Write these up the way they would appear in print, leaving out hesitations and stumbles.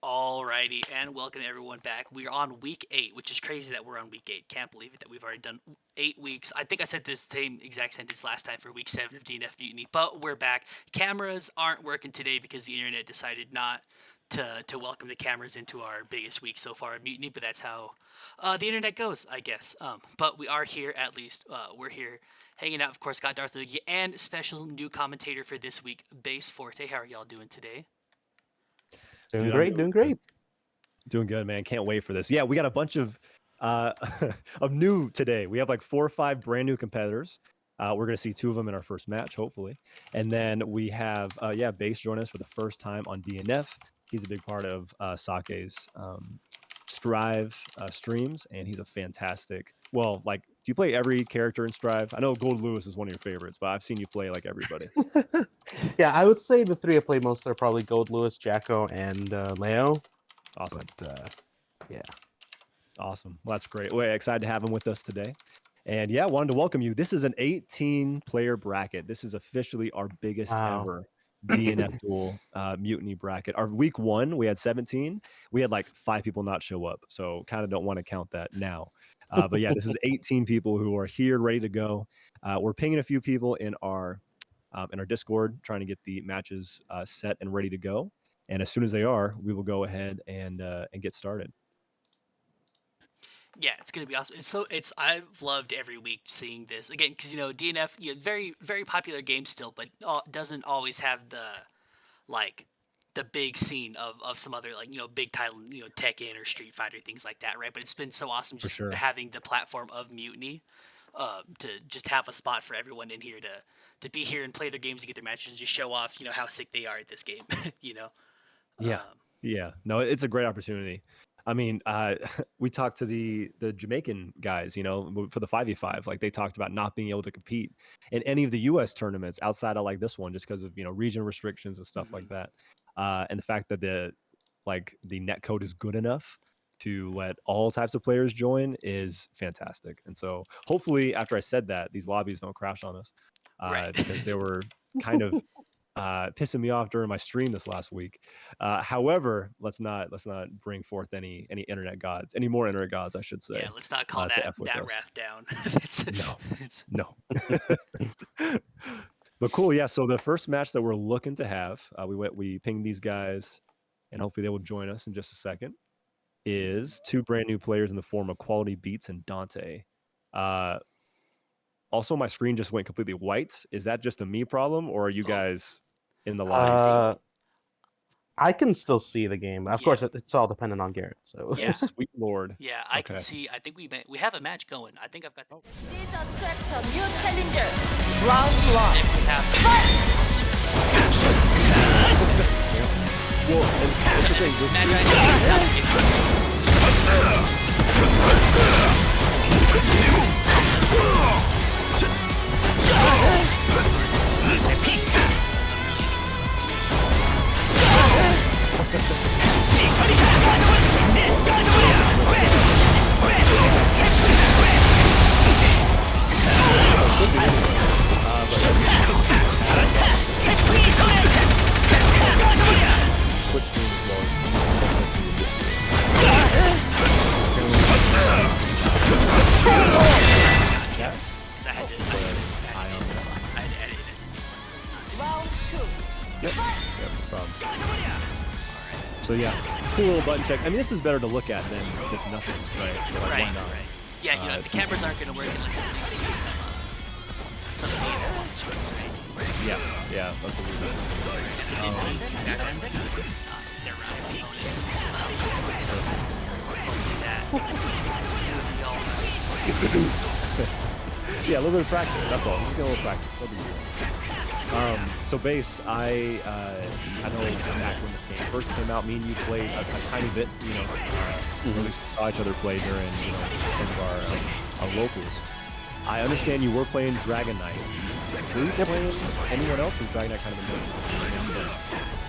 Alrighty, and welcome everyone back. We're on week 8, which is crazy that we're on week 8. Can't believe it that we've already done 8 weeks. I think I said this same exact sentence last time for week 7 of DNF Mutiny, but we're back. Cameras aren't working today because the internet decided not to welcome the cameras into our biggest week so far of Mutiny, but that's how the internet goes, I guess. But we are here at least. We're here hanging out. Of course, got Darth Luigi and special new commentator for this week, Base Forte. How are y'all doing today? Doing great, doing great. Doing good, man. Can't wait for this. Yeah, we got a bunch of of new today. We have like 4 or 5 brand new competitors. We're gonna see 2 of them in our first match, hopefully. And then we have Base join us for the first time on DNF. He's a big part of Sake's Strive streams, and he's a fantastic. Well, like, do you play every character in Strive? I know Gold Lewis is one of your favorites, but I've seen you play like everybody. Yeah, I would say the 3 I play most are probably Gold Lewis, Jacko, and Leo. Awesome. But, yeah. Awesome. Well, that's great. We're excited to have him with us today. And yeah, wanted to welcome you. This is an 18-player bracket. This is officially our biggest ever DNF Duel Mutiny bracket. Our week 1, we had 17. We had like 5 people not show up, so kind of don't want to count that now. But yeah, this is 18 people who are here, ready to go. We're pinging a few people in our Discord, trying to get the matches set and ready to go. And as soon as they are, we will go ahead and get started. Yeah, it's gonna be awesome. I've loved every week seeing this again because DNF, very very popular game still, but doesn't always have the big scene of some other big title, Tekken or Street Fighter, things like that, right? But it's been so awesome just having the platform of Mutiny, to just have a spot for everyone in here to be here and play their games and get their matches and just show off how sick they are at this game. Yeah. No, it's a great opportunity. I mean, we talked to the Jamaican guys, for the 5v5, like they talked about not being able to compete in any of the US tournaments outside of like this one, just because of, region restrictions and stuff like that. And the fact that the net code is good enough to let all types of players join is fantastic. And so hopefully after I said that, these lobbies don't crash on us, because they were kind of pissing me off during my stream this last week. However, let's not bring forth any more internet gods, I should say. Yeah, let's not call that wrath down. No. But cool, yeah. So the first match that we're looking to have, we pinged these guys, and hopefully they will join us in just a second, is 2 brand new players in the form of Quality Beats and Dante. Also, my screen just went completely white. Is that just a me problem, or are you guys in the live? I can still see the game. Of course, it's all dependent on Garrett. So yeah, sweet lord. Yeah, I can see. I think we have a match going. I think I've got. Please attract a new challenger. Round 1. If we have Well, and this is Magi. So yeah, cool little button check. I mean, this is better to look at than just nothing, right? So like, right, why not? Right. Yeah, the cameras aren't going to work unless you can see some DNF on the screen, right? Yeah, that's what we're doing. This is not their round. So hopefully that. Yeah, a little bit of practice. That's all. Just get a little practice. That'll be good. So Base, I know back when this game first came out, me and you played a tiny bit, at least we saw each other play during some of our locals. I understand you were playing Dragon Knight. Were you playing anyone else, or was Dragon Knight kind of a new?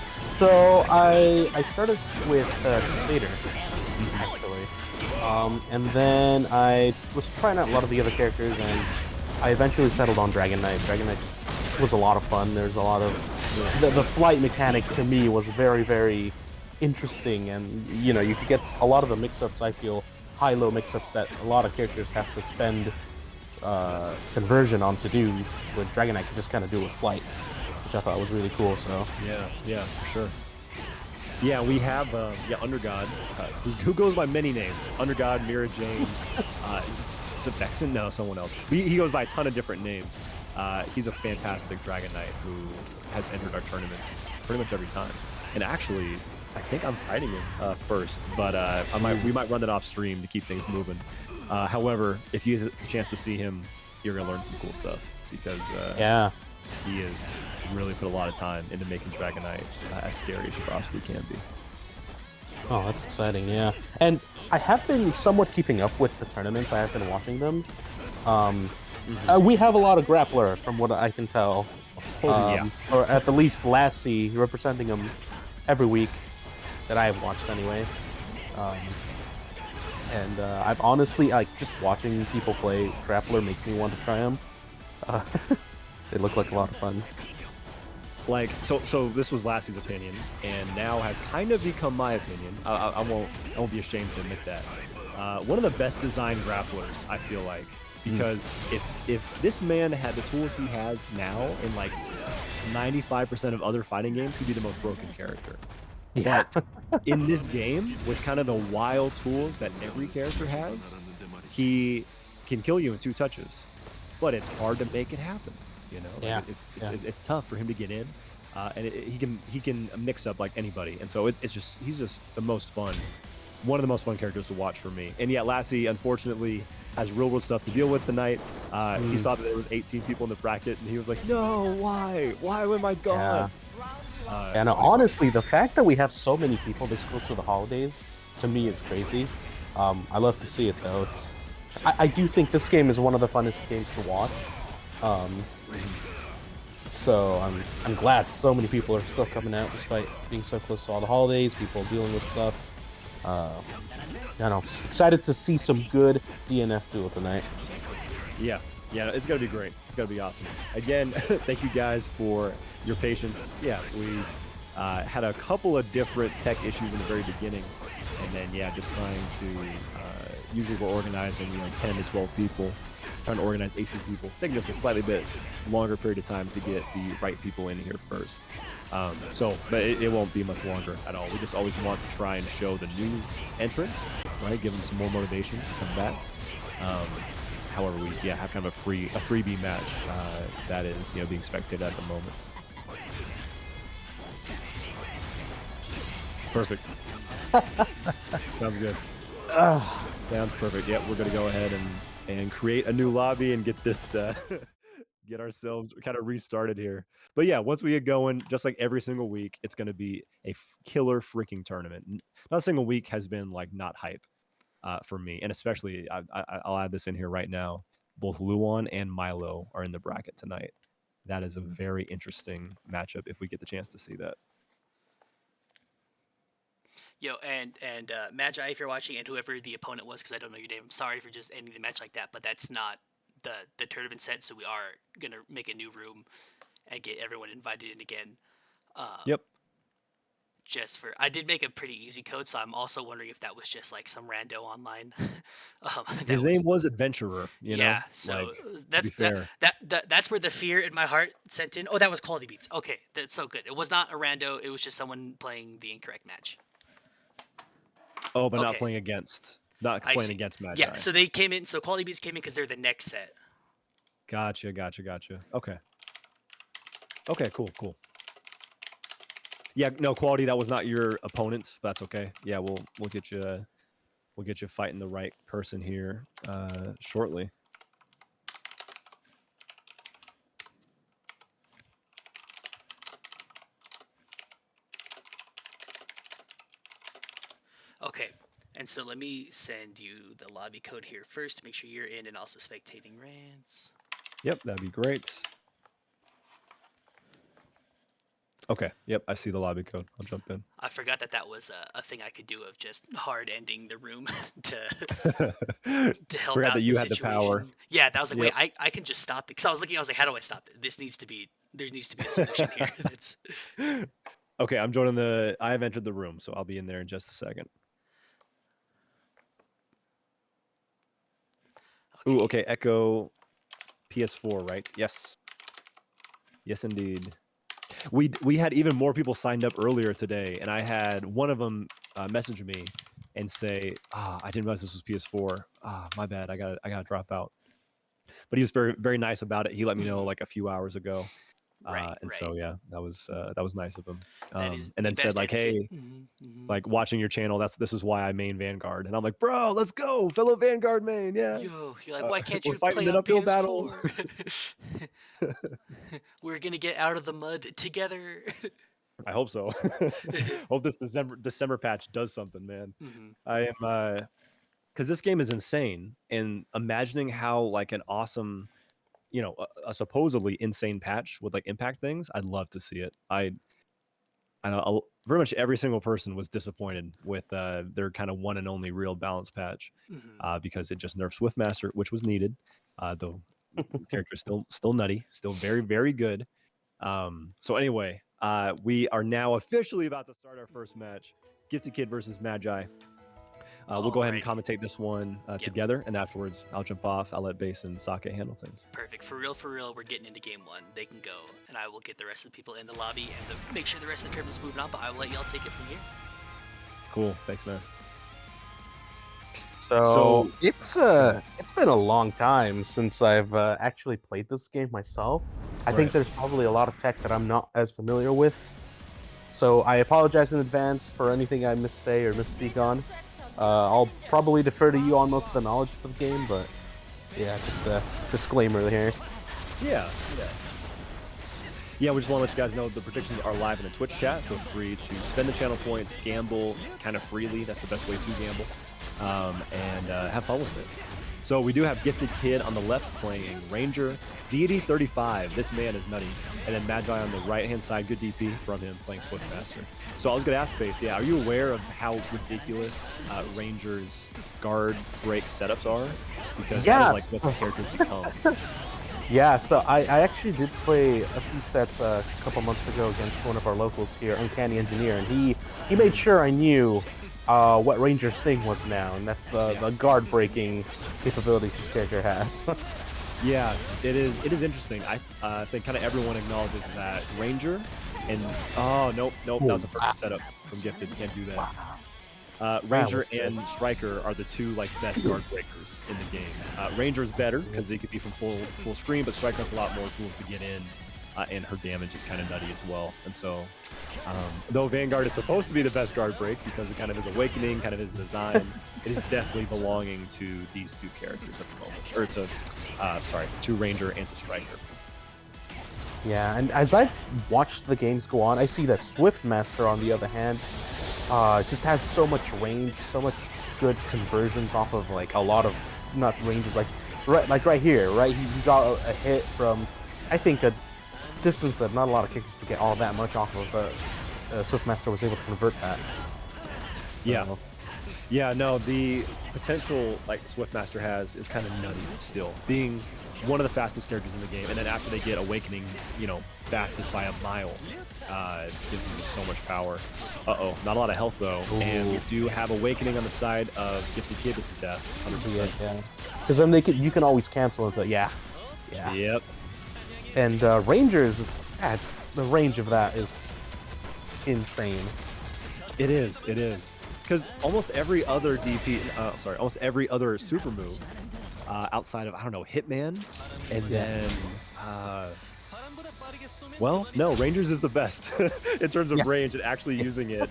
So I started with Crusader, actually, and then I was trying out a lot of the other characters, and I eventually settled on Dragon Knight. Dragon Knight just was a lot of fun. There's a lot of the flight mechanic to me was very, very interesting, and you could get a lot of the mix-ups. I feel high-low mix-ups that a lot of characters have to spend conversion on to do. With Dragon Knight, could just kind of do with flight, which I thought was really cool. So yeah, for sure. Yeah, we have Undergod, who goes by many names. Undergod, Mira Jane, is it Vexen? No, someone else. He goes by a ton of different names. He's a fantastic Dragon Knight who has entered our tournaments pretty much every time. And actually, I think I'm fighting him first, but we might run it off stream to keep things moving. However, if you get a chance to see him, you're gonna learn some cool stuff because he has really put a lot of time into making Dragon Knight as scary as he possibly can be. Oh, that's exciting, yeah. And I have been somewhat keeping up with the tournaments. I have been watching them. We have a lot of grappler, from what I can tell. Or at the least Lassie representing them every week that I have watched anyway. And I've honestly, just watching people play grappler makes me want to try them. They look like a lot of fun. Like, so this was Lassie's opinion, and now has kind of become my opinion. I won't be ashamed to admit that. One of the best designed grapplers, I feel like, because if this man had the tools he has now in like 95% of other fighting games, he'd be the most broken character. Yeah. But in this game, with kind of the wild tools that every character has, he can kill you in 2 touches. But it's hard to make it happen. It's tough for him to get in, and he can mix up like anybody, and so he's just the most fun, one of the most fun characters to watch for me. And yet Lassie unfortunately has real world stuff to deal with tonight. He saw that there was 18 people in the bracket, and he was like, no, why am I gone? And honestly, the fact that we have so many people this close to the holidays, to me, is crazy. I love to see it though. I do think this game is one of the funnest games to watch. So I'm glad so many people are still coming out despite being so close to all the holidays, people dealing with stuff. Excited to see some good DNF Duel tonight. Yeah, it's gonna be great. It's gonna be awesome. Again, thank you guys for your patience. Yeah, we had a couple of different tech issues in the very beginning, and then just trying to usually we're organizing 10 to 12 people. Trying to organize 18 people, taking just a slightly bit longer period of time to get the right people in here first. But it won't be much longer at all. We just always want to try and show the new entrants, right? Give them some more motivation to come back. However, we have kind of a freebie match that is being spectated at the moment. Perfect. Sounds good. Sounds perfect. Yep, we're gonna go ahead and create a new lobby and get this get ourselves kind of restarted here. But yeah, once we get going, just like every single week, it's going to be a killer freaking tournament. Not a single week has been like not hype for me, and especially I'll add this in here right now. Both Luon and Milo are in the bracket tonight. That is a very interesting matchup if we get the chance to see that. Yo, and Magi, if you're watching, and whoever the opponent was, because I don't know your name, I'm sorry for just ending the match like that, but that's not the tournament set, so we are going to make a new room and get everyone invited in again. Yep. I did make a pretty easy code, so I'm also wondering if that was just like some rando online. His name was Adventurer, you know? Yeah, so that's where the fear in my heart sent in. Oh, that was Quality Beats. Okay, that's so good. It was not a rando, it was just someone playing the incorrect match. Oh, but not playing against Magi. Yeah, so they came in. So Quality Beats came in because they're the next set. Gotcha. Okay, cool. Yeah, no, Quality, that was not your opponent. But that's okay. Yeah, we'll get you fighting the right person here shortly. Okay, and so let me send you the lobby code here first to make sure you're in and also spectating rants. Yep, that'd be great. Okay, yep, I see the lobby code. I'll jump in. I forgot that was a thing I could do of just hard ending the room to help forgot out that you the had situation. the power. Yeah, that was like, wait, I can just stop it. Because I was like, how do I stop it? There needs to be a solution here. Okay, I'm joining the. I have entered the room, so I'll be in there in just a second. Ooh, okay. Echo PS4, right? Yes. Yes, indeed. We had even more people signed up earlier today, and I had one of them message me and say, I didn't realize this was PS4. My bad. I gotta drop out. But he was very, very nice about it. He let me know like a few hours ago. Right. So yeah, that was nice of him. That is and the then said best like, etiquette. hey, like watching your channel, this is why I main Vanguard. And I'm like, bro, let's go, fellow Vanguard main. Yeah. Yo, you're like, why can't we're you fighting play an on uphill PS4? We're gonna get out of the mud together. I hope so. Hope this December patch does something, man. I am because this game is insane, and imagining how like an awesome, a supposedly insane patch would like impact things, I'd love to see it. I know pretty much every single person was disappointed with their kind of one and only real balance patch because it just nerfed Swiftmaster, which was needed. Though the character is still nutty, still very, very good. So anyway, we are now officially about to start our first match, GiftedKid versus Magi. We'll go ahead and commentate this one together, and afterwards I'll jump off. I'll let Base and Socket handle things. Perfect. For real, we're getting into game one. They can go, and I will get the rest of the people in the lobby and make sure the rest of the tournament's moving on, but I will let y'all take it from here. Cool. Thanks, man. So it's been a long time since I've actually played this game myself. I think there's probably a lot of tech that I'm not as familiar with. So I apologize in advance for anything I missay or misspeak on. I'll probably defer to you on most of the knowledge for the game, but yeah, just a disclaimer here. Yeah, we just want to let you guys know the predictions are live in the Twitch chat. Feel free to spend the channel points, gamble kind of freely. That's the best way to gamble, and have fun with it. So we do have GiftedKid on the left playing Ranger, Deity 35. This man is nutty. And then Magi on the right-hand side, good DP from him playing Swiftmaster. So I was going to ask Base, are you aware of how ridiculous Ranger's guard break setups are? Because that is like what the characters become. Yeah, so I actually did play a few sets a couple months ago against one of our locals here, Uncanny Engineer, and he made sure I knew what Ranger's thing was now, and that's the guard breaking capabilities this character has. Yeah, it is interesting. I think kind of everyone acknowledges that Ranger and nope, that was a perfect setup from Gifted. Can't do that. Ranger and Striker are the two like best guard breakers in the game. Ranger's better because they could be from full screen, but Striker has a lot more tools to get in. And her damage is kind of nutty as well. And so, though Vanguard is supposed to be the best guard break because it kind of is awakening, kind of his design, it is definitely belonging to these two characters at the moment. Or to Ranger and to Striker. Yeah, and as I've watched the games go on, I see that Swiftmaster, on the other hand, just has so much range, so much good conversions off of like a lot of, not ranges, like right here, right? He got a hit from, I think, a distance that not a lot of kickers to get all that much off of, but Swiftmaster was able to convert that. So. Yeah, no, the potential like Swiftmaster has is kind of nutty still, being one of the fastest characters in the game, and then after they get Awakening, fastest by a mile, gives them just so much power. Not a lot of health though, and we do have Awakening on the side of GiftedKid. This is death, 100%. Yeah, because then you can always cancel into Yep. And Rangers, the range of that is insane. It is. Because almost every other almost every other super move, outside of, I don't know, Hitman, and then, no, Rangers is the best in terms of range and actually using it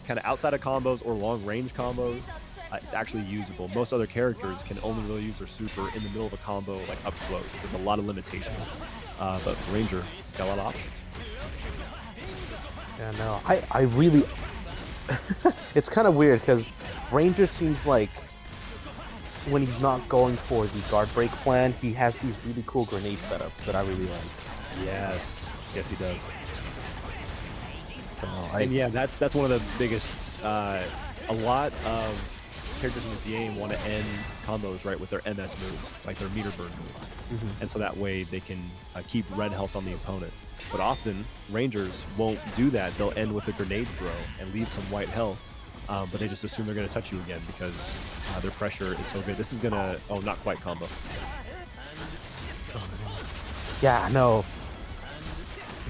kind of outside of combos or long range combos. It's actually usable. Most other characters can only really use their super in the middle of a combo, like up close. There's a lot of limitations. But for Ranger, it's got a lot of options. Yeah, no, I really... It's kind of weird, because Ranger seems like when he's not going for the guard break plan, he has these really cool grenade setups that I really like. Yes, he does. And yeah, that's one of the biggest. A lot of characters in this game want to end combos right with their MS moves, like their meter burn moves, and so that way they can keep red health on the opponent. But often Rangers won't do that. They'll end with a grenade throw and leave some white health, but they just assume they're going to touch you again because their pressure is so good. This is gonna not quite combo. Yeah, no.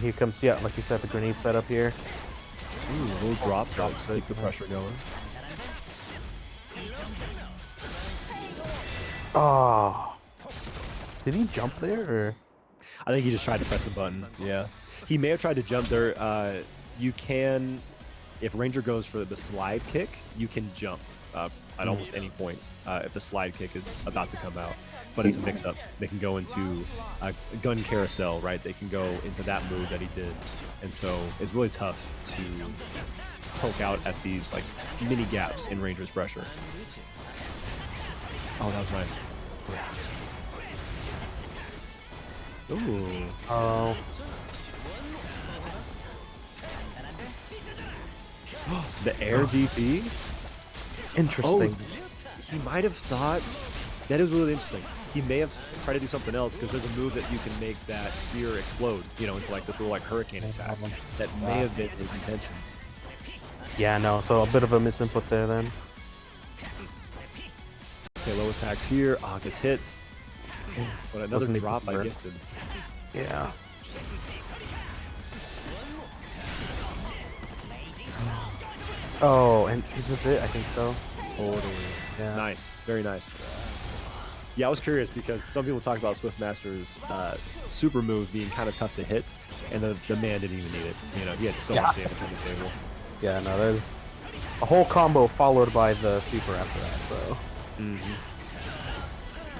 Here comes, yeah, like you said, the grenade setup here. Ooh, a little drop drops keeps the it. pressure going. Oh. Did he jump there, or? I think he just tried to press a button. Yeah, he may have tried to jump there. You can, if Ranger goes for the slide kick, you can jump at almost any point if the slide kick is about to come out. But it's a mix-up. They can go into a gun carousel, right? They can go into that move that he did, and so it's really tough to poke out at these like mini gaps in Ranger's pressure. Oh, that was nice. Ooh. Oh. The air DP? Interesting. Oh, he might have thought... That is really interesting. He may have tried to do something else because there's a move that you can make that spear explode, you know, into like this little like hurricane attack. That may have been his intention. Yeah, no, so a bit of a misinput there then. Okay, low attacks here. Ah, gets hit. But another Wasn't drop even by burn. Gifted. Yeah. Oh, and is this it? I think so. Totally. Yeah. Nice. Very nice. Yeah, I was curious because some people talk about Swiftmaster's super move being kind of tough to hit, and the man didn't even need it. You know, he had so much damage on the table. Yeah, no, there's a whole combo followed by the super after that, so.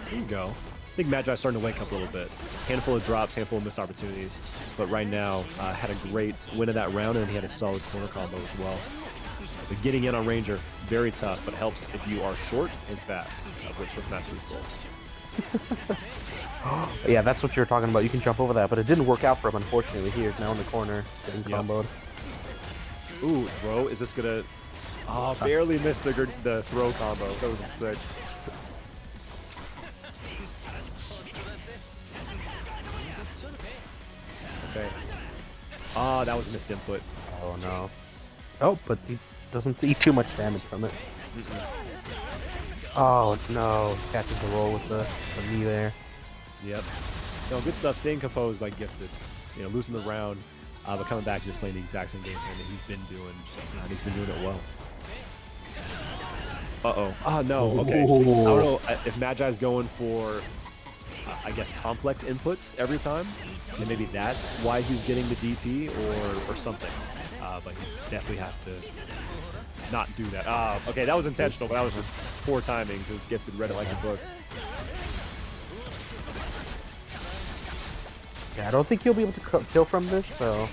There you go. I think Magi's starting to wake up a little bit. Handful of drops, handful of missed opportunities. But right now, had a great win of that round, and he had a solid corner combo as well. But getting in on Ranger, very tough, but helps if you are short and fast, which was Master's goal. Yeah, that's what you're talking about. You can jump over that, but it didn't work out for him, unfortunately. He is now in the corner, getting comboed. Ooh, throw. Is this gonna... Oh, barely missed the throw combo. That was sick. Okay. Ah, that was missed input. Oh, no. Oh, but he doesn't eat too much damage from it. Oh, no. Catches the roll with the knee there. Yep. No, good stuff. Staying composed by Gifted. You know, losing the round, but coming back and just playing the exact same game plan that he's been doing. And he's been doing it well. Uh-oh. Ah, no. Okay. I don't know if Magi's going for, I guess, complex inputs every time. And maybe that's why he's getting the DP or something. But he definitely has to not do that. Okay, that was intentional, but that was just poor timing because Gifted read it like a book. Yeah, I don't think he'll be able to kill from this, so...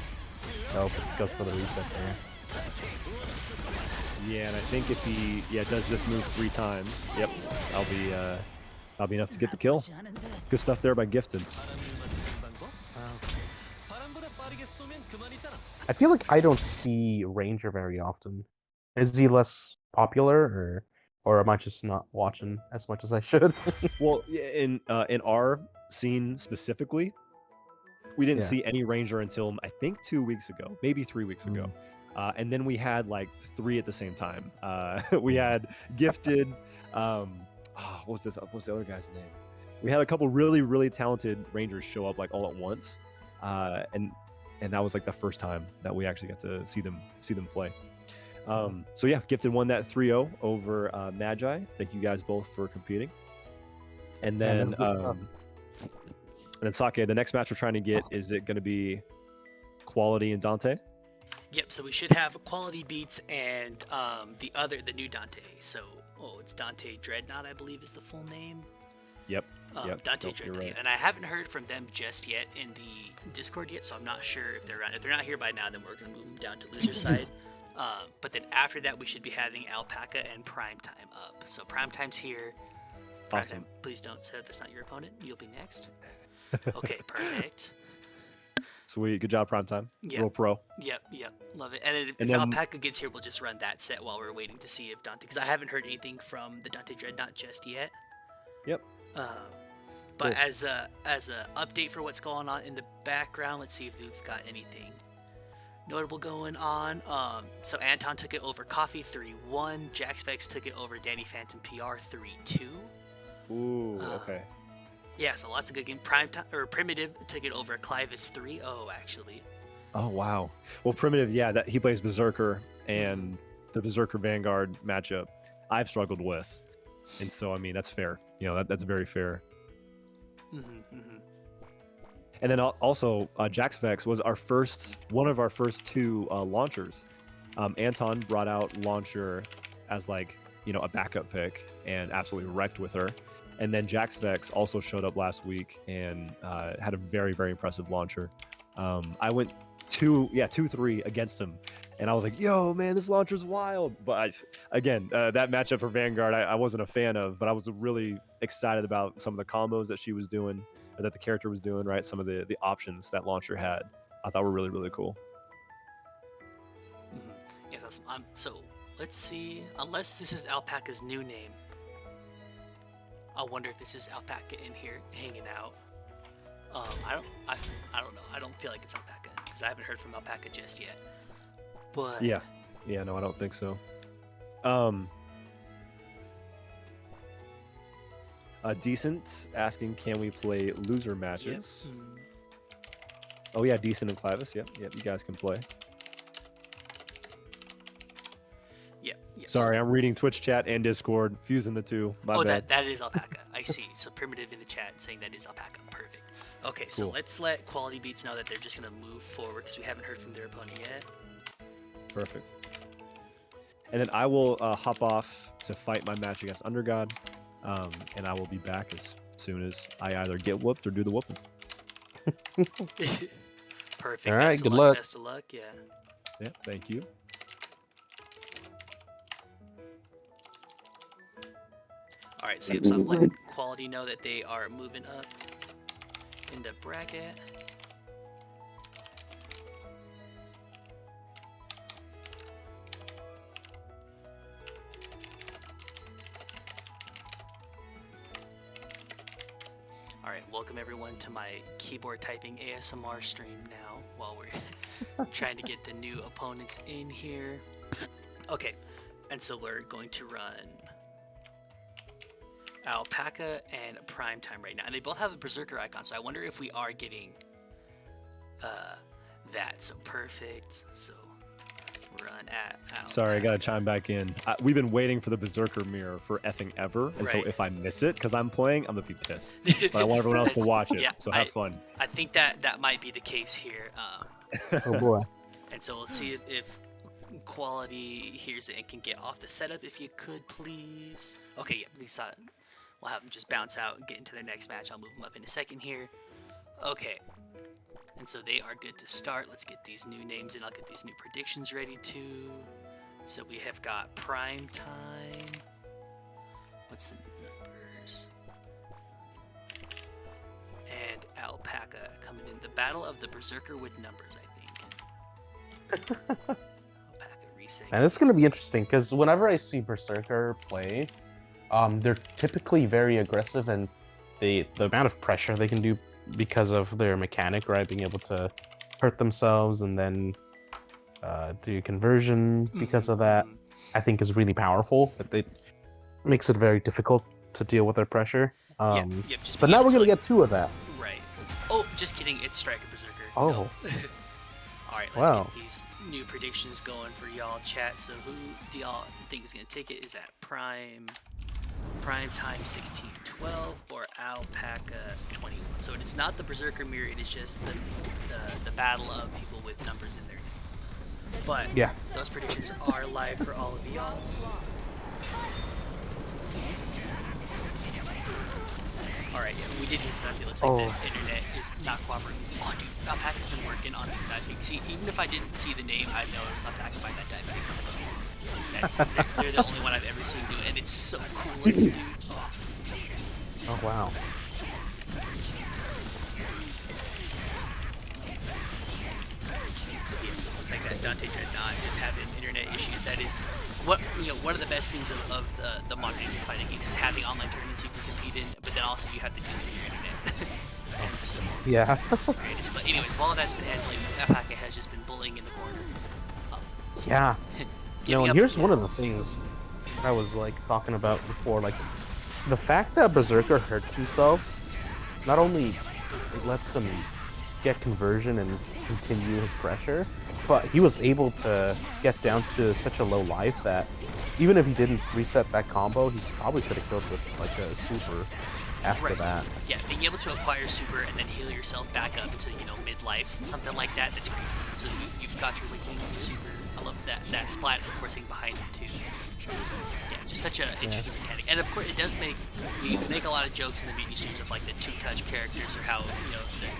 Nope, it goes for the reset there. Yeah, and I think if he does this move 3 times, yep, that'll be enough to get the kill. Good stuff there by Gifted. I feel like I don't see Ranger very often. Is he less popular, or am I just not watching as much as I should? Well, in our scene specifically, we didn't see any Ranger until I think 2 weeks ago, maybe 3 weeks ago. And then we had like 3 at the same time. We had Gifted. What was the other guy's name? We had a couple really, really talented Rangers show up like all at once, and that was like the first time that we actually got to see them play. So yeah, Gifted won that 3-0 over Magi. Thank you guys both for competing. And then Sake, the next match we're trying to get, is it going to be Quality and Dante? Yep, so we should have Quality Beats and the new Dante. So, it's Dante Dreadnought, I believe is the full name. Yep. Dante Nope, Dreadnought. right. And I haven't heard from them just yet in the Discord yet, so I'm not sure if they're around. If they're not here by now, then we're going to move them down to loser side. But then after that, we should be having Alpaca and Primetime up. So Primetime's here. Primetime, Awesome. please don't say that's not your opponent. You'll be next. Okay, perfect. Sweet. Good job, Primetime. Yep. Real pro. Yep, love it. And then if And then- Alpaca gets here, we'll just run that set while we're waiting to see if Dante, because I haven't heard anything from the Dante Dreadnought just yet. Yep. But Cool. as a update for what's going on in the background, let's see if we've got anything notable going on. So Anton took it over Coffee 3-1. Jaxvex took it over Danny Phantom PR 3-2. Ooh, okay. Yeah, so lots of good game. Primitive took it over Clivis 3-0 actually. Oh, wow. Well, Primitive, yeah, that he plays Berserker, and the Berserker Vanguard matchup I've struggled with. And so, I mean, that's fair. You know, that's very fair. And then also, Jaxvex was one of our first two launchers. Anton brought out Launcher as like, you know, a backup pick and absolutely wrecked with her. And then Jaxvex also showed up last week and had a very, very impressive launcher. I went 2-3 against him. And I was like, yo, man, this launcher's wild. But that matchup for Vanguard, I wasn't a fan of, but I was really excited about some of the combos that she was doing, or that the character was doing, right? Some of the options that launcher had, I thought were really, really cool. Yeah, that's, so let's see. Unless this is Alpaca's new name, I wonder if this is Alpaca in here hanging out. I don't know. I don't feel like it's Alpaca because I haven't heard from Alpaca just yet. But Yeah, no, I don't think so. Decent asking, can we play loser matches? Yep. Oh yeah, Decent and Clivis. Yep, you guys can play. Yep. Sorry, I'm reading Twitch chat and Discord, fusing the two. My bad. that is Alpaca. I see. So Primitive in the chat saying that is Alpaca. Perfect. Okay, so Cool. let's let Quality Beats know that they're just gonna move forward because we haven't heard from their opponent yet. Perfect. And then I will hop off to fight my match against Undergod, and I will be back as soon as I either get whooped or do the whooping. Perfect. All right, Best of good luck. luck. Best of luck. Yeah. Yeah, thank you. All right. So I'm letting Quality know that they are moving up in the bracket. Alright, welcome everyone to my keyboard typing ASMR stream now while we're trying to get the new opponents in here. Okay, and so we're going to run Alpaca and Primetime right now. And they both have a Berserker icon, so I wonder if we are getting that. So perfect. So run at Alpaca. Sorry, I gotta chime back in. We've been waiting for the Berserker mirror for effing ever, and so Right. if I miss it because I'm playing, I'm gonna be pissed. But I want everyone else to watch it, Yeah, so have fun. I think that might be the case here. Oh boy. And so we'll see if Quality hears it and can get off the setup if you could, please. Okay, yeah, please. We'll have them just bounce out and get into their next match. I'll move them up in a second here. Okay. And so they are good to start. Let's get these new names in. I'll get these new predictions ready too. So we have got Primetime. What's the numbers? And Alpaca coming in. The battle of the Berserker with numbers, I think. Alpaca reset. And this is gonna be interesting because whenever I see Berserker play, they're typically very aggressive, and the amount of pressure they can do because of their mechanic, right, being able to hurt themselves and then do conversion because of that, I think is really powerful. It makes it very difficult to deal with their pressure. Just But being now able we're to, gonna get two of that. right. Oh, just kidding. It's Striker Berserker. Oh. No. All right, let's Wow. get these new predictions going for y'all chat. So who do y'all think is gonna take it? Is that Primetime 1612 or Alpaca 21? So it is not the Berserker mirror. It is just the battle of people with numbers in their name. But Yeah. those predictions are live for all of y'all. Alright, yeah, we did hear from that. It looks like the internet is not cooperating. Oh, dude, Alpaca's been working on this diving. See, even if I didn't see the name, I'd know it was Alpaca by that diving. They're the only one I've ever seen do it, and it's so cool looking, dude. Oh wow. just having internet issues. That is one of the best things of the modern fighting games is having online tournaments you can compete in, but then also you have to deal with your internet. And so, Yeah. but anyways, while that's been handling, Alpaca has just been bullying in the corner. Yeah. Giving And up- here's one of the things I was like talking about before, like the fact that Berserker hurts himself, not only it lets him get conversion and continue his pressure, but he was able to get down to such a low life that even if he didn't reset that combo, he probably could have killed with like a super after Right. that. Yeah, being able to acquire super and then heal yourself back up to midlife, something like that. That's crazy. So you've got your Wicking super. I love that splat, of course, behind him too. Yeah, just such a interesting mechanic. And of course, it does we make a lot of jokes in the Mutiny streams of like the two-touch characters or how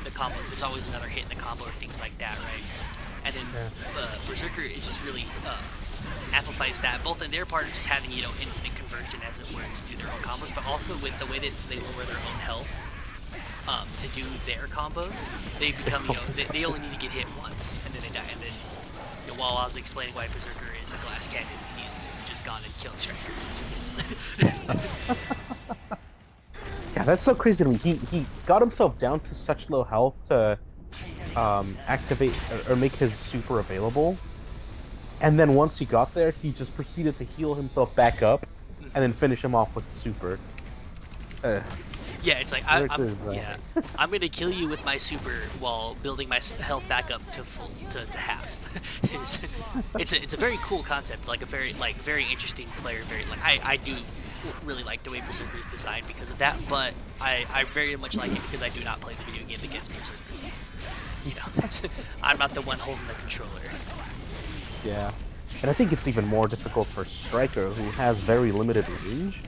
the combo. There's always another hit in the combo or things like that, right? And then Berserker is just really amplifies that, both in their part of just having infinite conversion as it were to do their own combos, but also with the way that they lower their own health to do their combos. They become they only need to get hit once and then they die. And then while I was explaining why Berserker is a glass cannon, he's just gone and killed Striker in 2 minutes. Yeah, that's so crazy to me. He got himself down to such low health to activate or make his super available, and then once he got there, he just proceeded to heal himself back up, and then finish him off with the super. Yeah, it's like I'm gonna kill you with my super while building my health back up to half. it's a very cool concept, like a very interesting player. Very I do really like the way Berserker is designed because of that, but I very much like it because I do not play the video game against Berserker. I'm not the one holding the controller. Yeah, and I think it's even more difficult for Striker, who has very limited range.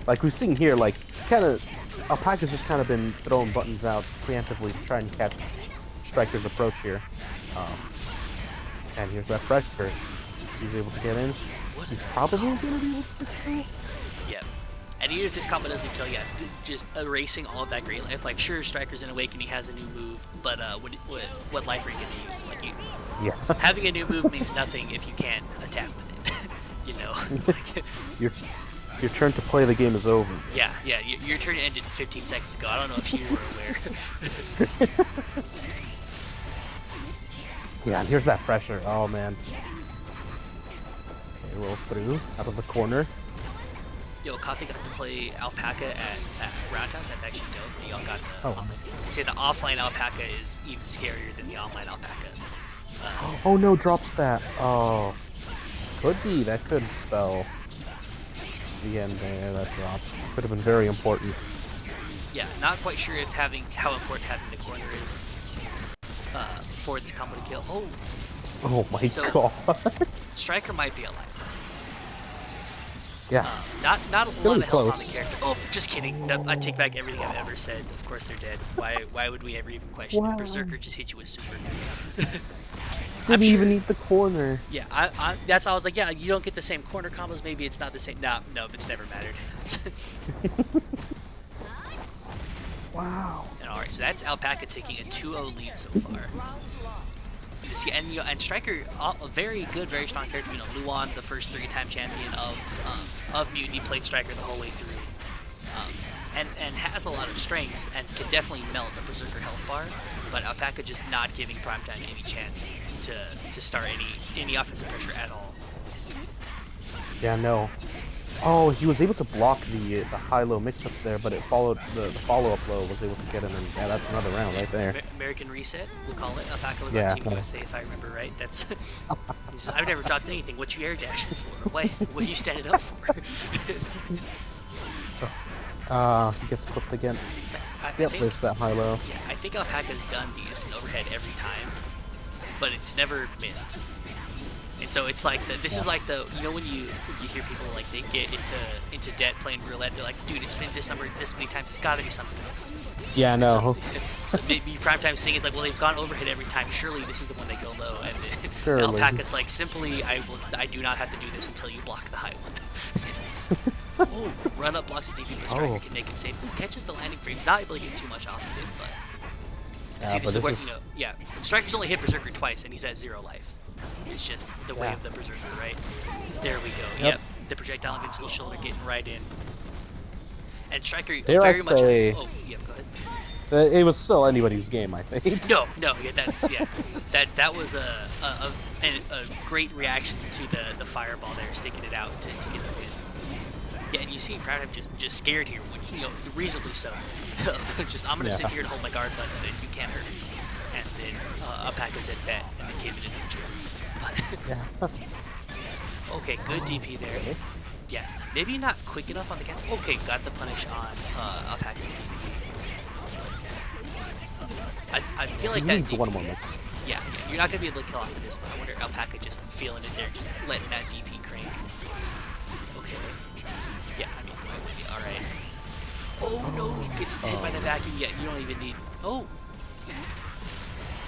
Like we've seen here, like Alpaca's just kind of been throwing buttons out preemptively to try and catch Striker's approach here. And here's that pressure. He's able to get in. He's probably going to be able to kill. Yeah. And even if this combo doesn't kill, just erasing all of that great life. Like, sure, Striker's in Awake and he has a new move, but what life are you going to use? Like, having a new move means nothing if you can't attack with it. Your turn to play the game is over. Yeah, your turn ended 15 seconds ago. I don't know if you were aware. Yeah, and here's that pressure. Oh, man. Okay, rolls through, out of the corner. Yo, Coffee got to play Alpaca at Roundhouse. That's actually dope. Y'all got the they say the offline Alpaca is even scarier than the online Alpaca. Oh no, drops that. Oh. Could be. That could spell the end there. That drop. Could have been very important. Yeah, not quite sure how important having the corner is for this combo to kill. Oh my god. Striker might be alive. Yeah. Not a lot of health on the close. character. Oh, just kidding. No, I take back everything I've ever said. Of course they're dead. Why would we ever even question it? Berserker just hit you with super. Didn't even need the corner. Yeah, I was like, yeah, you don't get the same corner combos. Maybe it's not the same. No, it's never mattered. Wow. And alright, so that's Alpaca taking a 2-0 lead so far. And Striker, a very good, very strong character. Luan, the first 3-time champion of Mutiny, played Striker the whole way through, and has a lot of strengths and can definitely melt the Berserker health bar. But Alpaca just not giving Primetime any chance to start any offensive pressure at all. Yeah, no. Oh, he was able to block the high-low mix-up there, but it followed the follow-up low was able to get in, and yeah, that's another round right there. American Reset, we'll call it. Alpaca was on Team USA, if I remember right. He says, I've never dropped anything. What you air dashing for? What are you standing up for? He gets clipped again. There's that high-low. Yeah, I think Alpaca's done the instant overhead every time, but it's never missed. And so it's like this is like when you hear people like they get into debt playing roulette, they're like, dude, it's been this many times, it's got to be something else. Yeah, no. So maybe Primetime saying is like, well, they've gone overhead every time. Surely this is the one they go low. And Surely. Alpaca's like, simply, I do not have to do this until you block the high one. Oh, run up blocks the DP, but Striker can make it safe. Catches the landing frame. He's not able to get too much off of it, but see, this is where Striker's only hit Berserker twice, and he's at 0 life. It's just the way of the Berserker, right? There we go. Yep. Yep. The projectile invincible shoulder getting right in. And Striker Dare I very much. say- Oh, yeah, go ahead. It was still anybody's game, I think. No, yeah, that was a great reaction to the fireball there, sticking it out to get the win. Yeah, and you see Primetime just scared here, which, reasonably so. Just I'm gonna sit here and hold my guard button, and you can't hurt me. And then Alpaca said bet, and then came in and hurt you. But okay, good DP there. Yeah, maybe not quick enough on the cancel. Okay, got the punish on Alpaca's DP. I feel like He that needs DP, one more mix. yeah, you're not gonna be able to kill off of this, but I wonder Alpaca just feeling it there, just letting that DP crank. Okay. Yeah, I mean, all right. Oh no, gets hit by the vacuum. Yeah, you don't even need. Oh.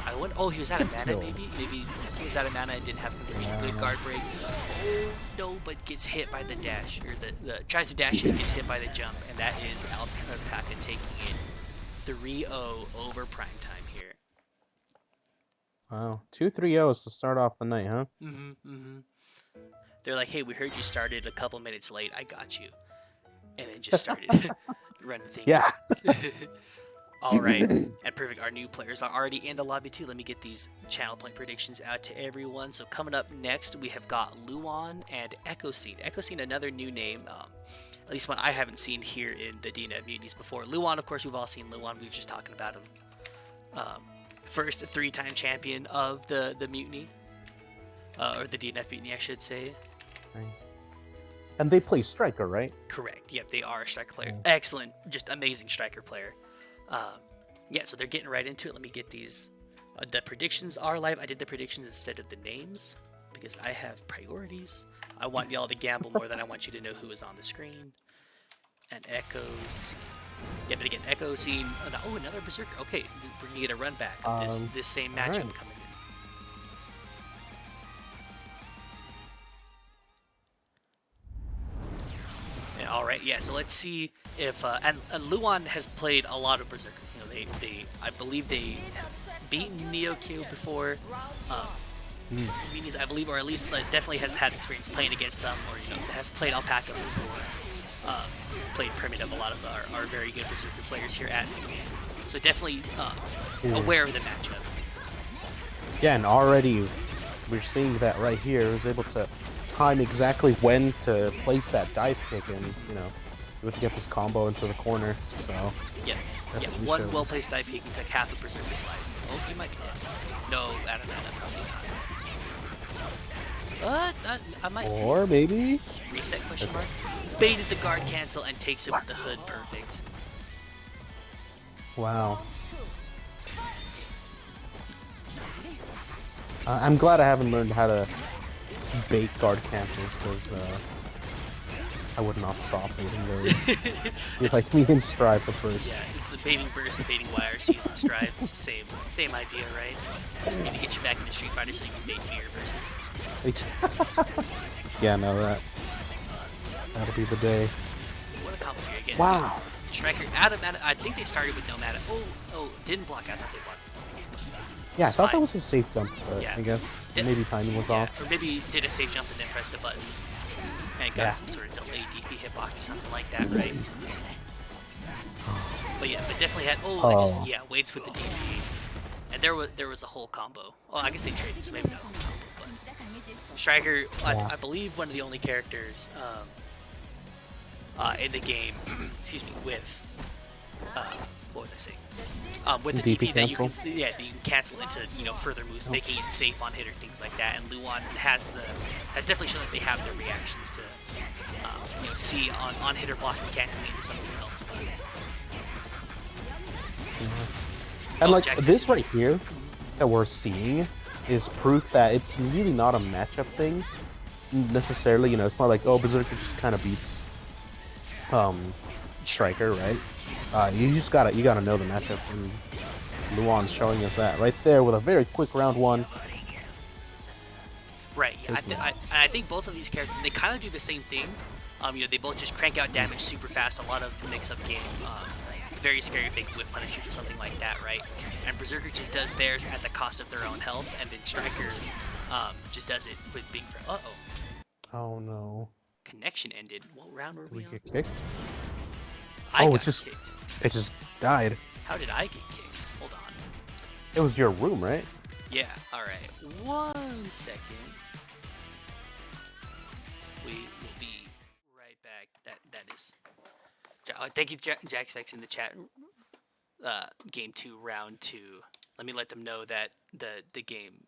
I wonder. Oh, he was out of mana. Maybe he was out of mana and didn't have conversion. Good guard break. Oh no, but gets hit by the dash, or the tries to dash and gets hit by the jump, and that is Alpaca taking it 3-0 over Primetime here. Wow, 2-3-0s to start off the night, huh? They're like, hey, we heard you started a couple minutes late. I got you. And then just started running things. Yeah. All right. And perfect. Our new players are already in the lobby too. Let me get these channel point predictions out to everyone. So coming up next, we have got Luan and Echoscene. Echoscene, another new name. At least one I haven't seen here in the DNF Mutinies before. Luan, of course, we've all seen Luan. We were just talking about him. First 3-time champion of the Mutiny. Or the DNF Mutiny, I should say. And they play Striker, right? Correct. Yep, they are a striker player. Excellent. Just amazing striker player. Yeah, so they're getting right into it. Let me get these. The predictions are live. I did the predictions instead of the names because I have priorities. I want y'all to gamble more than I want you to know who is on the screen. And Echoscene. Yeah, but again, Echoscene. Oh, another Berserker. Okay, we're going to get a run back of this same matchup right. coming in. All right, yeah. So let's see if and Luan has played a lot of Berserkers. I believe they have beaten Neokyo before. Meanies, I believe, or at least definitely has had experience playing against them, or has played Alpaca before. Played Primitive. A lot of our very good Berserker players here at Mutiny. So definitely aware of the matchup. Yeah, and already we're seeing that right here. He was able to time exactly when to place that dive kick and, able to get this combo into the corner. So yeah, one well-placed dive kick can take half of Berserker's life. Oh, you might be dead. No, I don't know, probably not. I might. Or maybe Reset question mark. Baited the guard cancel and takes it with the hood. Perfect. Wow. I'm glad I haven't learned how to bait guard cancels because I would not stop baiting those. It's like me and Strive for first. Yeah, it's a baiting burst and baiting YRCs and Strive. It's the same idea, right? Need to get you back into Street Fighter so you can bait fear versus. Yeah, no, that'll be the day. What a combo here again. Wow. Striker out of mana. I think they started with no mana. Oh, didn't block. I thought they blocked. Yeah, It's I thought fine. that was a safe jump, but Yeah. I guess maybe timing was off. Or maybe did a safe jump and then pressed a button and got some sort of delayed DP hitbox or something like that, right? But definitely had. Waits with the DP, and there was a whole combo. Oh, I guess they traded, so maybe not a whole combo. But Striker, I believe one of the only characters in the game, excuse me, with what was I saying? With the DP that you can cancel into further moves, making it safe on hit or things like that. And Luan has definitely shown that they have their reactions to see on hit or block and canceling into something else. But, And like Jaxvex. this right here that we're seeing is proof that it's really not a matchup thing necessarily. It's not like Berserker just kind of beats Striker, right? You just gotta know the matchup, and Luan's showing us that right there with a very quick round one. Right. Yeah, I think both of these characters, they kind of do the same thing. They both just crank out damage super fast. A lot of mix-up game. Very scary if they can whip punish you for something like that, right? And Berserker just does theirs at the cost of their own health, and then Striker Just does it with being friendly. Uh-oh. Oh no. Connection ended. What round were Did we we on? get kicked? I Oh, got it's just- kicked. It just died. How did I get kicked? Hold on. It was your room, right? Yeah, alright. 1 second. We will be right back. That is... thank you, Jaxvex, in the chat. Game 2, round 2. Let me let them know that the game...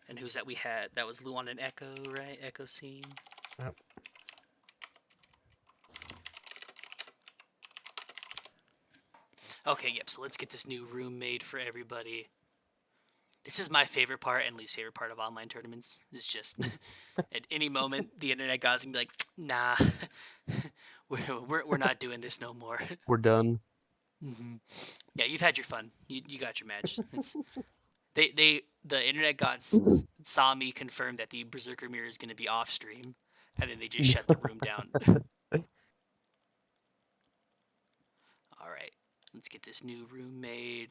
And who's that we had? That was Luan and Echo, right? Echoscene. Yep. Okay, yep, so let's get this new room made for everybody. This is my favorite part and least favorite part of online tournaments. It's just, at any moment, the internet gods can be like, nah, we're not doing this no more. We're done. Yeah, you've had your fun. You got your match. The internet gods saw me confirm that the Berserker mirror is going to be off stream, and then they just shut the room down. All right, let's get this new room made.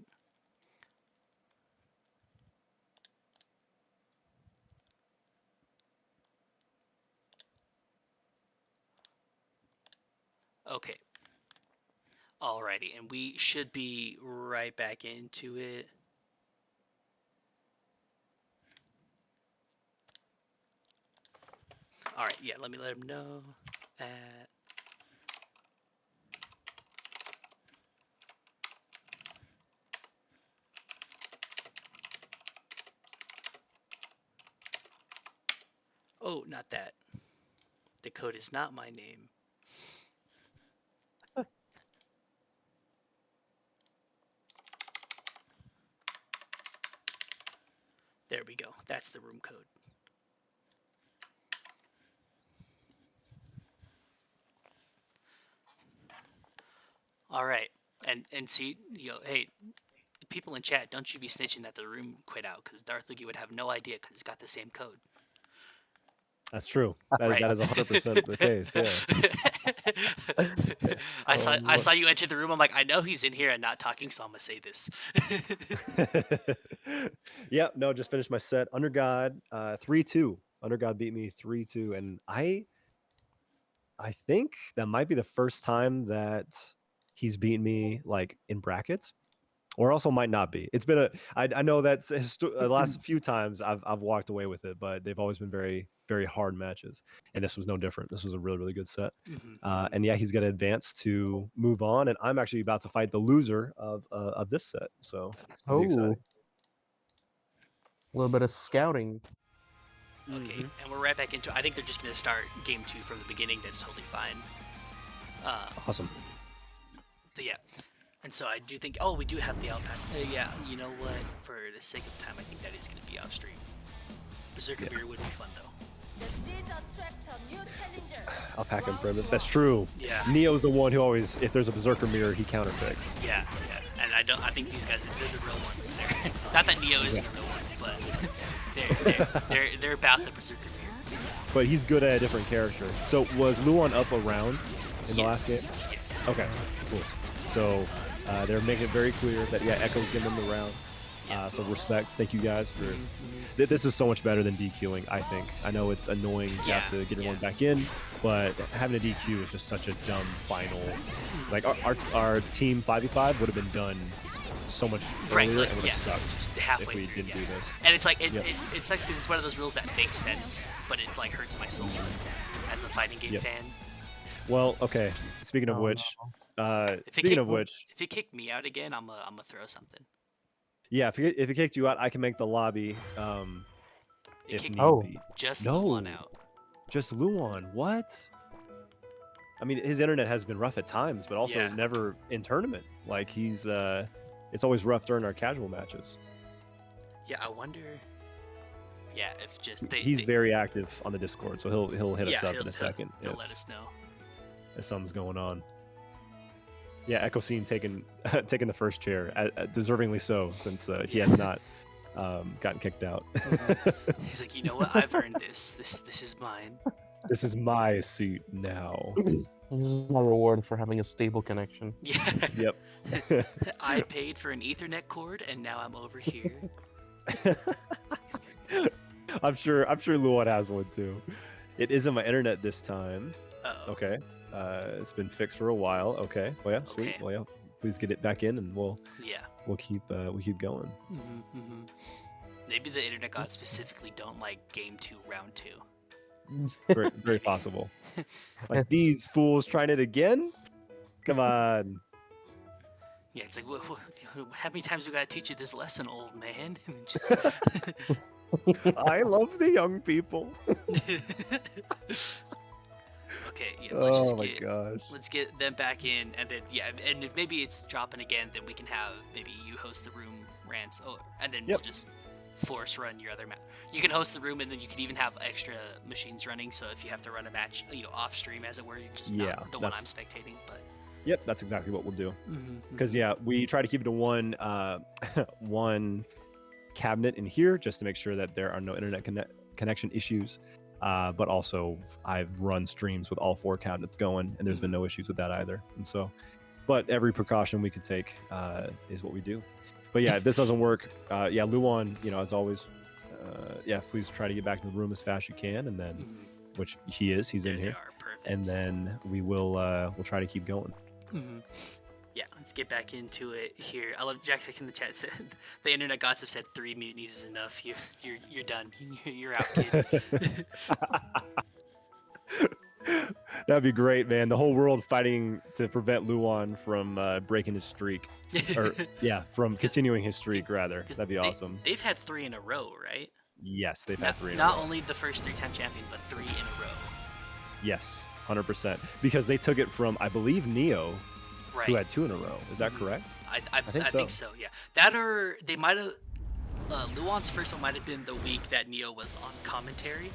Okay. Alrighty, and we should be right back into it. Alright, yeah, let me let him know. Oh, not that. The code is not my name. There we go. That's the room code. All right, and see, hey, people in chat, don't you be snitching that the room quit out, because Darth Lugie would have no idea because it's got the same code. That's true. Right. That is 100% the case. Yeah. I saw you enter the room. I'm like, I know he's in here and not talking, so I'm gonna say this. Yep. No, just finished my set. Under God, 3-2. Under God beat me 3-2, and I think that might be the first time that he's beaten me like in brackets, or also might not be. It's been I know that's the last few times I've walked away with it, but they've always been very, very hard matches, and this was no different. This was a really, really good set. And yeah, he's going to advance to move on, and I'm actually about to fight the loser of this set. So Oh, exciting. A little bit of scouting. Okay, and we're right back into it. I think they're just going to start game 2 from the beginning. That's totally fine. Awesome. But yeah, and so I do think, oh, we do have the Alpaca. Yeah, you know what? For the sake of time, I think that is going to be off stream. Berserker Beer would be fun, though. The seeds attract a new challenger. Alpaca and Primitive. That's true. Yeah. Neo's the one who always, if there's a Berserker mirror, he counterpicks. Yeah, yeah. And I think these guys they're the real ones. They're not that Neo isn't a real one, but they're about the Berserker Beer. But he's good at a different character. So was Luan up a round in the last game? Yes. Okay, cool. So they're making it very clear that Echo's giving them the round. So respect. Thank you guys for. This is so much better than DQing. I think. I know it's annoying to have to get everyone back in, but having a DQ is just such a dumb final. Like our team 5v5 would have been done so much earlier and would have sucked just halfway if we through, didn't do this. And it's like it sucks because it's one of those rules that makes sense, but it like hurts my soul as a fighting game fan. Well, okay. Speaking of which, if it kicked me out again, I'm gonna throw something. Yeah, if it kicked you out, I can make the lobby. If need be. Just Luan out. Just Luan. What? I mean, his internet has been rough at times, but also never in tournament. Like he's, it's always rough during our casual matches. Yeah, I wonder. Yeah, if just he's very active on the Discord, so he'll hit us up in a second. He'll let us know if something's going on. Yeah, Echoscene taking the first chair, deservingly so, since he has not gotten kicked out. He's like, you know what? I've earned this. This is mine. This is my seat now. This is my reward for having a stable connection. Yeah. Yep. I paid for an Ethernet cord, and now I'm over here. I'm sure Luan has one too. It isn't my internet this time. Uh-oh. Okay. It's been fixed for a while. Okay. Well, yeah, sweet. Okay. Well, yeah. Please get it back in, and we'll keep going. Maybe the internet gods specifically don't like game 2, round 2. Very, very possible. Like these fools trying it again. Come on. Yeah, it's like, how many times we gotta teach you this lesson, old man? Just... I love the young people. Okay, yeah, let's gosh. let's get them back in, and then and if maybe it's dropping again, then we can have maybe you host the room rants, and then we'll just force run your other match. You can host the room, and then you can even have extra machines running. So if you have to run a match, off stream, as it were, you're just not the one I'm spectating. But yep, that's exactly what we'll do. Because we try to keep it to one one cabinet in here just to make sure that there are no internet connection issues. But also I've run streams with all 4 cabinets going, and there's been no issues with that either. And so, but every precaution we can take is what we do. But yeah, if this doesn't work, Luan, as always, please try to get back to the room as fast as you can, and then, which he's there in here, perfect. and then we'll try to keep going. Yeah, let's get back into it here. I love Jaxvex in the chat said the internet gods have said 3 mutinies is enough. You're done. You're out, kid. That'd be great, man. The whole world fighting to prevent Luan from breaking his streak, or from continuing his streak rather. That'd be awesome. They've had 3 in a row, right? Yes, they've had 3 in a row. Not row. only the first 3-time champion, but 3 in a row. Yes, 100%. Because they took it from, I believe, Neo, who had 2 in a row. Is that correct? I think so. Yeah. That or they might have. Luan's first one might have been the week that Neo was on commentary.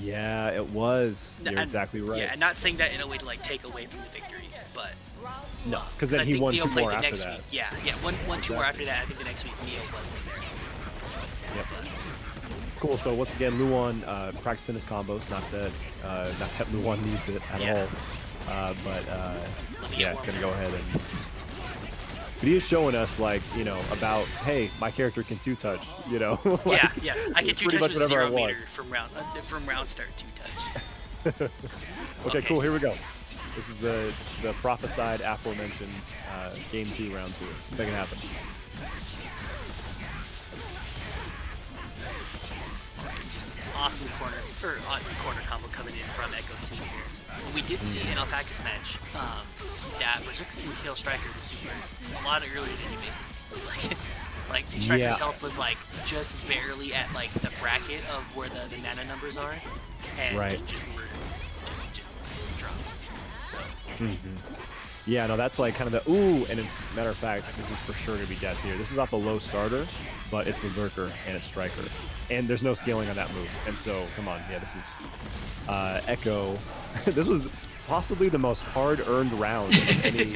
Yeah, it was. You're exactly right. Yeah, and not saying that in a way to take away from the victory, but no, because then he won Neo 2 played more the after next that. week. Yeah, one 2 more after that. I think the next week Neo was in there. Yep. Cool. So once again, Luan practicing his combos. Not that Luan needs it at all. But it's gonna go ahead and. But he is showing us, about, hey, my character can 2-touch, I can 2-touch with 0 meter from round start 2-touch. Okay, cool, here we go. This is the prophesied, aforementioned game 2, round 2. Make it happen. Just awesome corner combo coming in from Echoscene here. We did see in Alpaca's match that Berserker can kill Striker with super a lot earlier than you make. Like Striker's health was just barely at the bracket of where the mana numbers are, and just drop. So. Yeah, no, that's kind of the and as a matter of fact, this is for sure gonna be death here. This is off a low starter, but it's Berserker and it's Striker, and there's no scaling on that move. And so, come on, this is Echo. This was possibly the most hard-earned round of any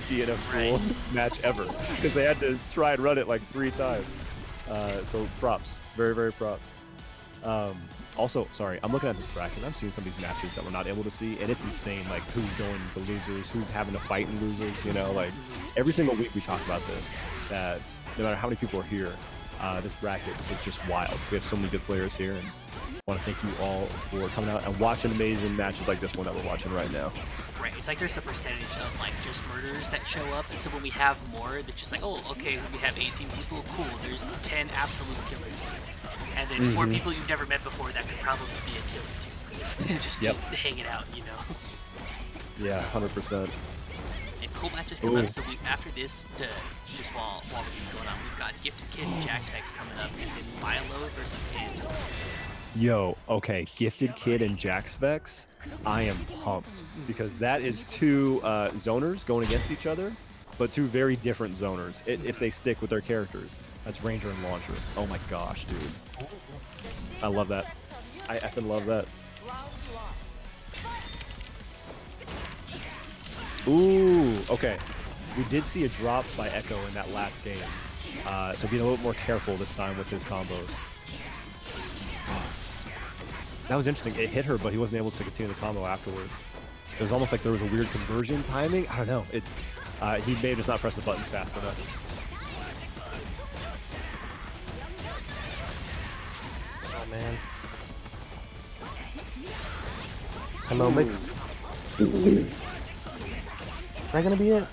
DNF Duel match ever, because they had to try and run it 3 times. So props, very, very props. Also, sorry, I'm looking at this bracket. I'm seeing some of these matches that we're not able to see, and it's insane. Who's going to losers, who's having to fight in losers. Every single week we talk about this. That no matter how many people are here, this bracket is just wild. We have so many good players here, and I want to thank you all for coming out and watching amazing matches like this one that we're watching right now. Right, it's there's a percentage of just murderers that show up, and so when we have more, they're just oh, okay, we have 18 people, cool, there's 10 absolute killers. And then 4 people you've never met before that could probably be a killer too. just hanging out, Yeah, 100%. And cool matches coming up, so after this, just while he's going on, we've got GiftedKid and Jaxvex coming up, and then Milo versus Anton. Yo, okay, GiftedKid and Jaxvex, I am pumped, because that is 2 zoners going against each other, but 2 very different zoners, if they stick with their characters. That's Ranger and Launcher. Oh my gosh, dude. I love that. I effing love that. Ooh, okay. We did see a drop by Echo in that last game. So being a little more careful this time with his combos. that was interesting. It hit her, but he wasn't able to continue the combo afterwards. It was almost like there was a weird conversion timing. I don't know. He may have just not pressed the buttons fast enough. Oh man. Hello, mix. Is that gonna be it?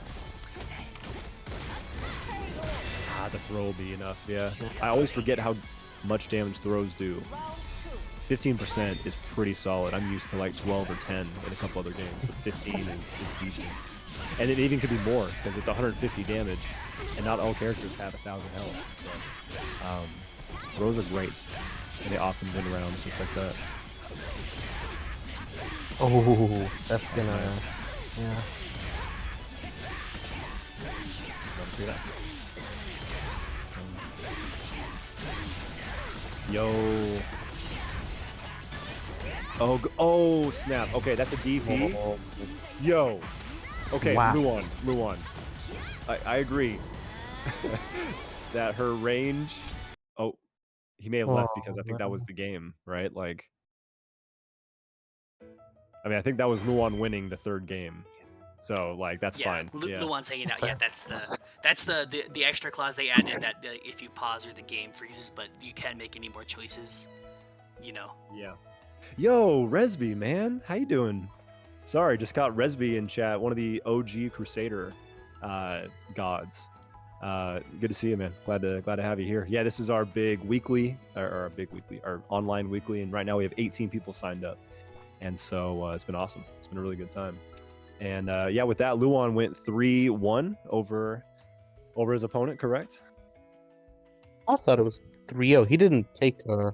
The throw will be enough. Yeah. I always forget how much damage throws do. 15% is pretty solid. I'm used to like 12 or 10 in a couple other games, but 15 is decent. And it even could be more because it's 150 damage, and not all characters have 1,000 health. So, throws are great, and they often win rounds just like that. Oh, that's gonna, yeah. See that? Yo. Oh, snap. Okay, that's a DP. Oh. Yo. Okay, Wow. Luan. I agree. That her range. Oh, he may have left because I think that was the game, right? Like, I mean, I think that was Luan winning the third game. So, like, that's fine. Yeah. Luan's hanging out. Yeah, that's the extra clause they added that if you pause or the game freezes, but you can't make any more choices. You know. Yeah. Yo, Resby, man, how you doing? Sorry, just caught Resby in chat, one of the OG Crusader gods. Good to see you, man. Glad to have you here. Yeah, this is our big weekly, our online weekly, and right now we have 18 people signed up, and so it's been awesome. It's been a really good time. And yeah, with that, Luan went 3-1 over his opponent, correct? I thought it was 3-0. He didn't take a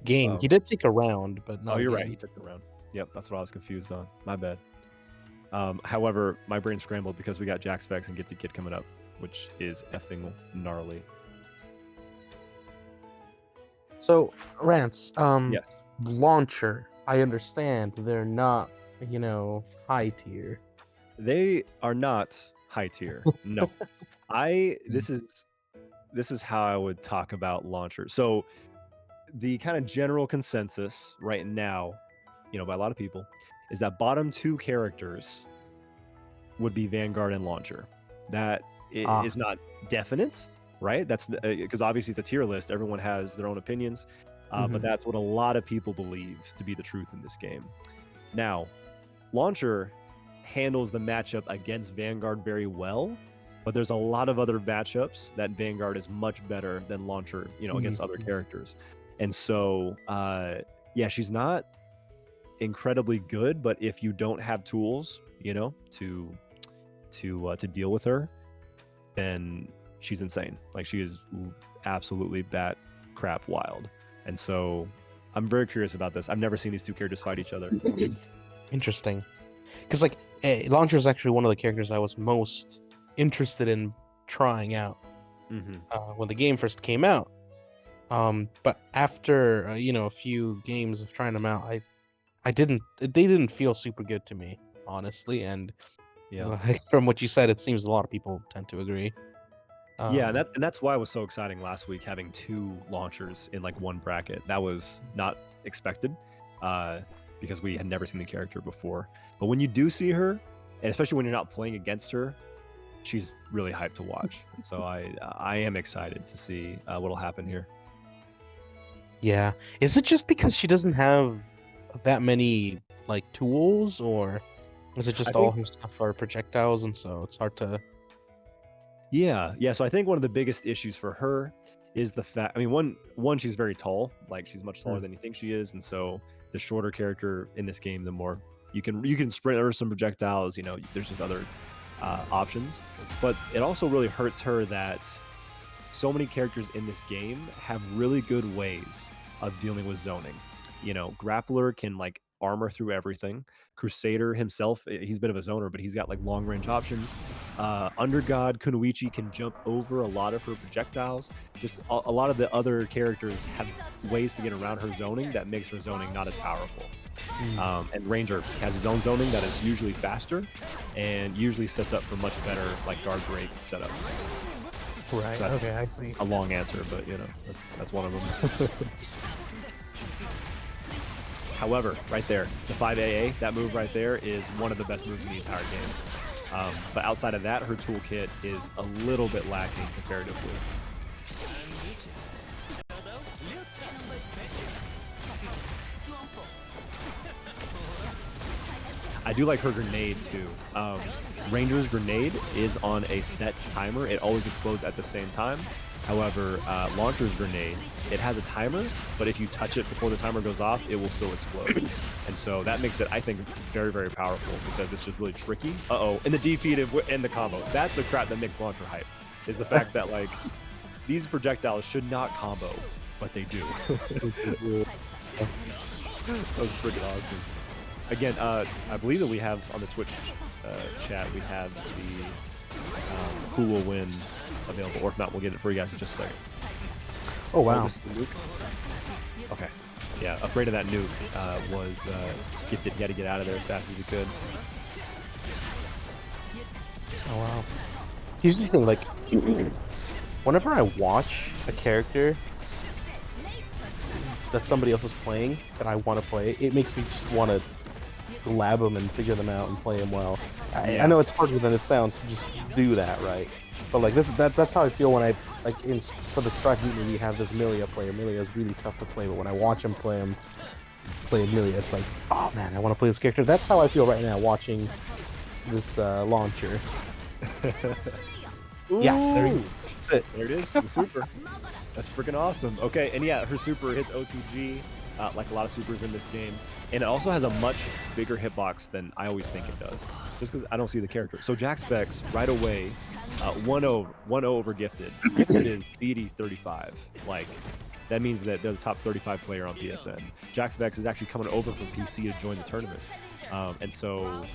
game. Oh. He did take a round, but not. Oh, you're a right. game. He took the round. Yep, that's what I was confused on. My bad. However, my brain scrambled because we got Jaxvex and GiftedKid coming up, which is effing gnarly. So, Rance, Yes. launcher. I understand they're not, high tier. They are not high tier. No. This is how I would talk about launchers. So the kind of general consensus right now, by a lot of people, is that bottom two characters would be Vanguard and Launcher. That is not definite, right? That's because obviously it's a tier list. Everyone has their own opinions, but that's what a lot of people believe to be the truth in this game. Now, Launcher handles the matchup against Vanguard very well, but there's a lot of other matchups that Vanguard is much better than Launcher, against other characters. And so, yeah, she's not incredibly good, but if you don't have tools, to deal with her, then she's insane. Like, she is absolutely bat crap wild. And so I'm very curious about this. I've never seen these two characters fight each other. Interesting. Because, Launcher is actually one of the characters I was most interested in trying out when the game first came out. But after, a few games of trying them out, they didn't feel super good to me, honestly. And Yeah. From what you said, it seems a lot of people tend to agree. Yeah, and that's why it was so exciting last week having two launchers in one bracket. That was not expected because we had never seen the character before. But when you do see her, and especially when you're not playing against her, she's really hyped to watch. So I am excited to see what'll happen here. Yeah. Is it just because she doesn't have that many tools, or is it just all her stuff are projectiles, and so it's hard to? Yeah. So I think one of the biggest issues for her is the fact. I mean, one she's very tall. She's much taller than you think she is, and so the shorter character in this game, the more you can sprint her some projectiles. There's just other options, but it also really hurts her that so many characters in this game have really good ways of dealing with zoning. Grappler can armor through everything. Crusader himself, he's a bit of a zoner, but he's got long range options. Undergod Kunoichi can jump over a lot of her projectiles. Just a lot of the other characters have ways to get around her zoning that makes her zoning not as powerful. And Ranger has his own zoning that is usually faster and usually sets up for much better guard break setup. Right. So Okay, I see. A long answer, but that's one of them. However, right there, the 5AA, that move right there is one of the best moves in the entire game. But outside of that, her toolkit is a little bit lacking comparatively. I do like her grenade too. Ranger's grenade is on a set timer. It always explodes at the same time. However, Launcher's grenade, it has a timer, but if you touch it before the timer goes off, it will still explode. And so that makes it, I think, very, very powerful because it's just really tricky. Uh-oh, and the DP to end the combo. That's the crap that makes Launcher hype, is the fact that, like, these projectiles should not combo, but they do. That was freaking awesome. Again, I believe that we have on the Twitch chat, we have the who will win available, or if not, we'll get it for you guys in just a second. Oh wow! This is the nuke. Okay, yeah. Afraid of that nuke was Gifted. He had to get out of there as fast as he could. Oh wow! Here's the thing, like, whenever I watch a character that somebody else is playing that I want to play, it makes me just want to lab them and figure them out and play them well. I know it's harder than it sounds to just do that, right? But like that's how I feel when I for the Strife Mutiny we have this Milia player. Milia is really tough to play, but when I watch him play Milia, it's like, oh man, I want to play this character. That's how I feel right now watching this Launcher. Yeah, there you go. That's it. There it is, the super. That's freaking awesome. Okay, and yeah, her super hits O2G, like a lot of supers in this game. And it also has a much bigger hitbox than I always think it does, just because I don't see the character. So Jaxvex, right away, 1-0 over Gifted. Gifted is BD 35. Like, that means that they're the top 35 player on PSN. Jaxvex is actually coming over from PC to join the tournament. And so,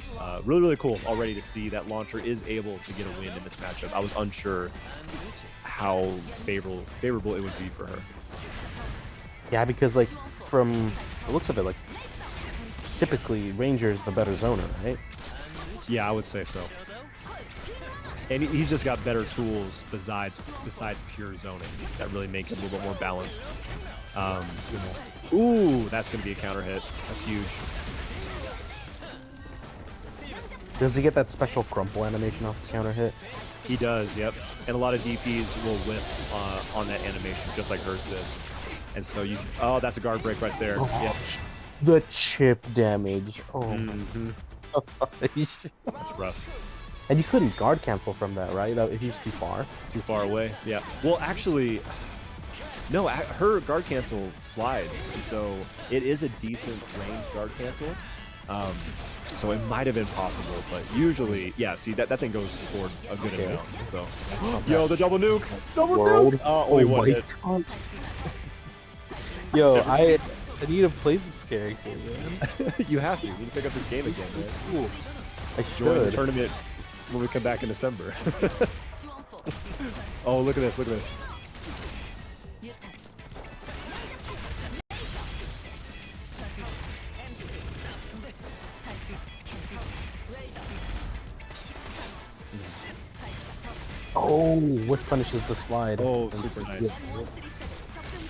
really, really cool already to see that Launcher is able to get a win in this matchup. I was unsure how favorable it would be for her. Yeah, because like from the looks of it, like typically Ranger's the better zoner, right? Yeah, I would say so. And he's just got better tools besides pure zoning that really make it a little bit more balanced. Ooh, that's going to be a counter hit. That's huge. Does he get that special crumple animation off the counter hit? He does, yep. And a lot of DPs will whiff on that animation, just like hers did. And so you... Oh, that's a guard break right there. Oh, yep. The chip damage. Oh, That's rough. And you couldn't guard cancel from that, right? He was too far. Too far away, yeah. Well, actually... No, her guard cancel slides, and so it is a decent range guard cancel. So it might have been possible, but usually, yeah. See that thing goes for a good amount. So, yo, the double nuke, nuke. Only one hit. God. Yo, I need to play this character, man. You have to. You need to pick up this game again, man. Cool. I Join the should. tournament when we come back in December. Oh, look at this! Look at this. Oh, what punishes the slide? Oh, super nice.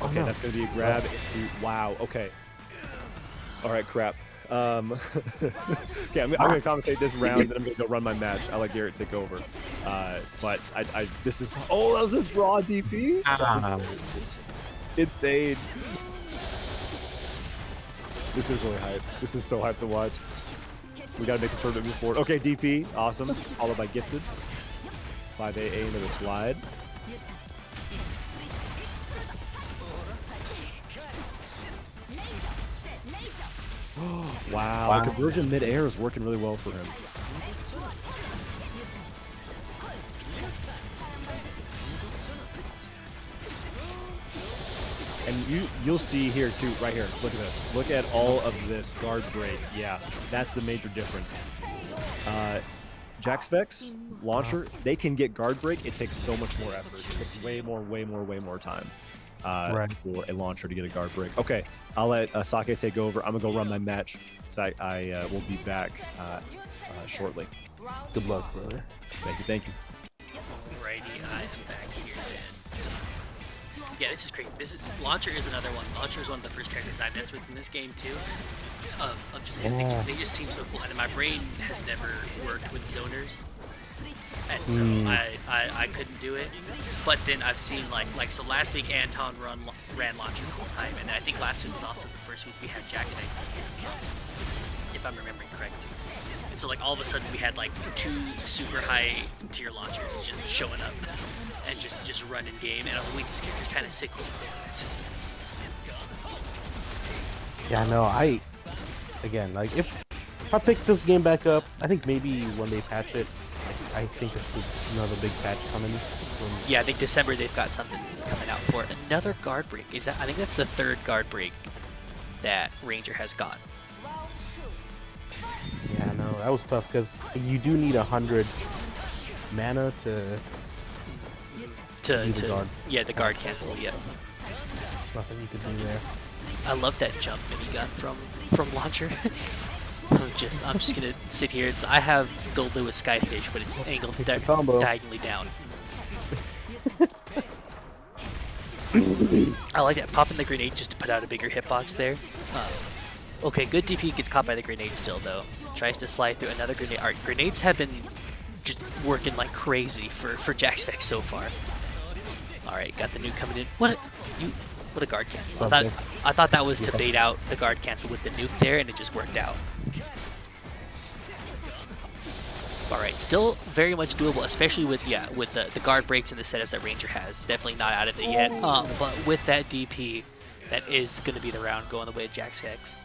Okay, no. that's gonna be a grab into. Wow. Okay. All right, crap. Okay, I'm gonna commentate this round, then I'm gonna go run my match. I'll let Garrett take over. But this is. Oh, that was a raw DP. Insane. This is really hype. This is so hype to watch. We gotta make a tournament move forward. Okay, DP, awesome. Followed by Gifted. 5AA into the slide. Wow, the conversion mid-air is working really well for him. And you'll see here too, right here. Look at this. Look at all of this guard break. Yeah, that's the major difference. Jaxvex, Launcher, they can get guard break. It takes so much more effort. It takes way more time for a Launcher to get a guard break. Okay, I'll let Sake take over. I'm gonna go run my match. So I will be back shortly. Good luck, brother. Thank you. Alrighty, I am back here then. Yeah, this is crazy. Launcher is another one. Launcher is one of the first characters I messed with in this game too. Of just they just seem so cool, and my brain has never worked with zoners, and so I couldn't do it. But then I've seen like so last week Anton ran Launcher the whole time, and I think last week was also the first week we had Jaxvex, if I'm remembering correctly. And so like all of a sudden we had like 2 super high tier launchers just showing up and just running game, and I was like, wait, this character's kind of sick. It's just... Yeah, no, again, like if I pick this game back up, I think maybe when they patch it, I think there's another big patch coming. Yeah, I think December they've got something coming out for it. Another guard break. I think that's the 3rd guard break that Ranger has got. Yeah, no, that was tough because you do need 100 mana to guard. Yeah, the guard cancel. Yeah, there's nothing you could do there. I love that jump minigun from Launcher. I'm just gonna sit here. I have Gold Lewis Skyfish, but it's angled diagonally down. I like that. Popping the grenade just to put out a bigger hitbox there. Okay, good DP gets caught by the grenade still though. Tries to slide through another grenade. Alright, grenades have been just working like crazy for Jaxvex so far. Alright, got the nuke coming in. What a guard cancel. I thought that was to bait out the guard cancel with the nuke there, and it just worked out. Alright, still very much doable, especially with the guard breaks and the setups that Ranger has. Definitely not out of it yet. But with that DP, that is going to be the round going the way of Jaxvex.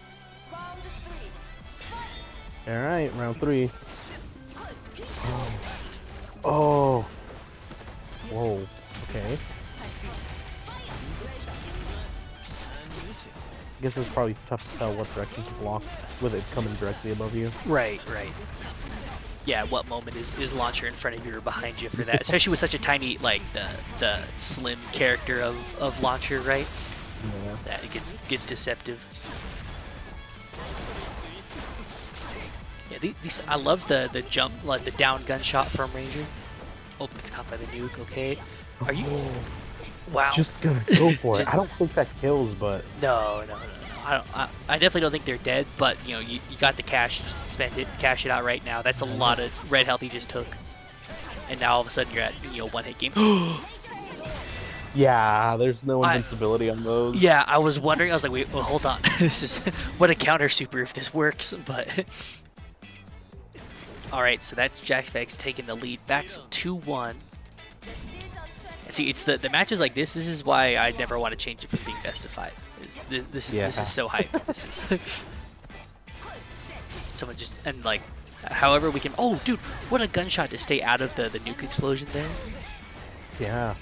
Alright, round 3. Oh. Whoa. Okay. I guess it's probably tough to tell what direction to block with it coming directly above you. Right. Yeah, what moment is Launcher in front of you or behind you for that? Especially with such a tiny, like, the slim character of Launcher, right? Yeah. That it gets deceptive. Yeah, I love the jump, like the down gunshot from Ranger. Oh, it's caught by the nuke. Okay, are you? Wow. Just gonna go for it. I don't think that kills, but no. I definitely don't think they're dead, but you know, you got the cash, spent it, cash it out right now. That's a lot of red health he just took, and now all of a sudden you're at one hit game. Yeah, there's no invincibility on those. Yeah, I was wondering. I was like, wait, well, hold on. This is what a counter super if this works, but. All right, so that's Jaxvex taking the lead back, so 2-1. And see, it's the matches like this. This is why I never want to change it from being best of 5. This is so hype. This is someone just and like, however we can. Oh, dude, what a gunshot to stay out of the nuke explosion there. Yeah.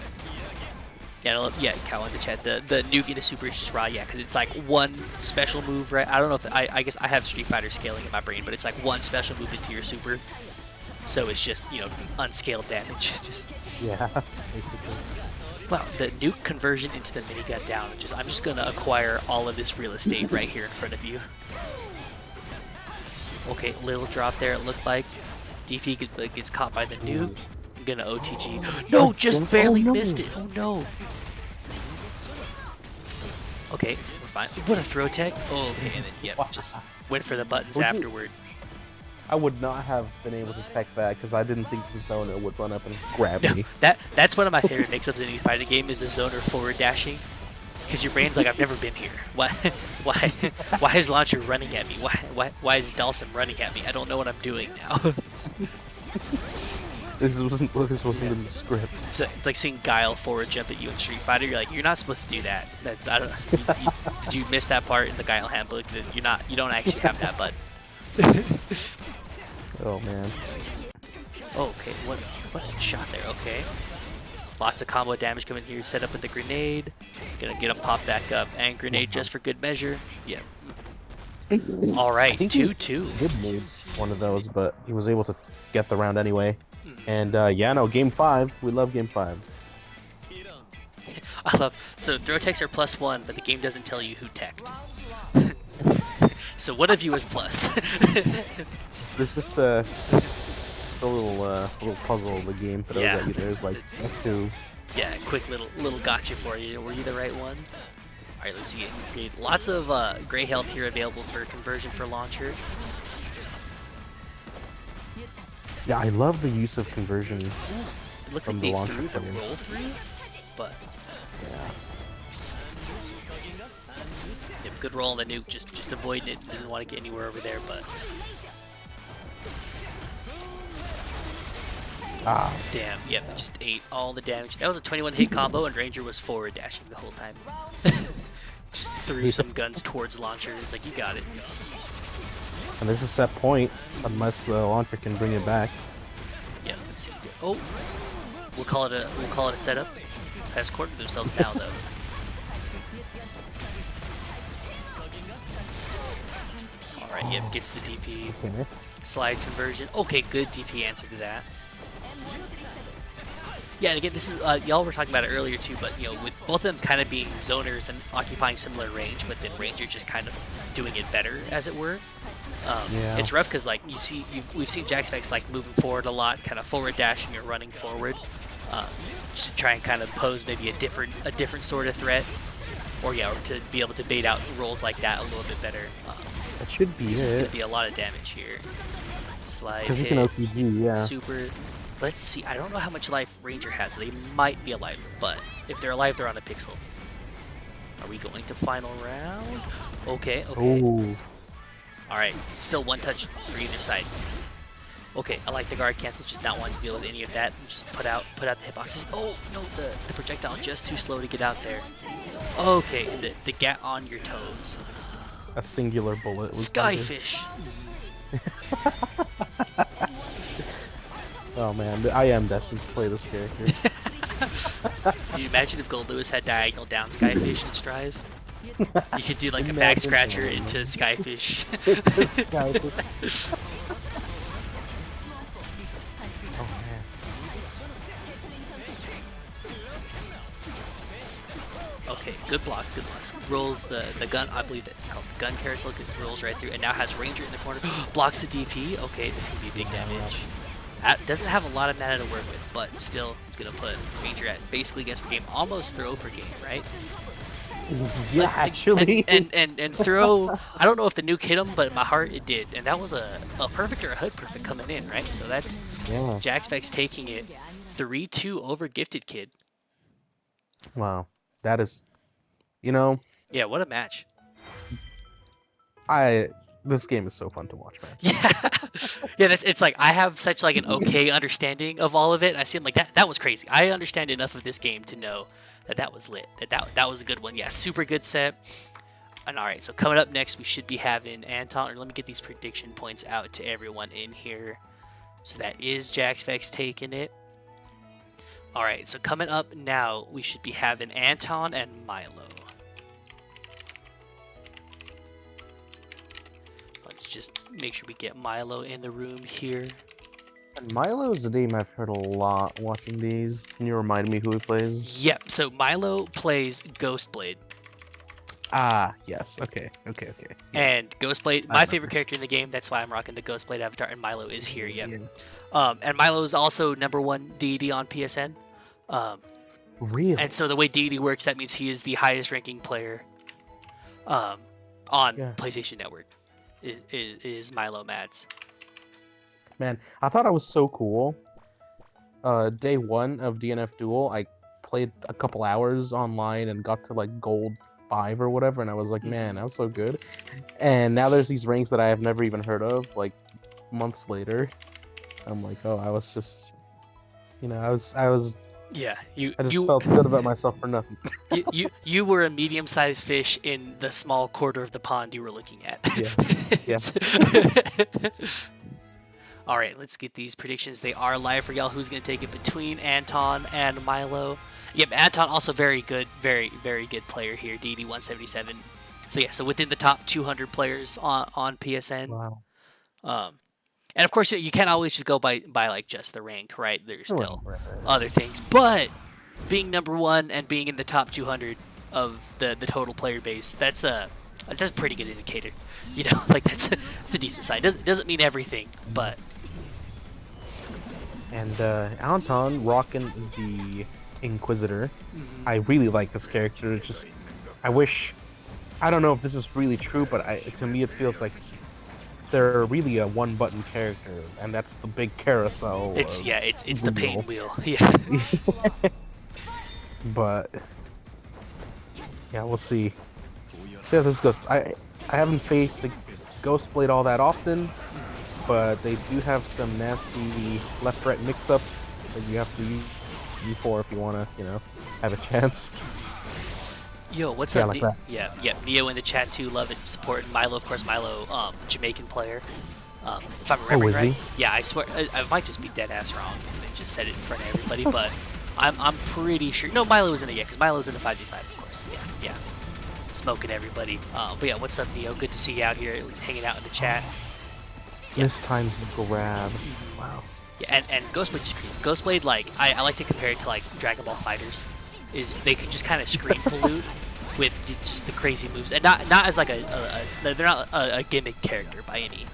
Yeah, Cow in the chat. The nuke into super is just raw, yeah, because it's like one special move, right? I don't know if I guess I have Street Fighter scaling in my brain, but it's like one special move into your super, so it's just unscaled damage. Just yeah, basically. Wow, the nuke conversion into the minigun down. I'm just gonna acquire all of this real estate right here in front of you. Okay, little drop there. It looked like DP gets caught by the nuke. Gonna OTG. No, just barely missed it. Oh no. Okay, we're fine. What a throw tech. Oh, okay, and then just went for the buttons afterward. I would not have been able to tech that because I didn't think the zoner would run up and grab me. That's one of my favorite mix-ups in any fighting game is the zoner forward dashing. Because your brain's like, I've never been here. Why is Launcher running at me? Why is Dalsum running at me? I don't know what I'm doing now. This wasn't in the script. It's like seeing Guile forward jump at you in Street Fighter. You're like, you're not supposed to do that. I don't. Did you miss that part in the Guile handbook? That you don't actually have that button. Oh man. Oh, okay, what a shot there. Okay, lots of combo damage coming here. Set up with the grenade. Gonna get him pop back up and grenade just for good measure. Yeah. All right, 2-2. Good moves one of those, but he was able to get the round anyway. And yeah, no, game 5. We love game 5s. I love so throw techs are +1, but the game doesn't tell you who teched. So what of you is plus? There's just a little puzzle of the game for those that you there's like that's who Yeah, quick little gotcha for you. Were you the right one? All right, let's see. Great. Lots of gray health here available for conversion for launcher. Yeah, I love the use of conversion. It looked From like the they launcher threw the players. roll through, but Yeah. yeah, good roll on the nuke. Just avoiding it. Didn't want to get anywhere over there, but Ah, damn. Yep, it just ate all the damage. That was a 21 hit combo, and Ranger was forward dashing the whole time. Just threw some guns towards launcher. It's like you got it. and there's a set point, unless the launcher can bring it back. Yeah, let's see. Oh, we'll call it a setup. Has cornered themselves now though. All right, yep, gets the DP Okay. slide conversion. Okay, good DP answer to that. Yeah, and again, this is y'all were talking about it earlier too, but you know, with both of them kind of being zoners and occupying similar range, but then Ranger just kind of doing it better, as it were. Yeah. It's rough because like we've seen Jaxvex like moving forward a lot, kind of forward dashing or running forward, just to try and kind of pose maybe a different sort of threat, or yeah, or to be able to bait out rolls like that a little bit better. That should be This is going it. to be a lot of damage here. Slide Because you hit, can OPG, yeah. super. Let's see. I don't know how much life Ranger has, so they might be alive. But if they're alive, they're on a pixel. Are we going to final round? Okay. Okay. Ooh. All right. Still one touch for either side. Okay. I like the guard cancel. Just not wanting to deal with any of that. And just put out the hitboxes. Oh no! The projectile just too slow to get out there. Okay. And the get on your toes. A singular bullet. was needed. Skyfish. Oh man, I am destined to play this character. Can you imagine if Gold Lewis had diagonal down Skyfish in Strive? You could do like a Imagine back scratcher that, into Skyfish. Oh man. Okay, good blocks, good blocks. Rolls the gun, I believe that's called the gun carousel, rolls right through, and now has Ranger in the corner. Blocks the DP. Okay, this can be big damage. Doesn't have a lot of mana to work with, but still, it's going to put Ranger at basically against for game, almost throw for game, right? Yeah, actually. And throw, I don't know if the nuke hit him, but in my heart it did. And that was a perfect or a HUD perfect coming in, right? So that's Yeah. Jaxvex taking it 3-2 over GiftedKid. Wow. That is, you know, Yeah, what a match. this game is so fun to watch, man. Yeah, yeah. It's like I have such like an okay understanding of all of it. I see, I'm like that was crazy. I understand enough of this game to know that was lit. That was a good one. Yeah, super good set. And all right, so coming up next, we should be having Anton. Or let me get these prediction points out to everyone in here. So that is Jaxvex taking it. All right, so coming up now, we should be having Anton and Milo. Let's just make sure we get Milo in the room here. And Milo is a name I've heard a lot watching these. Can you remind me who he plays? Yep, so Milo plays Ghostblade. Ah, yes. Okay. Yeah. And Ghostblade, my favorite character in the game, that's why I'm rocking the Ghostblade avatar, and Milo is here, yep. And Milo is also #1 deity on PSN. Really? And so the way deity works, that means he is the highest ranking player on PlayStation Network, is Milomadds. Man, I thought I was so cool. Day 1 of DNF Duel, I played a couple hours online and got to like gold 5 or whatever, and I was like, man, I'm so good. And now there's these ranks that I have never even heard of, like months later. I'm like, oh, I was just, you know, I was. Yeah, I just felt good about myself for nothing. you were a medium-sized fish in the small quarter of the pond you were looking at. Yeah. All right, let's get these predictions. They are live for y'all. Who's going to take it between Anton and Milo? Yep, Anton also very good, very, very good player here, DD 177. So yeah, so within the top 200 players on PSN. Wow. And of course, you can't always just go by like just the rank, right? There's still Right. other things. But being #1 and being in the top 200 of the total player base, that's a pretty good indicator. You know, like that's a decent sign. Doesn't mean everything, but And Anton rocking the Inquisitor. I really like this character. It's just, I wish, I don't know if this is really true, but to me it feels like they're really a one-button character, and that's the big carousel. It's of it's the pain wheel. wheel. Yeah. But yeah, we'll see. See how this goes. I haven't faced the Ghost Blade all that often, but they do have some nasty left-right mix-ups that you have to use for if you want to, have a chance. Yo, what's Yeah, up? like that. Yeah. Neo in the chat too. Love it. Support Milo, of course. Milo, Jamaican player. If I'm remembering is right. he? Yeah, I swear I might just be dead ass wrong and just said it in front of everybody, but I'm pretty sure. No, Milo was in the because Milo's in the 5v5, of course. Yeah. Smoking everybody. But yeah, what's up, Neo? Good to see you out here, hanging out in the chat. This time's the grab. Wow. Yeah, and Ghostblade screen. Ghostblade, like I like to compare it to like Dragon Ball Fighters, is they can just kind of screen pollute with just the crazy moves, and not as like they're not a gimmick character by any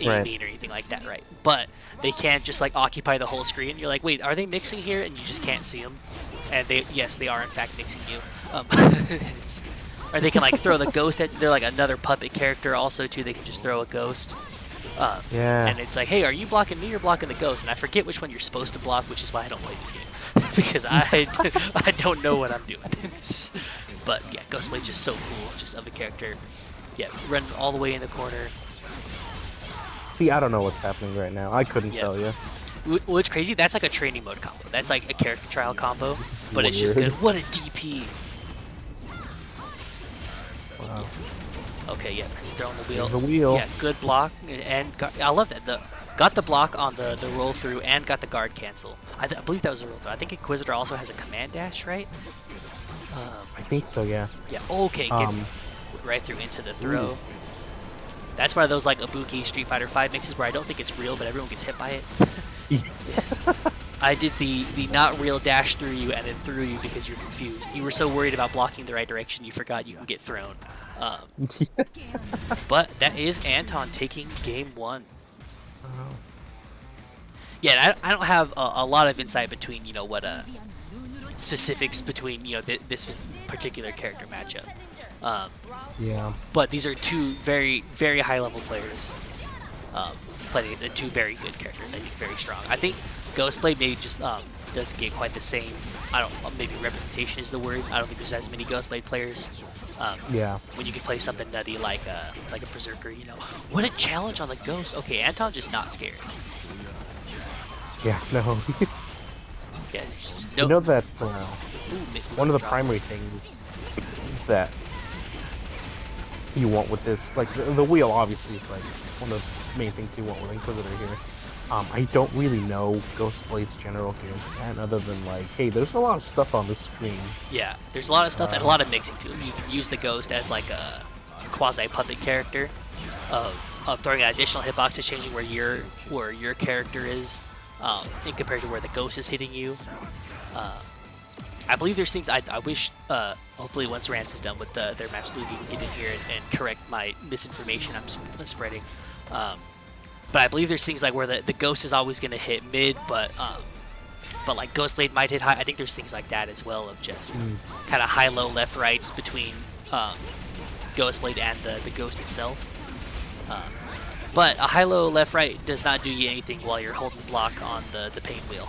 Right. mean or anything like that, right? But they can just like occupy the whole screen. You're like, wait, are they mixing here? And you just can't see them. And yes, they are in fact mixing you. Or they can like throw the ghost at. They're like another puppet character also too. They can just throw a ghost. Yeah. And it's like, hey, are you blocking me or blocking the ghost? And I forget which one you're supposed to block, which is why I don't play this game. Because I don't know what I'm doing. But yeah, Ghostblade just so cool, just of a character. Yeah, run all the way in the corner. See, I don't know what's happening right now. I couldn't tell you. What's crazy, that's like a training mode combo. That's like a character trial combo, but it's just good. Weird. What a DP. Wow. Okay, yeah, he's throwing the wheel. The wheel. Yeah, good block, and I love that. Got the block on the roll through and got the guard cancel. I believe that was a roll through. I think Inquisitor also has a command dash, right? I think so, yeah. Yeah. Okay, gets right through into the throw. Ooh. That's one of those like Ibuki Street Fighter 5 mixes where I don't think it's real, but everyone gets hit by it. Yes. I did the not real dash through you and then through you because you're confused. You were so worried about blocking the right direction you forgot you can get thrown. But that is Anton taking game 1. Yeah, I don't have a lot of insight between what specifics between this particular character matchup. Yeah. But these are two very, very high-level players playing against, and two very good characters. I think very strong. I think Ghostblade maybe just doesn't get quite the same. Maybe representation is the word. I don't think there's as many Ghostblade players. Yeah. When you can play something nutty like a Berserker, What a challenge on the Ghost. Okay, Anton just not scared. Yeah, no. Yeah, You know that Ooh, one of the drop. primary things that you want with this, like the wheel obviously is like one of the main things you want with Inquisitor here. I don't really know Ghostblade's general game plan other than like, hey, there's a lot of stuff on the screen. Yeah, there's a lot of stuff and a lot of mixing too. You can use the Ghost as like a quasi-puppet character of throwing out additional hitboxes, changing where your character is in compared to where the Ghost is hitting you. I believe there's things I wish, hopefully once Rance is done with their match, Luigi can get in here and correct my misinformation I'm spreading. But I believe there's things like where the Ghost is always going to hit mid, but like Ghostblade might hit high. I think there's things like that as well of just kind of high-low left-rights between Ghostblade and the Ghost itself. But a high-low left-right does not do you anything while you're holding block on the pain wheel.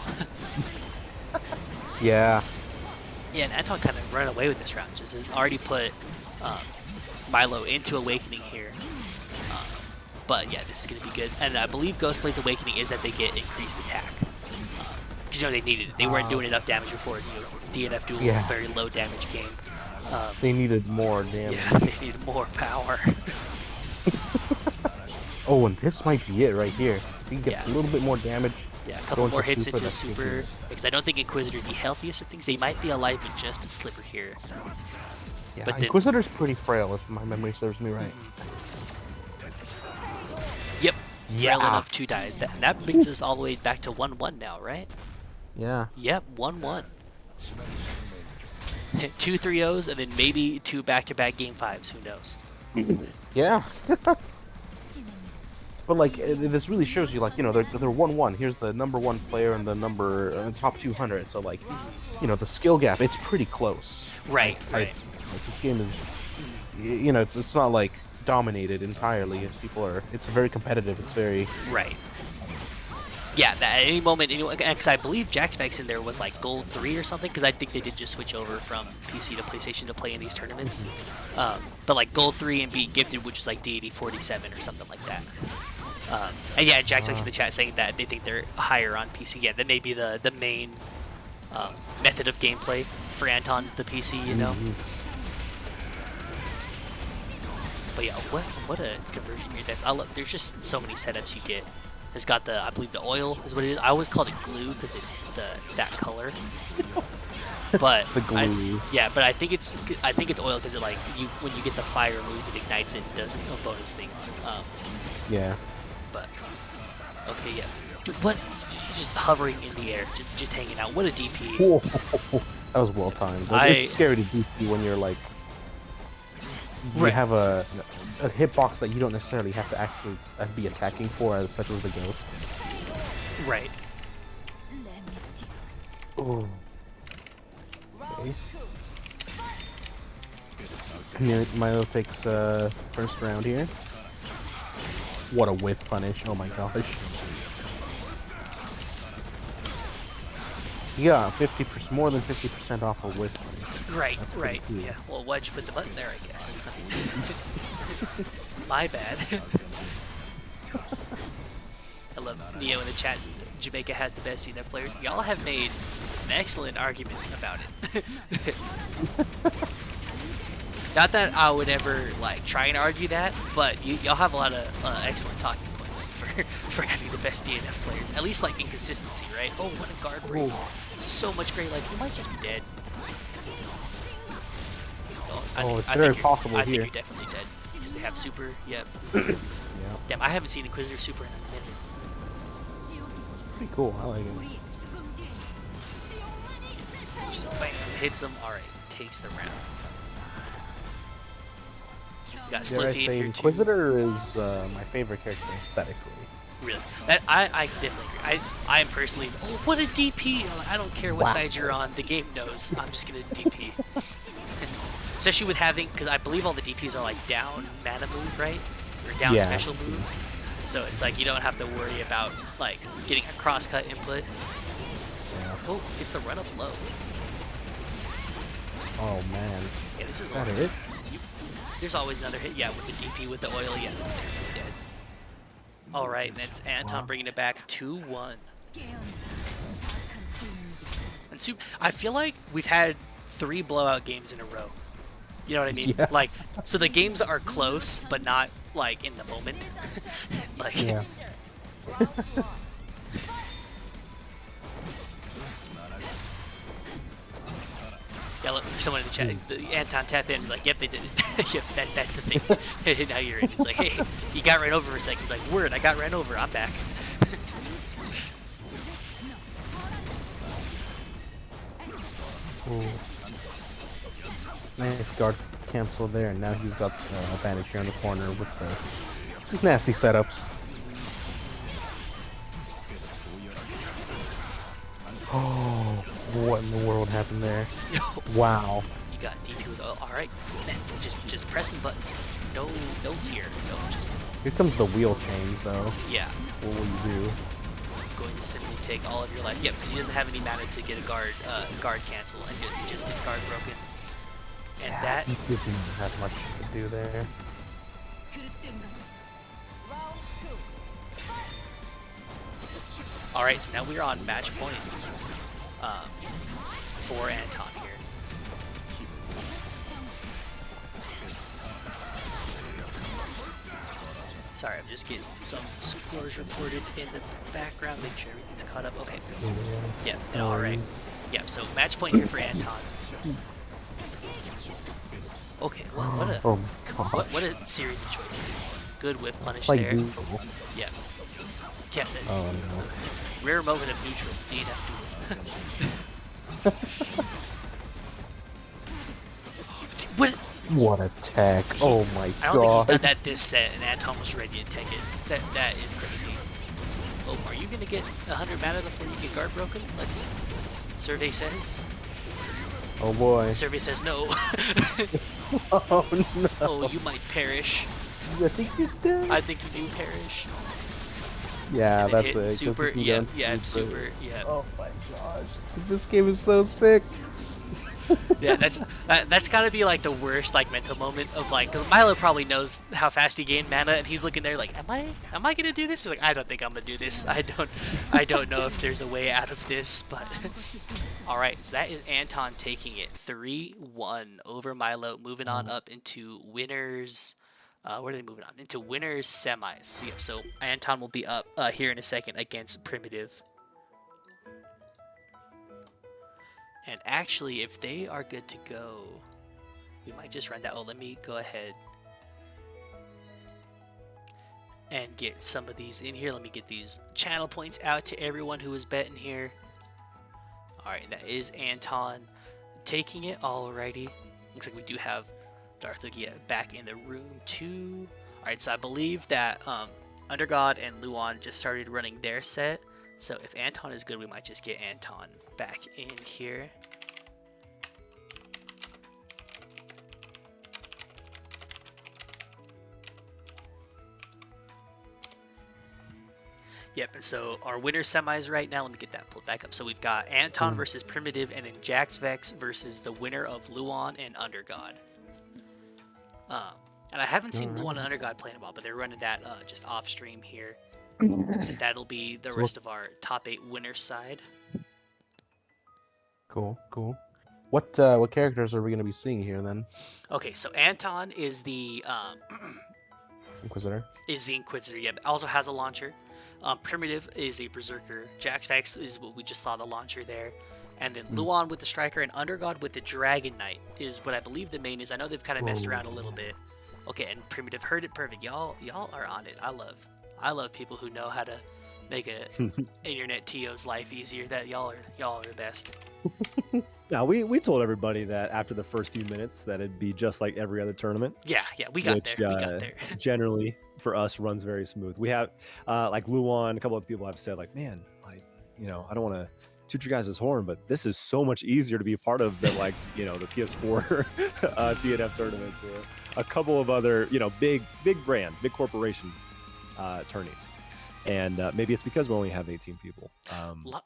Yeah. Yeah, and Anton kind of run away with this round. Just has already put Milo into Awakening here. But yeah, this is going to be good. And I believe Ghostblade's Awakening is that they get increased attack. Because they needed it. They weren't doing enough damage before. DNF Duel, Yeah. very low damage game. They needed more damage. Yeah, they need more power. Oh, and this might be it right here. You get Yeah. a little bit more damage. Yeah, a couple Go more into hits super, into that's super. good. Because I don't think Inquisitor the healthiest of things. They might be alive with just a sliver here. Yeah, But then- Inquisitor's pretty frail if my memory serves me right. Yep. Frail Yeah. enough to die. That brings us all the way back to 1-1 now, right? Yeah. Yep, 1-1. 2 3-0s and then maybe 2 back-to-back game 5s. Who knows? Yeah. But like this really shows you, like, you know, they're 1-1. Here's the number 1 player and the number top 200. So like, you know, the skill gap, it's pretty close. Right, right. Like, this game is, you know, it's not like dominated entirely. It's very competitive. It's very Right. Yeah, that at any moment, because I believe Jaxvex in there was like gold 3 or something, because I think they did just switch over from PC to PlayStation to play in these tournaments. But like gold 3 and beat Gifted, which is like D80 47 or something like that. And yeah, Jaxvex in the chat saying that they think they're higher on PC. Yeah, that may be the main method of gameplay for Anton, the PC, you know. But yeah, what a conversion here. There's just so many setups you get. It's got I believe the oil is what it is. I always called it glue because it's that color. But the glue. But I think it's oil because it when you get the fire moves, it ignites it and does bonus things. Yeah. But okay, yeah. What? Just hovering in the air, just hanging out. What a DP. Whoa. That was well timed. It's scary to DP when you're like you have a hitbox that you don't necessarily have to actually be attacking for, such as the ghost. Right. Oh. Okay. Milo takes first round here. What a whiff punish! Oh my gosh. Yeah, 50%, more than 50% off a whiff punish. Right, right. Cool. Yeah. Well, why'd you put the button there, I guess? My bad. I love Neo in the chat. Jamaica has the best DNF players. Y'all have made an excellent argument about it. Not that I would ever try and argue that, but y'all have a lot of excellent talking points for having the best DNF players. At least inconsistency, right? Oh, what a guard break! So much great. You might just be dead. It's very possible I here. think you're definitely dead because they have super. Yep. Yeah. Damn, I haven't seen Inquisitor super in a minute. It's pretty cool. I like it. Just bam, hits him. All right, takes the round. Got split feed here too. Inquisitor is my favorite character aesthetically. Really? I definitely agree. I am personally. Oh, what a DP! I don't care what side you're on. The game knows. I'm just gonna DP. Especially with having, because I believe all the DPs are down mana move, right? Or down special move. So it's you don't have to worry about getting a crosscut input. Yeah. Oh, it's the run up low. Oh man. Yeah, this is that it? There's always another hit. Yeah, with the DP with the oil. Yeah, they're dead. All right, and that's Anton bringing it back 2-1. And I feel like we've had 3 blowout games in a row. You know what I mean? Yeah. So the games are close, but not in the moment. Yeah. Yeah, look, someone in the chat, Anton tap in, yep, they did it. Yep, that's the thing. Now you're in. It's hey, you got ran over for a second. It's word, I got ran over, I'm back. Ooh. Nice guard cancel there, and now he's got the advantage here in the corner with these nasty setups. Oh, what in the world happened there? Wow. You got DP with oil. All right, man, just pressing buttons. No fear. No, just. Here comes the wheel change, though. Yeah. What will you do? Going to simply take all of your life. Yep, because he doesn't have any mana to get a guard cancel, and he just gets guard broken. And yeah, he didn't have much to do there. All right, so now we're on match point for Anton here. Sorry, I'm just getting some scores reported in the background. Make sure everything's caught up. Okay. Yeah. All right. Yeah. So match point here for Anton. Okay. What a series of choices. Good whiff punish there. Neutral. Yeah. Yeah. Oh no. Rare moment of neutral. DNF Duel. What? What a tech! Oh my I don't think he's done god! that this set, and Anton was ready to take it. That is crazy. Oh, are you gonna get 100 mana before you get guard broken? Let's survey says. Oh boy! Survey says no. Oh no! Oh, you might perish. I think you're dead. I think you do perish. Yeah, And then that's hit it. 'cause super. you can Yeah, get yeah, super. Yeah. Oh my gosh! This game is so sick. Yeah, that's gotta be like the worst like mental moment of like, 'cause Milo probably knows how fast he gained mana, and he's looking there like, am I gonna do this? He's like, I don't think I'm gonna do this. I don't know if there's a way out of this, but all right. So that is Anton taking it 3-1 over Milo, moving on up into winners. Where are they moving on? Into winners semis. Yep, so Anton will be up here in a second against Primitive. And actually, if they are good to go, we might just run that. Oh, let me go ahead and get some of these in here. Let me get these channel points out to everyone who is betting here. All right, that is Anton taking it. Alrighty. Looks like we do have Darth Lugia back in the room too. All right, so I believe that Undergod and Luan just started running their set. So if Anton is good, we might just get Anton back in here. Yep, and so our winner semis right now, let me get that pulled back up. So we've got Anton versus Primitive, and then Jaxvex versus the winner of Luan and Undergod. And I haven't seen Luan and Undergod play in a while, but they're running that just off stream here. And that'll be the rest of our top 8 winner side. Cool, cool. What characters are we gonna be seeing here then? Okay, so Anton is the Inquisitor. Yeah, but also has a launcher. Primitive is a Berserker. Jaxvex is what we just saw, the launcher there. And then Luan with the Striker and Undergod with the Dragon Knight is what I believe the main is. I know they've kind of messed around a little bit. Okay, and Primitive heard it perfect. Y'all are on it. I love people who know how to make a internet TO's life easier. That y'all are the best. Now we told everybody that after the first few minutes that it'd be just like every other tournament. Yeah, we got which, there. We got there. Generally, for us, runs very smooth. We have like Luan, a couple of people have said like, man, like I don't want to toot your guys' horn, but this is so much easier to be a part of than like the PS4 DNF tournaments or a couple of other big brand, big corporation tourneys. And maybe it's because we only have 18 people.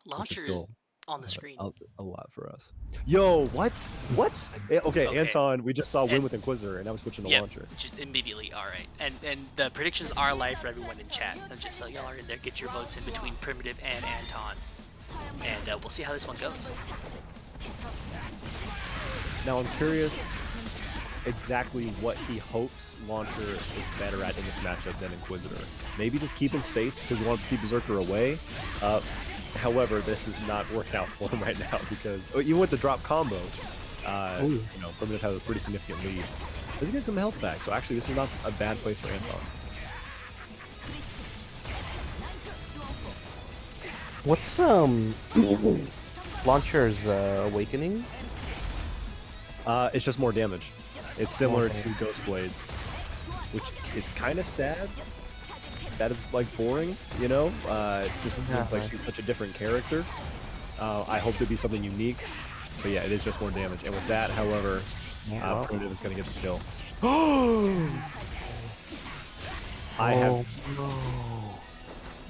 Launchers on the screen. A lot for us. Yo, what? Okay, Anton, we just saw win with Inquisitor, and now we're switching to launcher. Just immediately. All right, and the predictions are live for everyone in chat. And just so y'all are in there, get your votes in between Primitive and Anton, and we'll see how this one goes. Now I'm curious exactly what he hopes Launcher is better at in this matchup than Inquisitor. Maybe just keeping space because we want to keep Berserker away. However, this is not working out for him right now because even with the drop combo, Primitive has a pretty significant lead. He's getting some health back, so actually this is not a bad place for Anton. What's Launcher's Awakening? It's just more damage. It's similar to Ghost Blades, which is kind of sad. That is like boring, just because like she's such a different character. I hope to be something unique, but yeah, it is just more damage. And with that, however, Primitive is going to get the kill.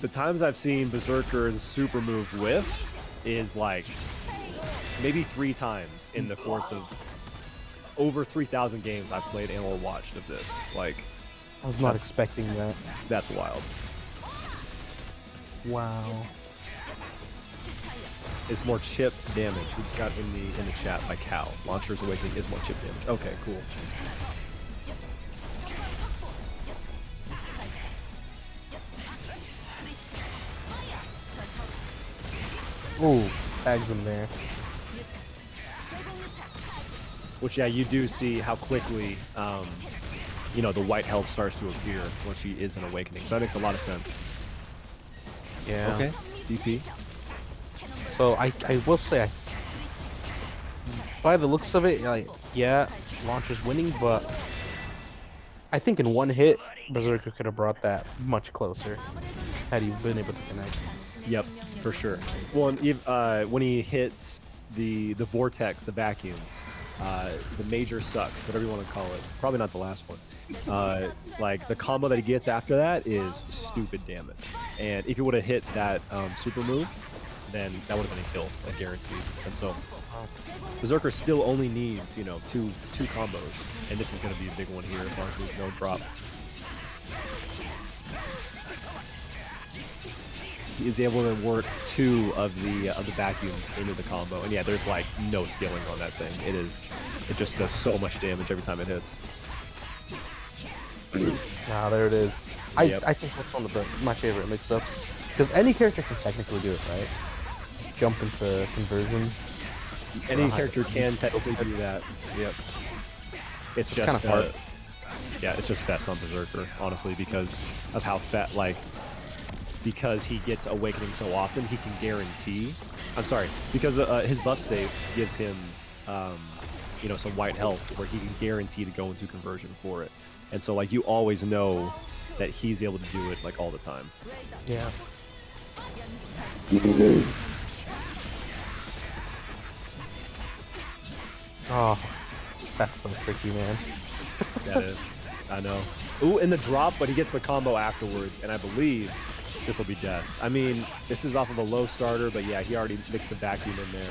The times I've seen Berserker's super move whiff is like maybe 3 times in the course of over 3,000 games I've played and or watched of this. Like, I was not expecting that. That's wild. Wow. It's more chip damage. We just got in the chat by Cal. Launcher's Awakening is more chip damage. Okay, cool. Ooh, tags him there. Which, yeah, you do see how quickly, the white health starts to appear when she is an Awakening. So that makes a lot of sense. Yeah. Okay, DP. So I will say, by the looks of it, like, yeah, Launcher's winning, but I think in one hit, Berserker could have brought that much closer had he been able to connect. Yep, for sure. Well, and when he hits the vortex, the vacuum, the major suck, whatever you want to call it, probably not the last one. Like the combo that he gets after that is stupid damage. And if he would have hit that super move, then that would have been a kill, like guaranteed. And so Berserker still only needs, you know, two combos, and this is going to be a big one here as long as there's no drop. He is able to work 2 of the vacuums into the combo, and yeah, there's like no scaling on that thing. It just does so much damage every time it hits. Ah, there it is. Yep. I think that's one of my favorite mix-ups because any character can technically do it, right? Just jump into conversion. Any character can technically do that. Yep. It's just kind of hard. Yeah, it's just best on Berserker, honestly, because of how because he gets Awakening so often, he can guarantee. I'm sorry, because his buff save gives him, you know, some white health where he can guarantee to go into conversion for it, and so like you always know that he's able to do it like all the time. Yeah. Oh, that's so tricky, man. That is, I know. Ooh, in the drop, but he gets the combo afterwards, and I believe this will be death. I mean, this is off of a low starter, but yeah, he already mixed the vacuum in there.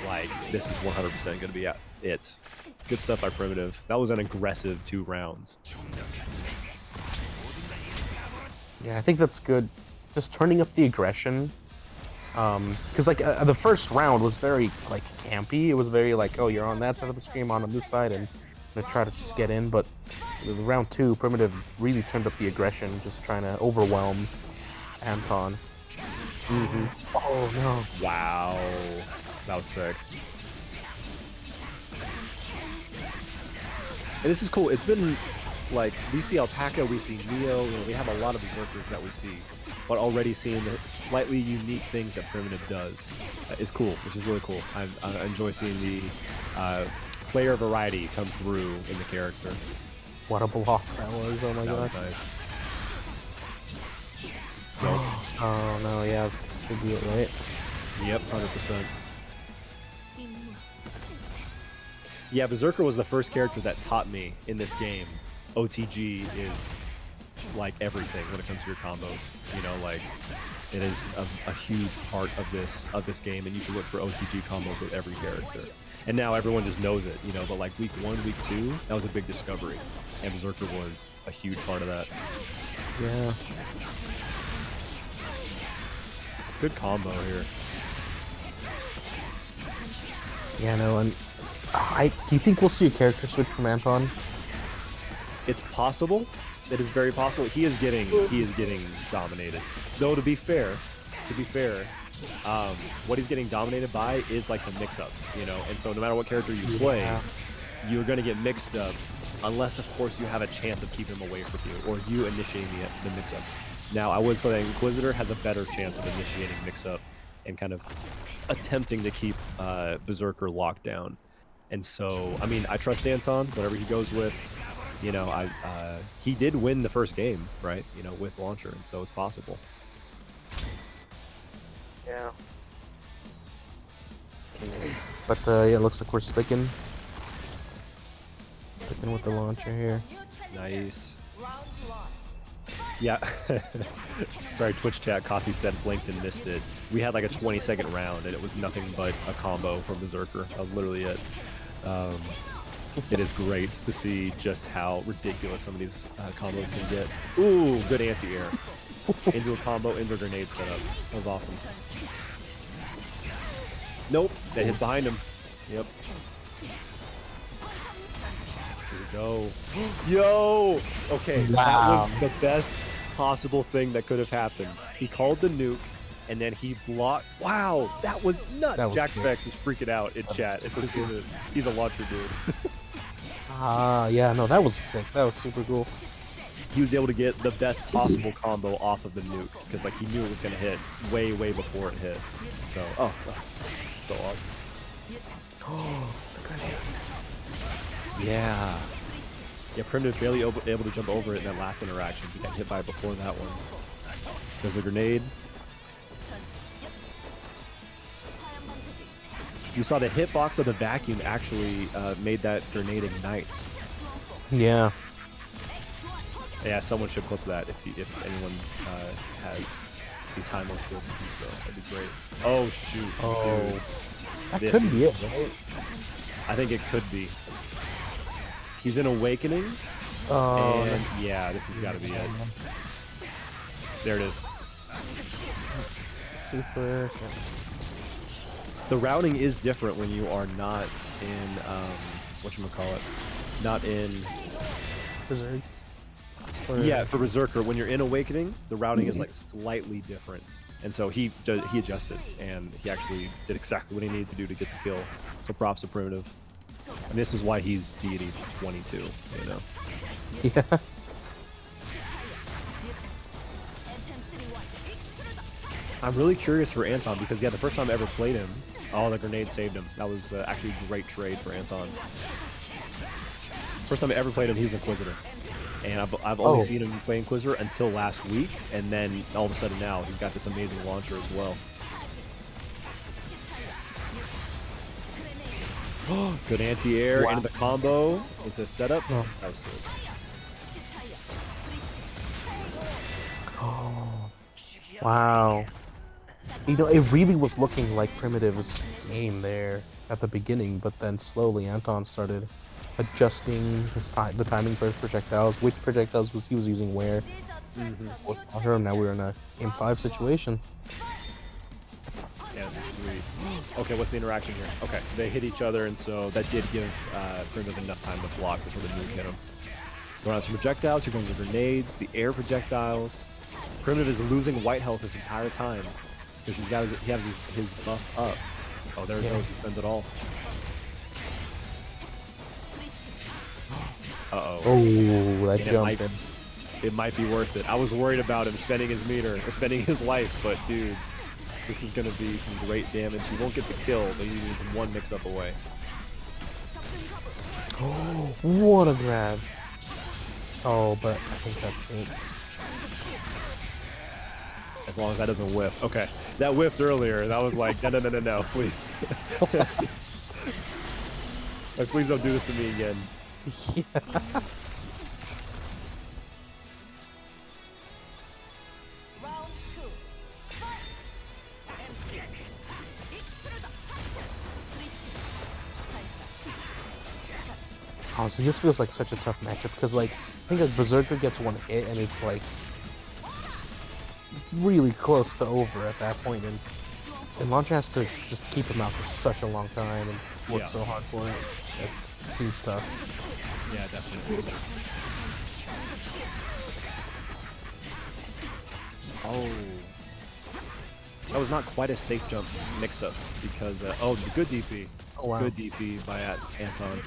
Like, this is 100% going to be it. Good stuff by Primitive. That was an aggressive 2 rounds. Yeah, I think that's good. Just turning up the aggression. Because like the first round was very like campy. It was very like, oh, you're on that side of the screen, I'm on this side, and I'm gonna try to just get in. But with round 2, Primitive really turned up the aggression, just trying to overwhelm Anton. Oh no! Wow, that was sick. And this is cool. It's been like we see Alpaca, we see Neo, you know, we have a lot of Berserkers that we see, but already seeing the slightly unique things that Primitive does is cool, which is really cool. I enjoy seeing the player variety come through in the character. What a block that was! Oh my That was gosh! nice. Oh no! Yeah, should be it, right? Yep, 100%. Yeah, Berserker was the first character that taught me in this game. OTG is like everything when it comes to your combos. You know, like it is a huge part of this game, and you should look for OTG combos with every character. And now everyone just knows it, you know. But like week 1, week 2, that was a big discovery, and Berserker was a huge part of that. Yeah. Good combo here. Yeah, no, and do you think we'll see a character switch from Anton? It's possible. It is very possible. He is getting dominated. Though to be fair, what he's getting dominated by is like the mix-up, you know. And so no matter what character you play, you're gonna get mixed up, unless of course you have a chance of keeping him away from you or you initiating the mix-up. Now I would say Inquisitor has a better chance of initiating mix-up and kind of attempting to keep Berserker locked down. And so, I mean, I trust Anton, whatever he goes with. You know, he did win the first game, right? You know, with Launcher, and so it's possible. Yeah. But yeah, it looks like we're sticking with the launcher here. Nice. Yeah. Sorry, Twitch chat. Coffee said blinked and missed it. We had like a 20-second round, and it was nothing but a combo from Berserker. That was literally it. It is great to see just how ridiculous some of these combos can get. Ooh, good anti-air. Into a combo, into a grenade setup. That was awesome. Nope, that hits behind him. Yep. Here we go. Yo! Okay, Wow. that was the best possible thing that could have happened. He called the nuke, and then he blocked. Wow, that was nuts. That was Jaxvex is freaking out in chat. It's because he's a launcher dude. Yeah, no, that was sick. That was super cool. He was able to get the best possible combo off of the nuke because like he knew it was going to hit way before it hit. So, oh, that's so awesome. Oh, the grenade. Yeah, Yeah, Primitive barely able to jump over it in that last interaction. He got hit by it before that one. There's a grenade. You saw the hitbox of the vacuum actually made that grenade ignite. Yeah. Yeah, someone should clip that if anyone has the time on skill to do so. That'd be great. Oh shoot! Oh, that This could be it, right? I think it could be. He's in Awakening, and yeah, this has got to be it. There it is. Super. The routing is different when you are not in whatchamacallit, not in Berserk. yeah, for Berserker. When you're in Awakening, the routing is like slightly different, and so he adjusted, and he actually did exactly what he needed to do to get the kill. So props to Primitive, and this is why he's deity 22. You know. Yeah. I'm really curious for Anton because yeah, the first time I ever played him, the grenade saved him. That was actually a great trade for Anton. First time I ever played him, he was Inquisitor. And I've only seen him play Inquisitor until last week, and then all of a sudden now he's got this amazing launcher as well. Good anti-air into the combo. It's a setup. That was sick. Oh, wow. You know, it really was looking like Primitive's game there at the beginning, but then slowly Anton started adjusting the timing for his projectiles, which projectiles he was using where. Now we're in a game 5 situation. Yeah, this is sweet. Okay, what's the interaction here? Okay, they hit each other, and so that did give Primitive enough time to block before the nuke hit him. Going on some projectiles, here comes the grenades, the air projectiles. Primitive is losing white health this entire time because he has his buff up. Oh, there it goes. He spends it all. Uh-oh. Oh, that jump. It might be worth it. I was worried about him spending his meter, or spending his life, but dude, this is going to be some great damage. He won't get the kill, but he's one mix-up away. Oh, what a grab. Oh, but I think that's it. As long as that doesn't whiff. Okay, that whiffed earlier. That was like, no, please. Like, please don't do this to me again. Yeah. Honestly, this feels like such a tough matchup because, like, I think like Berserker gets one hit and it's like really close to over at that point, and Launcher has to just keep him out for such a long time and work so hard for it. It seems tough. Yeah, definitely. Oh. That was not quite a safe jump mix-up because, good DP. Oh, wow. Good DP by Anton.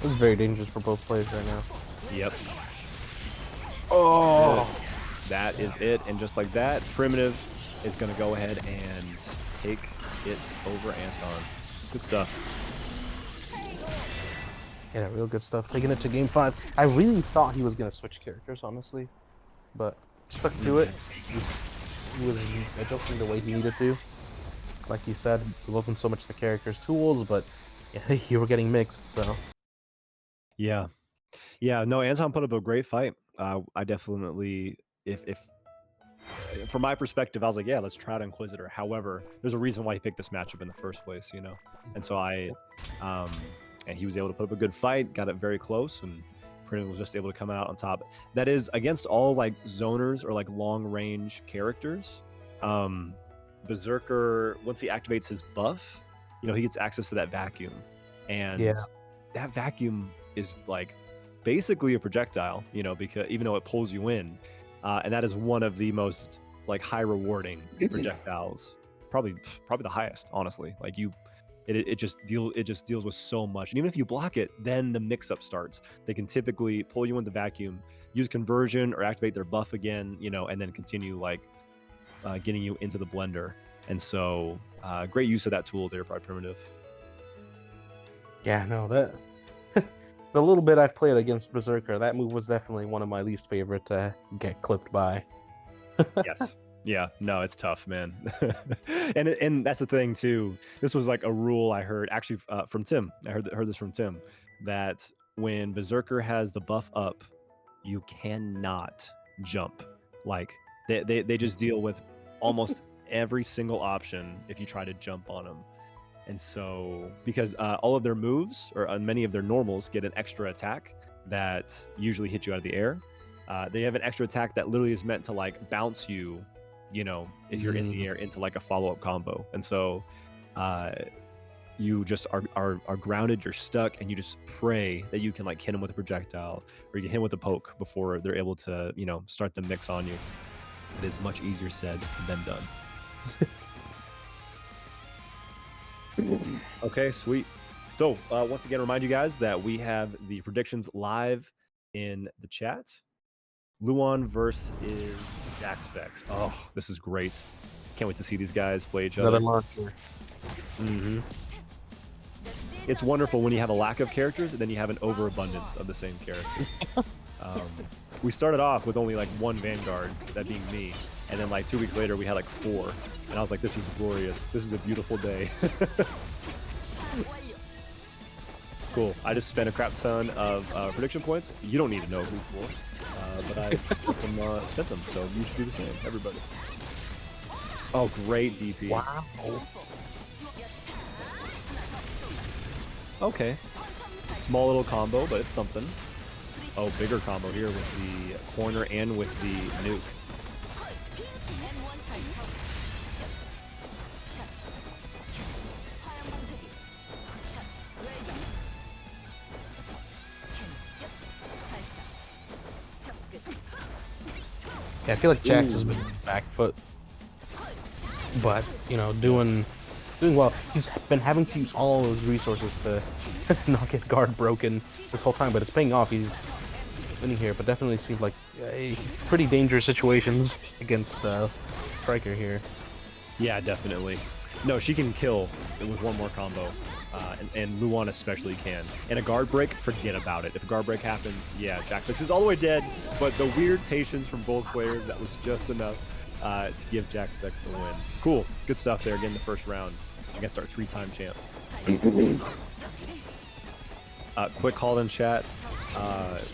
This is very dangerous for both players right now. Yep. Oh! That is it, and just like that, Primitive is going to go ahead and take it over Anton. Good stuff. Yeah, real good stuff. Taking it to game 5. I really thought he was going to switch characters, honestly. But stuck to it. He was adjusting the way he needed to. Like you said, it wasn't so much the character's tools, but yeah, you were getting mixed, so. Yeah. Yeah, no, Anton put up a great fight. I definitely, if from my perspective, I was like, yeah, let's try out Inquisitor. However, there's a reason why he picked this matchup in the first place, you know? And so and he was able to put up a good fight, got it very close, and Primitive was just able to come out on top. That is, against all, like, zoners or, like, long-range characters, Berserker, once he activates his buff, you know, he gets access to that vacuum. And that vacuum is, like, basically a projectile, you know, because even though it pulls you in, and that is one of the most, like, high rewarding projectiles, probably the highest, honestly. Like, it just deals with so much, and even if you block it, then the mix-up starts. They can typically pull you into vacuum, use conversion, or activate their buff again, you know, and then continue, like, getting you into the blender. And so great use of that tool there by Primitive. Yeah, no, that the little bit I've played against Berserker, that move was definitely one of my least favorite to get clipped by. Yes. Yeah, no, it's tough, man. and that's the thing too. This was like a rule I heard actually from Tim. I heard this from Tim that when Berserker has the buff up, you cannot jump. Like they just deal with almost every single option if you try to jump on them. And so because all of their moves or many of their normals get an extra attack that usually hit you out of the air. They have an extra attack that literally is meant to like bounce you, you know, if you're in the air into like a follow-up combo. And so you just are grounded, you're stuck, and you just pray that you can like hit them with a projectile or you can hit them with a poke before they're able to, you know, start the mix on you. It is much easier said than done. Okay, sweet. So once again, remind you guys that we have the predictions live in the chat. Luan versus Jaxvex. Oh, this is great. Can't wait to see these guys play each other. Another launcher. It's wonderful when you have a lack of characters and then you have an overabundance of the same characters. We started off with only like one Vanguard, that being me, and then like 2 weeks later we had like 4, and I was like, this is glorious. This is a beautiful day. Cool. I just spent a crap ton of prediction points. You don't need to know who for, but I spent them, so you should do the same, everybody. Oh, great DP. Wow. Okay. Small little combo, but it's something. Oh, bigger combo here with the corner and with the nuke. Yeah, I feel like Jax has been back foot, but you know, doing well. He's been having to use all those resources to not get guard broken this whole time, but it's paying off. He's winning here, but definitely seemed like pretty dangerous situations against Striker here. Yeah, definitely. No, she can kill with one more combo, and Luan especially can. And a guard break, forget about it. If a guard break happens, yeah, Jaxvex is all the way dead, but the weird patience from both players, that was just enough to give Jaxvex the win. Cool, good stuff there, again, the first round against our 3-time champ. Quick call in chat.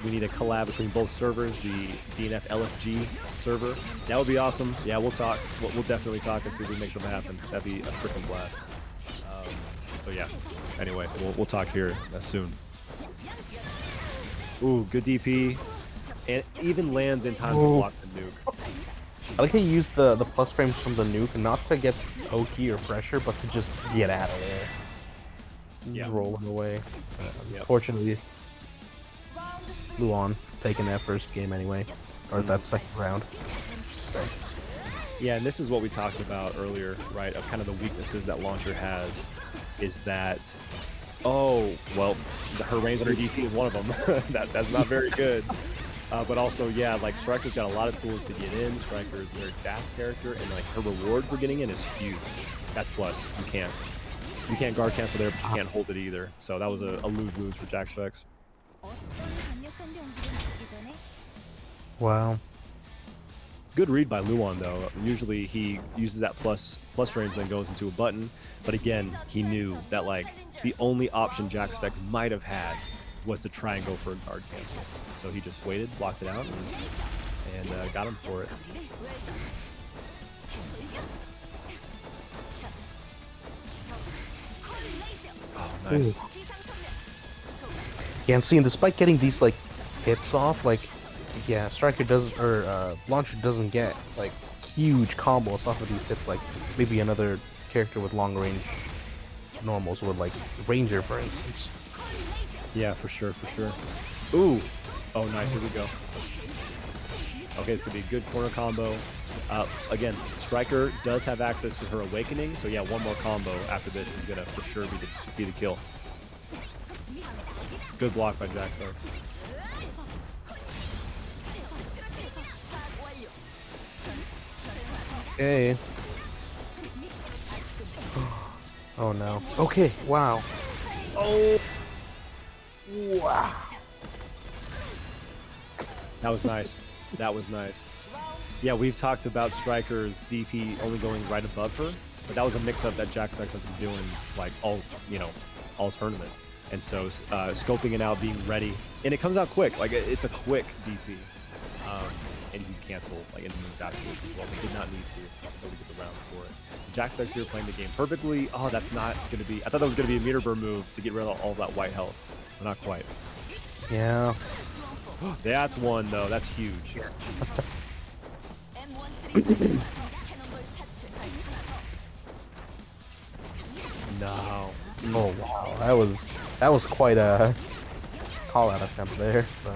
We need a collab between both servers, the DNF LFG server. That would be awesome. Yeah, we'll talk. We'll definitely talk and see if we make something happen. That'd be a freaking blast. So yeah. Anyway, we'll talk here soon. Ooh, good DP, and even lands in time to block the nuke. I like how you use the plus frames from the nuke not to get pokey or pressure, but to just get out of there. Yeah. Rolling away. Yep. Unfortunately, Luan taking that first game anyway, or that second round. Sorry. Yeah, and this is what we talked about earlier, right? Of kind of the weaknesses that Launcher has, is that, oh, well, her range under DP is one of them. That's not very good. But also, yeah, like Striker's got a lot of tools to get in. Striker is a very fast character, and like her reward for getting in is huge. That's plus. You can't guard cancel there, but you can't hold it either. So that was a lose-lose for Jaxvex. Wow. Good read by Luan though. Usually he uses that plus range, then goes into a button. But again, he knew that like the only option Jaxvex might have had was to try and go for a guard cancel. So he just waited, blocked it out, and got him for it. Oh, nice. Ooh. Yeah, and seeing despite getting these like hits off, like yeah, Striker does or Launcher doesn't get like huge combos off of these hits like maybe another character with long range normals would, like Ranger for instance. Yeah, for sure, for sure. Ooh! Oh, nice, here we go. Okay, it's gonna be a good corner combo. Again, Striker does have access to her Awakening, so yeah, one more combo after this is gonna for sure be the kill. Good block by Jaxvex. Okay. Oh no. Okay, wow. Oh! Wow. That was nice. That was nice. Yeah, we've talked about Striker's DP only going right above her, but that was a mix-up that Jaxvex has been doing like all tournament. And so scoping it out, being ready, and it comes out quick. Like it's a quick DP, and you can cancel like any moves afterwards as well. We did not need to until we get the round for it. Jaxvex here playing the game perfectly. Oh, that's not going to be. I thought that was going to be a meter burn move to get rid of all that white health, but not quite. Yeah. That's one though. That's huge. No. Oh wow, that was quite a call out attempt there, but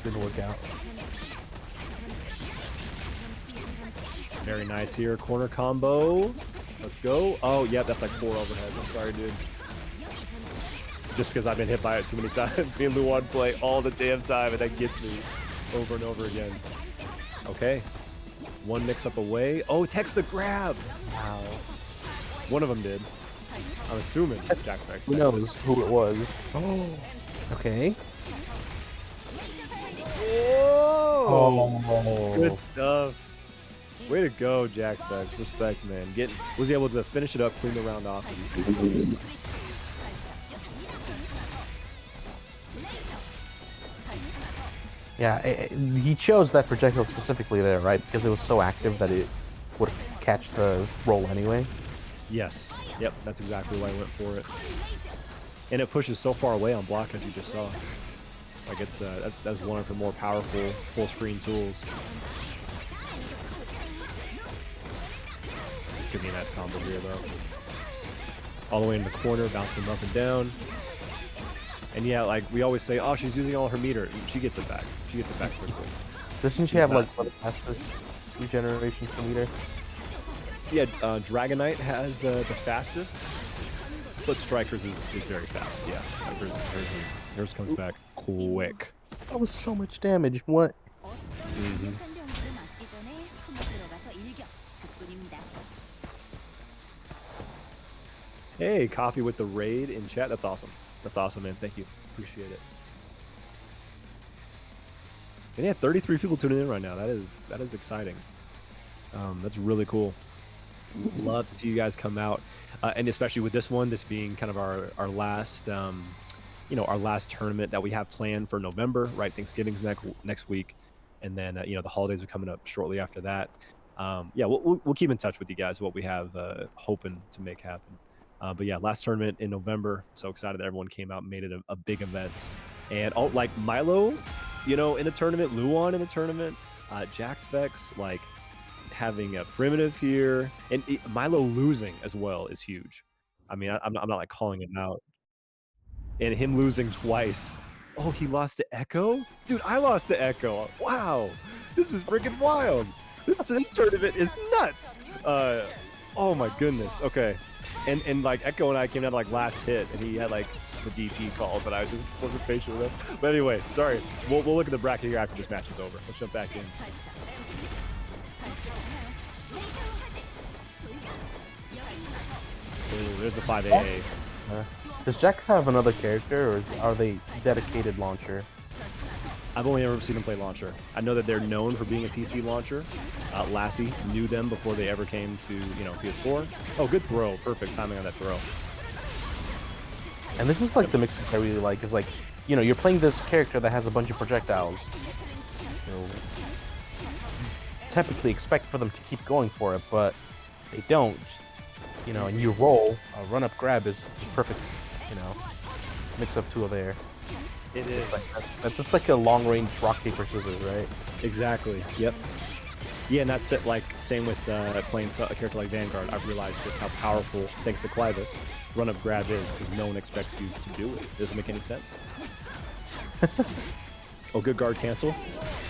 didn't work out. Very nice here. Corner combo. Let's go. Oh, yeah, that's like 4 overheads. I'm sorry, dude. Just because I've been hit by it too many times. Me and Luan play all the damn time, and that gets me over and over again. Okay. One mix-up away. Oh, text the grab. Wow. One of them did. I'm assuming Jaxvex. Who knows who it was? Oh. Okay. Whoa. Oh. Good stuff. Way to go, Jaxvex. Respect, man. Was able to finish it up, clean the round off. Yeah, he chose that projectile specifically there, right? Because it was so active that it would catch the roll anyway. Yes. Yep, that's exactly why I went for it. And it pushes so far away on block, as you just saw. Like it's that's one of the more powerful full screen tools. This could be a nice combo here, though. All the way in the corner, bouncing them up and down. And yeah, like we always say, oh, she's using all her meter. She gets it back. She gets it back quickly. Doesn't she have like one of the fastest regenerations per meter? Yeah, Dragonite has the fastest, but Striker's is very fast. Yeah, like hers comes back quick. That was so much damage. What? Mm-hmm. Hey, coffee with the raid in chat. That's awesome. That's awesome, man. Thank you. Appreciate it. And yeah, 33 people tuning in right now. That is exciting. That's really cool. Love to see you guys come out, and especially with this one, this being kind of our last, our last tournament that we have planned for November. Right, Thanksgiving's next week, and then the holidays are coming up shortly after that. Yeah, we'll keep in touch with you guys. What we have hoping to make happen. But yeah, last tournament in November. So excited that everyone came out and made it a big event. And all like Milo, in the tournament, Luan in the tournament, Jaxvex, like having a primitive here, and Milo losing as well is huge. I mean, I'm not like calling him out. And him losing twice. Oh, he lost to Echo? Dude, I lost to Echo. Wow. This is freaking wild. This tournament is nuts. Oh my goodness. Okay. And like Echo and I came down to like last hit, and he had like the DP call, but I just wasn't patient with him. But anyway, sorry. We'll look at the bracket here after this match is over. Let's jump back in. Ooh, there's a 5AA. Does Jax have another character, or are they dedicated launcher? I've only ever seen them play launcher. I know that they're known for being a PC launcher. Lassie knew them before they ever came to PS4. Oh, good throw. Perfect timing on that throw. And this is like the mix I really like. Is like, you're playing this character that has a bunch of projectiles. Typically expect for them to keep going for it, but they don't. And you roll, a run-up grab is the perfect, mix-up tool there. It is. That's like a long-range rock, paper, scissors, right? Exactly. Yep. Yeah, and that's it. Like, same with playing a character like Vanguard. I've realized just how powerful, thanks to Clivis, run-up grab is, because no one expects you to do it. It doesn't make any sense. Oh, good guard cancel.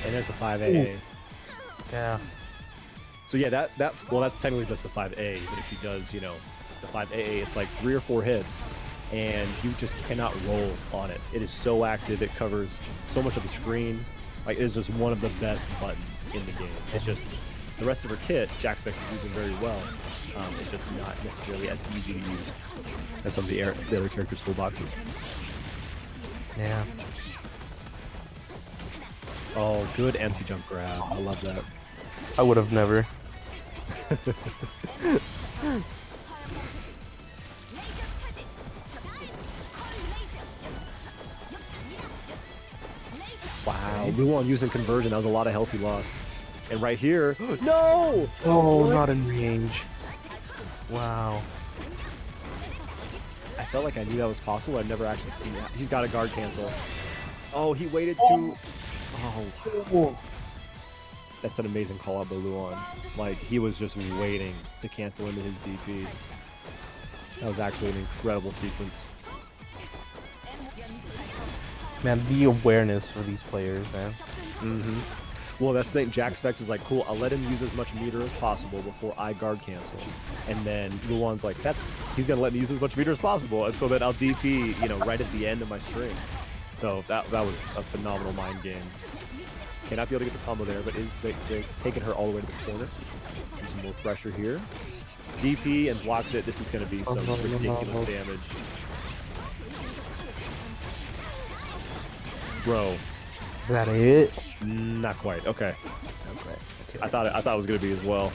And there's the 5AA. Ooh. Yeah. So yeah, that's technically just the 5A, but if she does, the 5AA, it's like 3 or 4 hits, and you just cannot roll on it. It is so active, it covers so much of the screen. Like, it is just one of the best buttons in the game. It's just, the rest of her kit, Jaxvex is using very well. It's just not necessarily as easy to use as some of the other characters' toolboxes. Yeah. Oh, good anti-jump grab. I love that. I would have never. Wow, Luon using conversion. That was a lot of health he lost. And right here, no! Oh, What? not in range. Wow. I felt like I knew that was possible. I've never actually seen that. He's got a guard cancel. Oh, he waited too. Oh, that's an amazing call out by Luon. Like, he was just waiting to cancel into his DP. That was actually an incredible sequence. Man, the awareness for these players, man. Well, that's the thing. Jaxvex is like, cool, I'll let him use as much meter as possible before I guard cancel. And then Luon's like, he's going to let me use as much meter as possible. And so then I'll DP, you know, right at the end of my string. So that was a phenomenal mind game. Cannot be able to get the combo there, but they're taking her all the way to the corner. Do some more pressure here. DP and blocks it. This is going to be some ridiculous damage. Bro. Is that it? Not quite. Okay. Okay. I thought it was going to be as well.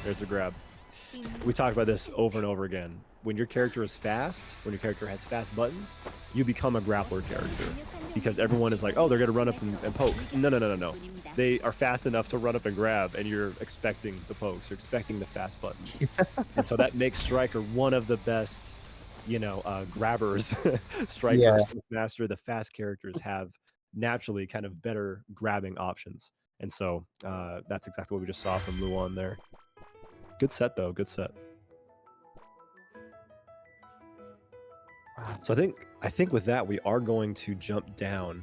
There's the grab. We talked about this over and over again. When your character is fast, when your character has fast buttons, you become a grappler character. Because everyone is like, oh, they're going to run up and poke. No. They are fast enough to run up and grab, and you're expecting the pokes. You're expecting the fast buttons. And so that makes Striker one of the best, you know, grabbers. Striker, Master, the fast characters have naturally kind of better grabbing options. And so that's exactly what we just saw from Luon there. Good set, though. Good set. So I think with that, we are going to jump down.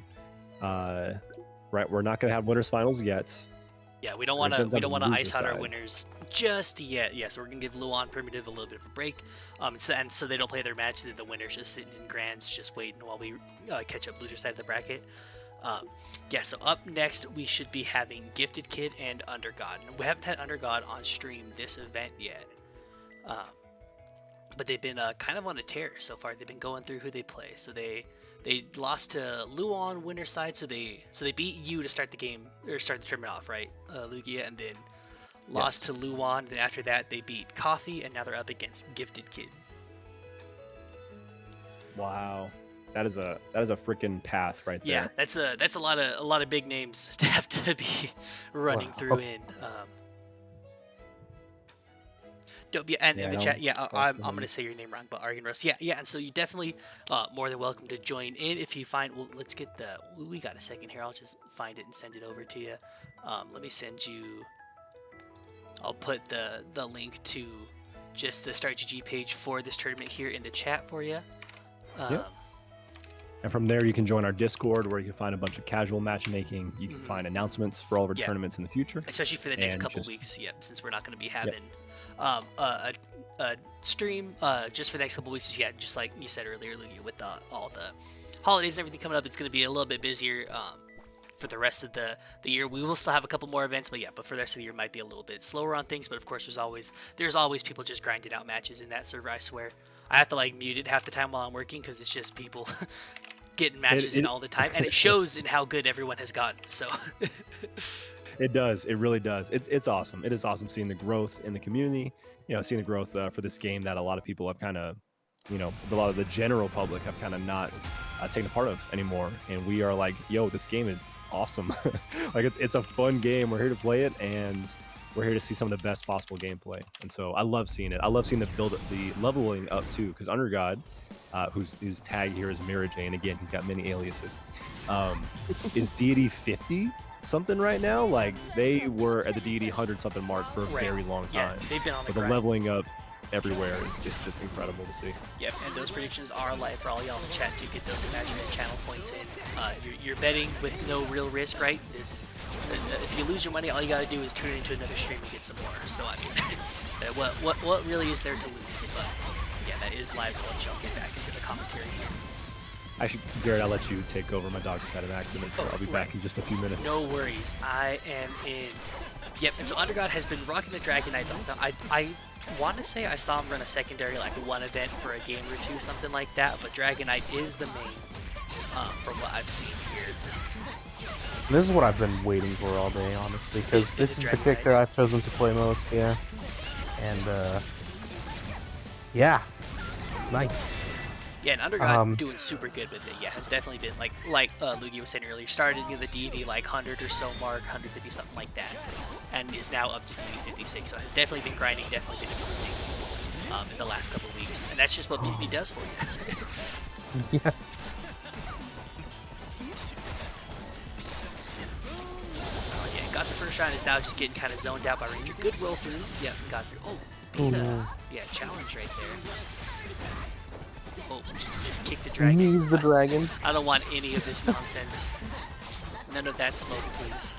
Right, we're not going to have winners finals yet. Yeah, we don't want to ice out our winners just yet. Yeah, so we're gonna give Luon Primitive a little bit of a break. So they don't play their match. The winners just sitting in grands, just waiting while we catch up loser side of the bracket. Yeah, so up next we should be having GiftedKid and Undergod. We haven't had Undergod on stream this event yet, but they've been kind of on a tear so far. They've been going through who they play. So they lost to Luon winner side, so they beat you to start the game or start the tournament off, right, Lugia, and then lost to Luon. Then after that they beat Coffee, and now they're up against GiftedKid. Wow. That is a freaking path right there. Yeah, that's a lot of big names to have to be running through in. Dope, yeah, and in the chat, I'm gonna say your name wrong, but Argon Rose, yeah, and so you definitely more than welcome to join in if you find. Well, let's get we got a second here. I'll just find it and send it over to you. Let me send you. I'll put the link to just the Start GG page for this tournament here in the chat for you. And from there, you can join our Discord, where you can find a bunch of casual matchmaking. You can find announcements for all of our tournaments in the future, especially for the next couple weeks. Yeah, since we're not going to be having a stream just for the next couple weeks. Yeah, just like you said earlier, Lugia, with all the holidays and everything coming up, it's going to be a little bit busier for the rest of the year. We will still have a couple more events, but for the rest of the year, it might be a little bit slower on things. But of course, there's always people just grinding out matches in that server. I swear, I have to like mute it half the time while I'm working because it's just people getting matches in all the time, and it shows in how good everyone has gotten. So it does. It really does. It's awesome. It is awesome seeing the growth in the community. You know, seeing the growth for this game that a lot of people have kind of, you know, a lot of the general public have kind of not taken a part of anymore. And we are like, yo, this game is awesome. Like it's a fun game. We're here to play it, and we're here to see some of the best possible gameplay. And so I love seeing it. I love seeing the leveling up too, because Undergod, whose tag here is Magi, and again, he's got many aliases, is deity 50 something right now. Like they were at the deity 100 something mark for a very long time. Yeah, they've been on the grind. The leveling up everywhere is just incredible to see. Yep, and those predictions are live for all y'all in the chat to get those imaginary channel points in. You're betting with no real risk, right? It's if you lose your money, all you gotta do is tune into another stream and get some more. So I mean, what really is there to lose? But yeah, that is live. I'll let y'all get back into the commentary here. Garrett, I'll let you take over. My dog just had an accident, so I'll be back in just a few minutes. No worries. I am in. Yep, and so Undergod has been rocking the Dragon Knight belt. I want to say I saw him run a secondary, like one event for a game or two, something like that, but Dragon Knight is the main. from what I've seen here. This is what I've been waiting for all day, honestly, because Is this it is the Dragon character Knight? I've chosen to play most, yeah. And, yeah. Nice. Yeah, and Undergod doing super good with it. Yeah, has definitely been like Luigi was saying earlier, started near the DV like 100 or so mark, 150 something like that, and is now up to DV 56. So has definitely been grinding, definitely been improving in the last couple of weeks, and that's just what BB does for you. Yeah. Oh, yeah, got the first round. Is now just getting kind of zoned out by Ranger. Good roll through. Yep, got through. Oh, beat yeah, challenge right there. Oh, just kick the dragon. He's the dragon. I don't want any of this nonsense. None of that smoke, please.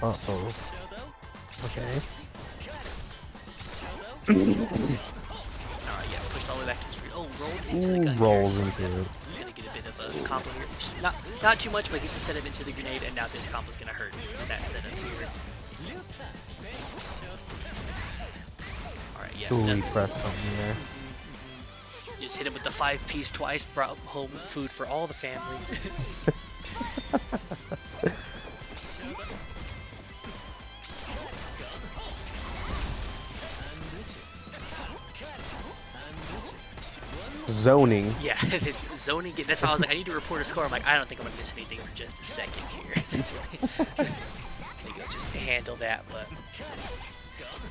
Uh-oh. Okay. Alright, yeah, pushed all the way back to the street. Oh, rolled into the gun. Rolls carousel. into it. Gonna get a bit of a combo here. Just not too much, but gets a setup into the grenade, and now this combo's gonna hurt because of that setup here. Alright, yeah. Ooh, he pressed something there. Just hit him with the 5-piece twice, brought home food for all the family. Zoning. Yeah, it's zoning. That's why I was like, I need to report a score. I'm like, I don't think I'm gonna miss anything for just a second here. It's like, there you go, just handle that. But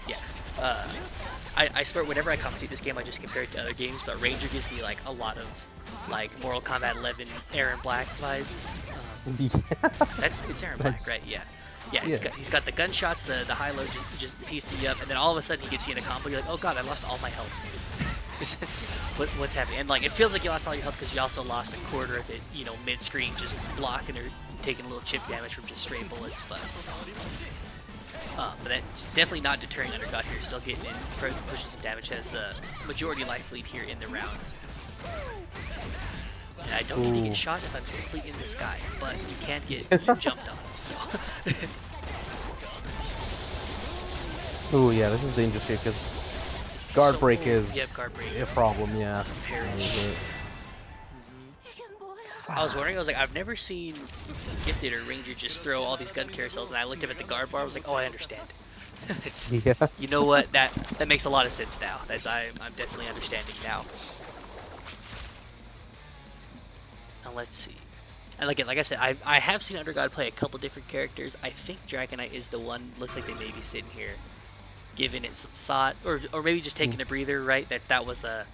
yeah, I swear, whenever I commentate this game, I just compare it to other games. But Ranger gives me like a lot of like Mortal Kombat 11 Aaron Black vibes. It's Aaron Black, right? Yeah. Yeah, he's got the gunshots, the high low just piecing you up, and then all of a sudden he gets you in a combo. You're like, oh god, I lost all my health. What's happening? And like, it feels like you lost all your health because you also lost a quarter of it, you know, mid-screen, just blocking or taking a little chip damage from just stray bullets. But that's definitely not deterring Undergod here. Still getting in, pushing some damage, has the majority life lead here in the round. And I don't need to get shot if I'm simply in the sky, but you can't get jumped on. So. Ooh, yeah, this is dangerous here because guard break is guard break. a problem, yeah. Perish. I was wondering, I was like, I've never seen Gifted or Ranger just throw all these gun carousels, and I looked up at the guard bar, I was like, oh, I understand. It's, Yeah. you know what, that makes a lot of sense now. I'm definitely understanding now. Now let's see. And like I said, I have seen Undergod play a couple different characters. I think Dragon Knight is the one, looks like they may be sitting here giving it some thought, or maybe just taking a breather, right? That was the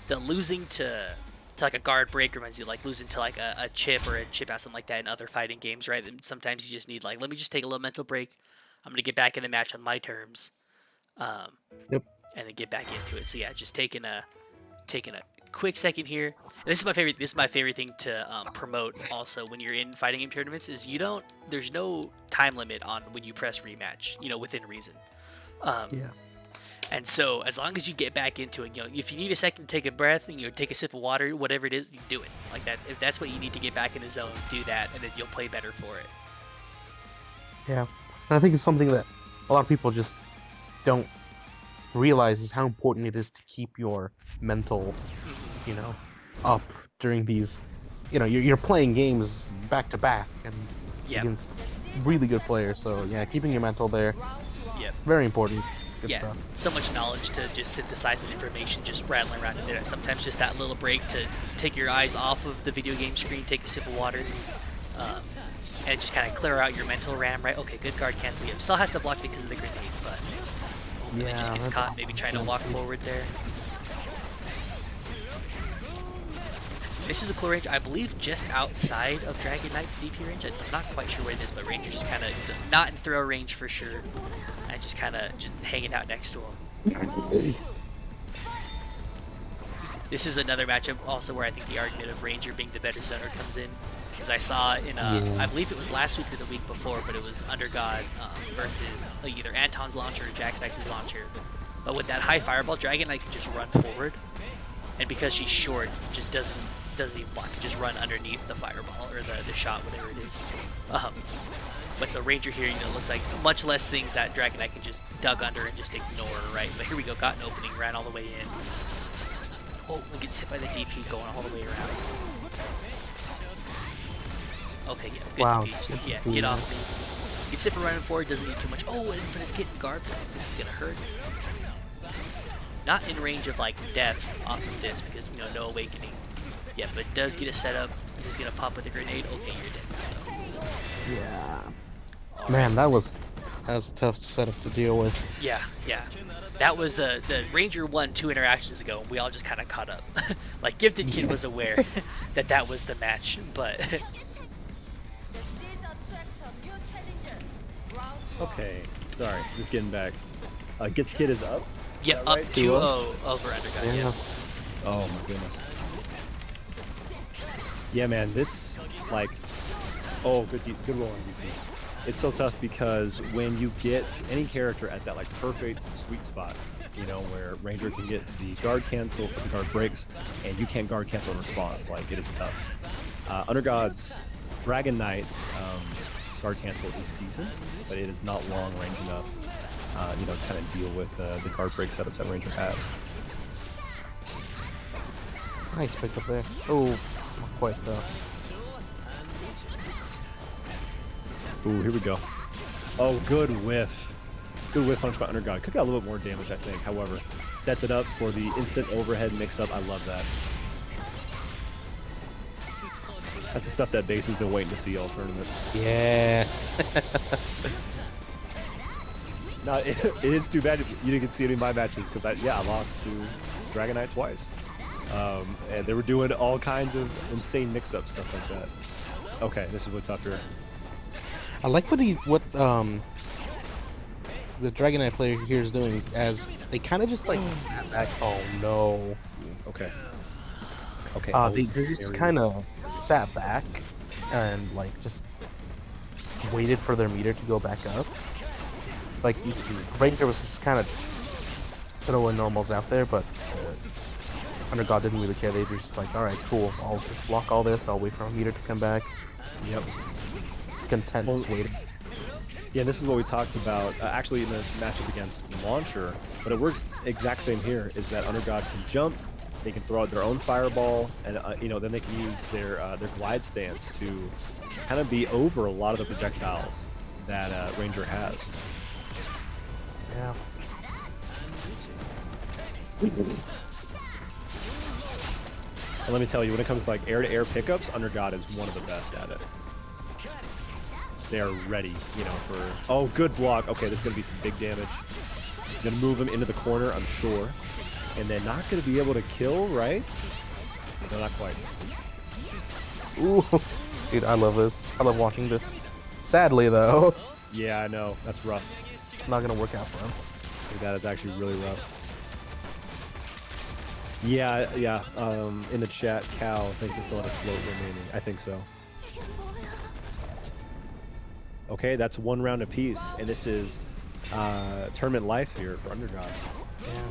losing to like a guard break reminds you like losing to like a chip or a chip out, something like that in other fighting games, right? And sometimes you just need like, let me just take a little mental break. I'm gonna get back in the match on my terms, and then get back into it. So yeah, just taking a quick second here. And this is my favorite. This is my favorite thing to promote. Also, when you're in fighting game tournaments, is there's no time limit on when you press rematch. You know, within reason. Yeah. And so, as long as you get back into it, you know, if you need a second to take a breath and you take a sip of water, whatever it is, you do it like that. If that's what you need to get back in the zone, do that, and then you'll play better for it. Yeah. And I think it's something that a lot of people just don't realize is how important it is to keep your mental, you know, up during these, you know, you're playing games back to back and against really good players. So yeah, keeping your mental there, very important. Good stuff. So much knowledge to just synthesize the information, just rattling around in there. Sometimes just that little break to take your eyes off of the video game screen, take a sip of water, and just kind of clear out your mental RAM, right? Okay, good guard cancel. Yeah, still has to block because of the grenade, but and then just gets caught, maybe trying to walk forward there. This is a cool range, I believe, just outside of Dragon Knight's DP range. I'm not quite sure where it is, but Ranger just kind of not in throw range for sure, and just kind of just hanging out next to him. This is another matchup also where I think the argument of Ranger being the better zoner comes in, because I saw in I believe it was last week or the week before, but it was Undergod versus either Anton's launcher or Jaxvex's launcher. But with that high fireball, Dragon Knight can just run forward, and because she's short, just doesn't even block, just run underneath the fireball or the shot, whatever it is. But so Ranger here, you know, looks like much less things that Dragon Knight can just dug under and just ignore, right? But here we go, got an opening, ran all the way in. Oh, it gets hit by the DP going all the way around. Okay, yeah, good Wow, to be. good Yeah, to get be. off me. You can sit for running forward, doesn't need too much. Oh, and but it's getting guard play. This is gonna hurt. Not in range of like death off of this because no awakening. Yeah, but does get a setup. This is gonna pop with a grenade. Okay, you're dead now, though. Yeah. All Man, right. that was a tough setup to deal with. Yeah. That was the Ranger won 2 interactions ago. We all just kind of caught up. Like GiftedKid was aware that that was the match, but The seeds attract a new challenger. Round 1. Okay, sorry, just getting back. GiftedKid is up. yeah, that up right? 2-0 2-0? over Undergun. Yeah. Yeah. Oh my goodness. Yeah, man, this like, oh, good roll on UT. It's so tough because when you get any character at that like perfect sweet spot, where Ranger can get the guard cancel, but the guard breaks, and you can't guard cancel in response, like it is tough. Under God's Dragon Knight's guard cancel is decent, but it is not long range enough, to kind of deal with the guard break setups that Ranger has. Nice pick up there. Oh, not quite though. Ooh, here we go. Oh, good whiff. Good whiff punch by Under God. Could get a little bit more damage, I think. However, sets it up for the instant overhead mix-up. I love that. That's the stuff that base has been waiting to see all tournament. Yeah. No, it is too bad you didn't get to see any of my matches because I lost to Dragon Knight twice. And they were doing all kinds of insane mix-up stuff like that. Okay, this is what's up here. I like what the Dragon Knight player here is doing, as they kind of just like sat back. Oh no. Okay. Okay. They just kind of sat back and like just waited for their meter to go back up. Like Ranger was just kind of throwing normals out there, but Under God didn't really care. They were just like, all right, cool. I'll just block all this. I'll wait for a meter to come back. Yep. Content just waiting. Yeah, this is what we talked about actually in the matchup against Launcher, but it works exact same here. Is that Under God can jump, they can throw out their own fireball, and then they can use their glide stance to kind of be over a lot of the projectiles that Ranger has. Yeah. And let me tell you, when it comes to like air-to-air pickups, Under God is one of the best at it. They are ready, for... Oh, good block. Okay, this is going to be some big damage. Going to move him into the corner, I'm sure. And then not going to be able to kill, right? No, not quite. Ooh, dude, I love this. I love watching this. Sadly, though, Yeah, I know. That's rough. it's not gonna work out for him. That is actually really rough. Yeah. In the chat, Cal, I think, still have a float remaining. I think so. Okay, that's 1 round apiece, and this is tournament life here for Under God. Yeah.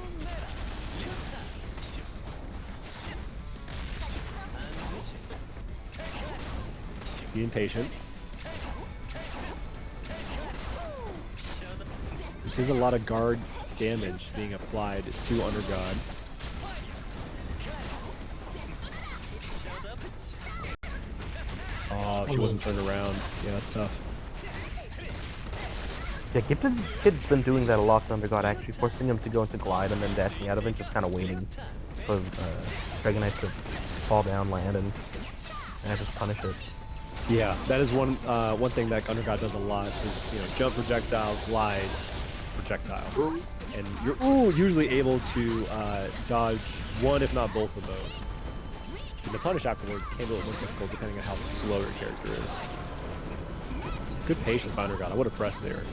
Being patient. This is a lot of guard damage being applied to Under God. Oh, she wasn't turned around. Yeah, that's tough. Yeah, GiftedKid's been doing that a lot to Under God, actually, forcing him to go into glide and then dashing out of it, just kind of waiting for Dragon Knight to fall down, land, and just punish it. Yeah, that is one thing that Under God does a lot is jump projectile, glide projectile, and you're usually able to dodge one if not both of those. And the punish afterwards can be a little more difficult depending on how slow your character is. Good patience by Under God. I would have pressed there.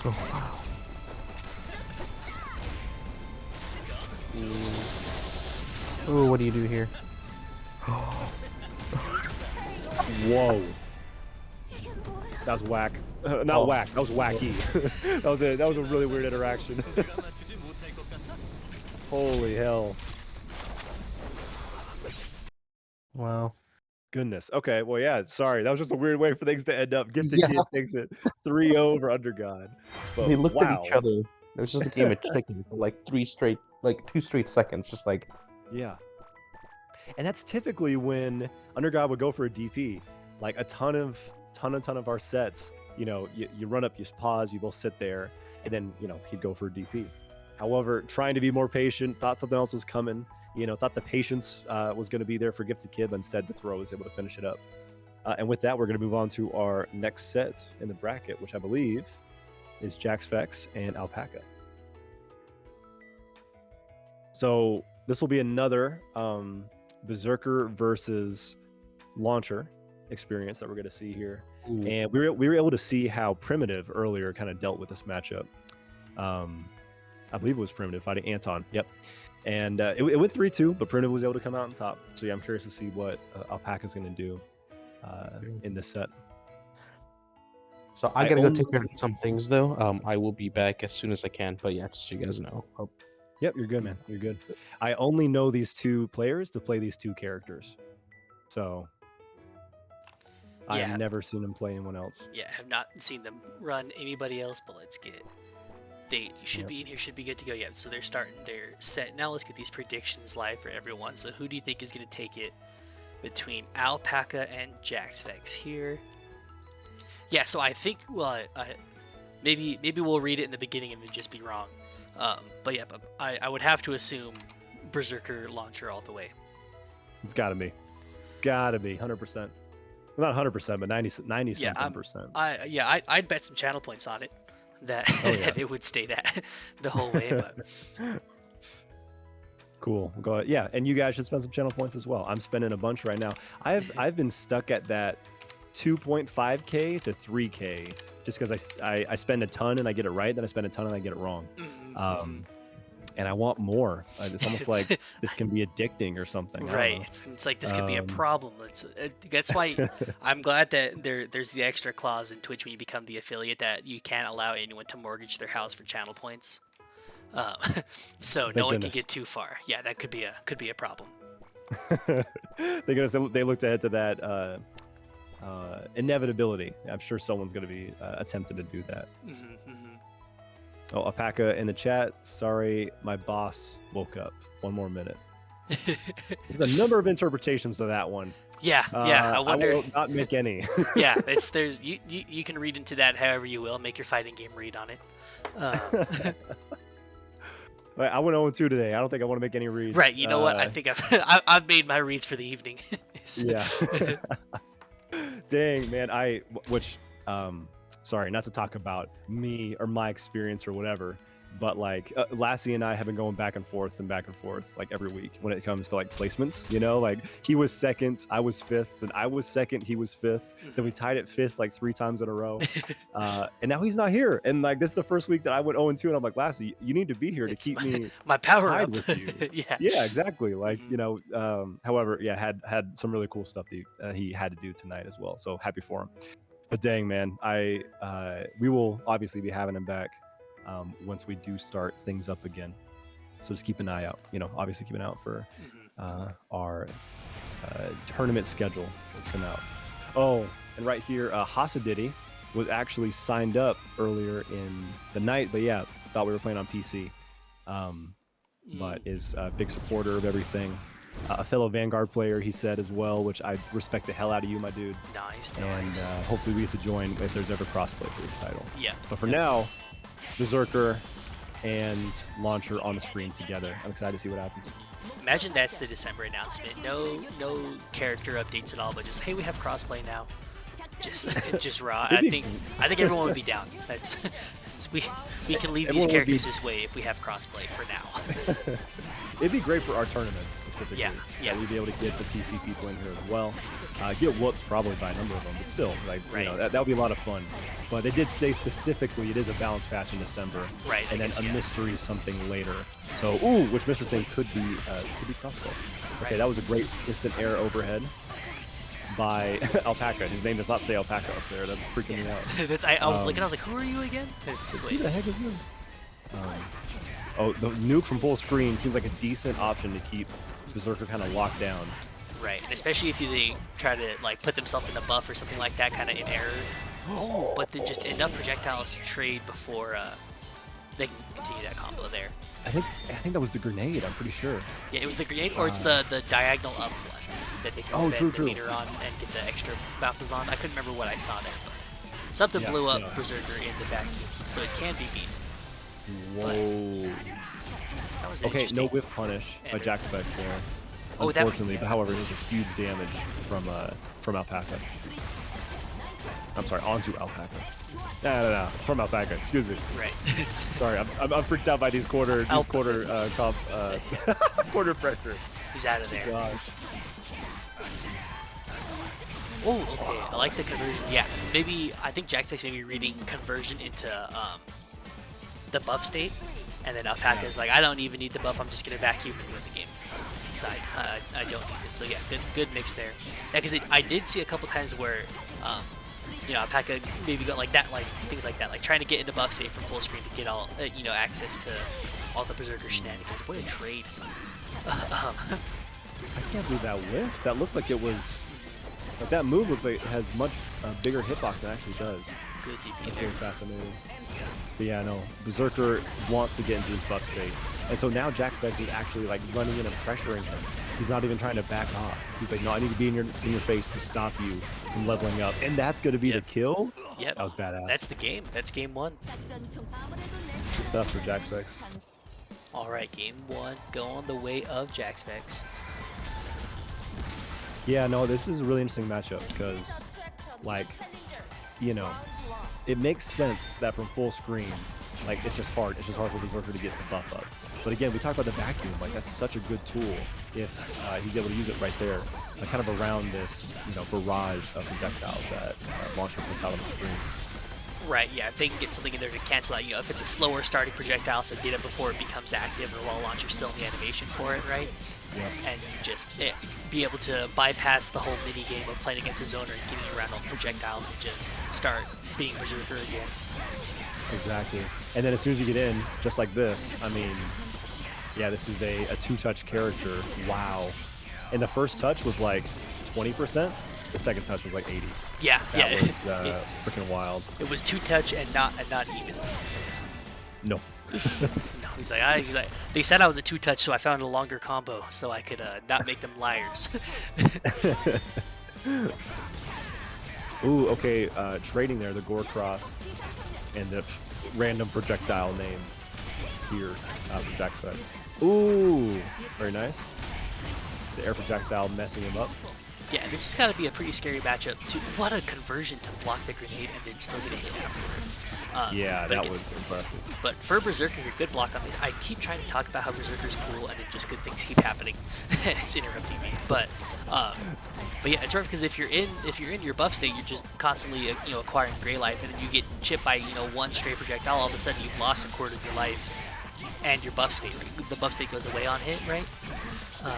Oh, wow. Ooh, what do you do here? Whoa. That was whack. Not whack. That was wacky. that was a really weird interaction. Holy hell. Wow. Goodness. Okay. Well, yeah. Sorry. That was just a weird way for things to end up. GiftedKid takes it 3-0 over Under God. But They looked at wow. each other It was just a game of chicken for like 2 straight seconds, just like. Yeah. And that's typically when Undergod would go for a DP. Like a ton of our sets, you know, you run up, you pause, you both sit there, and then, you know, he'd go for a DP. However, trying to be more patient, thought something else was coming, you know, thought the patience was going to be there for GiftedKid, but instead the throw was able to finish it up. And with that, we're going to move on to our next set in the bracket, which I believe is Jaxvex and Alpaca. So this will be another Berserker versus Launcher experience that we're going to see here. Ooh. And we were able to see how Primitive earlier kind of dealt with this matchup. I believe it was Primitive fighting Anton. Yep. And it went 3-2, but Primitive was able to come out on top. So yeah, I'm curious to see what Alpaca is going to do in this set. So I gotta go take care of some things though. I will be back as soon as I can. But yeah, just so you guys know. Yep, you're good, man. You're good. I only know these two players to play these two characters. So I've never seen them play anyone else. Yeah, have not seen them run anybody else, but let's get... They should be in here, should be good to go. Yeah, so they're starting their set. Now let's get these predictions live for everyone. So who do you think is going to take it between Alpaca and Jaxvex here? Yeah, so I think, well, maybe we'll read it in the beginning and just be wrong. But yeah, I would have to assume Berserker Launcher all the way. It's got to be. Got to be, 100%. Well, not 100%, but 90-something%. I'd bet some channel points on it that, that it would stay that the whole way. But cool. Go ahead. Yeah, and you guys should spend some channel points as well. I'm spending a bunch right now. I've been stuck at that 2.5k to 3k just because I spend a ton and I get it right, then I spend a ton and I get it wrong. And I want more. It's almost like this can be addicting or something. Right. It's like this could be a problem. That's why I'm glad that there's the extra clause in Twitch when you become the affiliate that you can't allow anyone to mortgage their house for channel points. So no one can get too far. Yeah, that could be a problem. They looked ahead to that inevitability. I'm sure someone's going to be attempting to do that. Oh, Alpaca in the chat. Sorry, my boss woke up. 1 more minute. There's a number of interpretations to that one. Yeah. I wonder. I will not make any. Yeah, you can read into that however you will. Make your fighting game read on it. I went 0-2 today. I don't think I want to make any reads. Right. You know what? I think I've made my reads for the evening. Yeah. Dang, man. Sorry, not to talk about me or my experience or whatever, but like Lassie and I have been going back and forth like every week when it comes to like placements, you know, like he was second, I was fifth, then I was second, he was fifth, then we tied at fifth like 3 times in a row, and now he's not here, and like this is the first week that I went 0-2, and I'm like, Lassie, you need to be here to keep me my power tied up with you. Yeah, exactly. Like you know, however, yeah, had some really cool stuff that he had to do tonight as well, so happy for him. But dang, man, we will obviously be having him back once we do start things up again. So just keep an eye out. You know, obviously keep an eye out for our tournament schedule that's come out. Oh, and right here, Hasadiddy was actually signed up earlier in the night, but yeah, thought we were playing on PC. But is a big supporter of everything. A fellow Vanguard player, he said as well, which I respect the hell out of you, my dude. Nice. And hopefully we get to join if there's ever crossplay for this title. Yeah. But for now, Berserker and Launcher on the screen together. I'm excited to see what happens. Imagine that's the December announcement. No character updates at all, but just, hey, we have crossplay now. Just raw. I think everyone would be down. We can leave these characters this way if we have crossplay for now. It'd be great for our tournaments specifically. Yeah. We'd be able to get the PC people in here as well. Get whooped probably by a number of them, but still, like you know, that would be a lot of fun. But they did say specifically it is a balance patch in December, right? And then a mystery something later. So, which mystery thing could be crossplay. Okay, right. That was a great instant air overhead by Alpaca. His name does not say Alpaca up there. That's freaking me out. I was looking. I was like, who are you again? Who the heck is this? The nuke from full screen seems like a decent option to keep Berserker kind of locked down. Right, and especially if they try to like put themselves in a buff or something like that, kind of in error. But then just enough projectiles to trade before they can continue that combo there. I think that was the grenade. I'm pretty sure. Yeah, it was the grenade, or it's the diagonal up one that they can spend the true. meter on and get the extra bounces on. I couldn't remember what I saw there, but something blew up Berserker in the vacuum, so it can be beat. Whoa. That was Okay, interesting. no whiff punish by Jaxvex there. Oh, that- Unfortunately, but however, it was a huge damage from Alpaca. I'm sorry, onto Alpaca. No, from Alpaca. Excuse me. Right. Sorry, I'm freaked out by these quarter quarter pressure. He's out of there. Gosh. Oh, okay. I like the conversion. Yeah, maybe I think Jaxvex may be reading conversion into the buff state, and then Alpaca is like, I don't even need the buff. I'm just gonna vacuum and win the game inside. I don't need this. So yeah, good mix there. Yeah, because I did see a couple times where Alpaca maybe got like that, like things like that, like trying to get into buff state from full screen to get all access to all the Berserker shenanigans. What a trade. I can't believe that whiff. That looked like it was. Like that move looks like it has much bigger hitbox than it actually does. Good DP That's there. very fascinating. But yeah, no, Berserker wants to get into his buff state, and so now Jaxvex is actually like running in and pressuring him. He's not even trying to back off. He's like, no, I need to be in your face to stop you from leveling up, and that's going to be the kill. Yep. That was badass. That's the game. That's game one. Good stuff for Jaxvex. All right, game one going the way of Jaxvex. Yeah, no, this is a really interesting matchup because, like, it makes sense that from full screen, like, it's just hard. It's just hard for Berserker to get the buff up. But again, we talk about the vacuum. Like, that's such a good tool if he's able to use it right there, kind of around this, barrage of projectiles that launcher puts out on the screen. Right, yeah, if they can get something in there to cancel out, if it's a slower starting projectile, so get it before it becomes active, or while launcher's still in the animation for it, right? Yep. And just be able to bypass the whole mini game of playing against his owner and getting around all the projectiles and just start being Berserker again. Exactly. And then as soon as you get in, just like this, I mean, yeah, this is a two-touch character. Wow. And the first touch was like 20%. The second touch was like 80. Yeah, That yeah. was freaking wild. It was two touch and not even. No. No, he's like, they said I was a two touch, so I found a longer combo so I could not make them liars. Ooh, okay, trading there, the Gore Cross and the random projectile name here for Jaxvex. Ooh, very nice. The air projectile messing him up. Yeah, this has got to be a pretty scary matchup, too. What a conversion to block the grenade and then still get a hit afterward. Yeah, but that again, was impressive. But for Berserker, a good block on it. I keep trying to talk about how Berserker's cool, and then just good things keep happening. It's interrupting me, but yeah, it's rough because if you're in your buff state, you're just constantly acquiring gray life, and then you get chipped by one stray projectile. All of a sudden, you've lost a quarter of your life, and your buff state. Right? The buff state goes away on hit, right?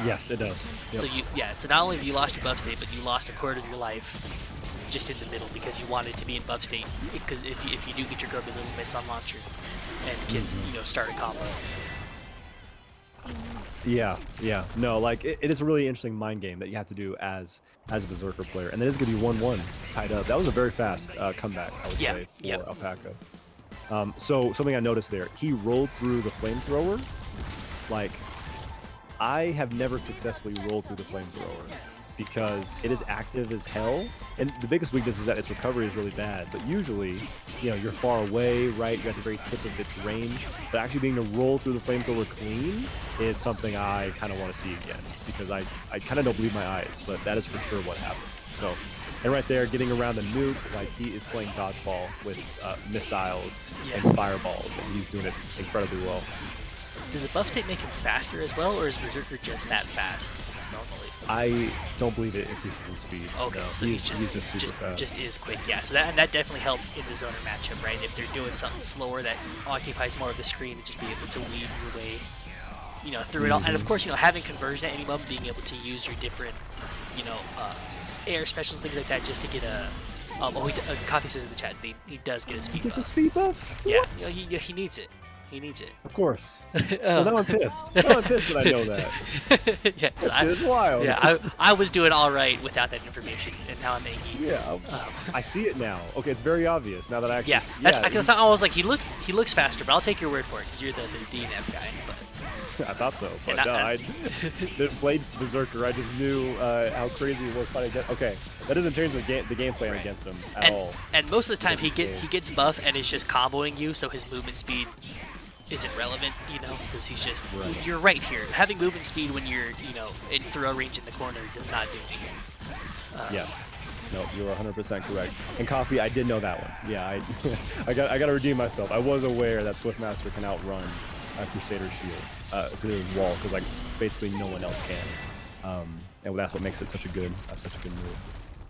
Yes, it does. Yep. So not only have you lost your buff state, but you lost a quarter of your life just in the middle because you wanted to be in buff state. Because if you do get your grubby little mitts on launcher and can start a combo. Yeah. No, like it is a really interesting mind game that you have to do as a Berserker player, and then it's gonna be 1-1 tied up. That was a very fast comeback, I would say, for Alpaca. So something I noticed there, he rolled through the flamethrower. Like, I have never successfully rolled through the flamethrower because it is active as hell, and the biggest weakness is that its recovery is really bad. But usually, you're far away, right? You're at the very tip of its range. But actually being to roll through the flamethrower clean is something I kind of want to see again because I kind of don't believe my eyes, but that is for sure what happened. So, and right there, getting around the nuke, like he is playing dodgeball with missiles and fireballs, and he's doing it incredibly well. Does the buff state make him faster as well, or is Berserker just that fast normally? I don't believe it increases his speed. Okay, No, so he's just super fast. just is quick. Yeah, so that definitely helps in the zoner matchup, right? If they're doing something slower that occupies more of the screen, and just be able to weave your way, through it all. And of course, having conversion at any moment, being able to use your different, air specials, things like that, just to get a. Coffee says in the chat he does get a speed buff. He gets a speed buff? Yeah, What? he needs it. He needs it. Of course. Well, now I'm pissed. Now I'm pissed that I know that. Yeah, so That shit is wild. yeah, I was doing all right without that information, and now I'm angry. Yeah, I see it now. Okay, it's very obvious now that I actually. Yeah, that's because I was like, he looks faster, but I'll take your word for it because you're the DNF guy. But I thought so, but And no, I- I the Blade Berserker. I just knew how crazy it was fighting against. Okay, that doesn't change the game plan Right. against him at all. and most of the time he This gets buff and is just comboing you, so his movement speed isn't relevant, you know, because he's just Right. you're right here. Having movement speed when you're in throw range in the corner does not do anything. Yes. No, you're 100% correct. And Coffee, I did know that one. Yeah, I got to redeem myself. I was aware that Swiftmaster can outrun Crusader's shield through his wall because like basically no one else can. And that's what makes it such a good move.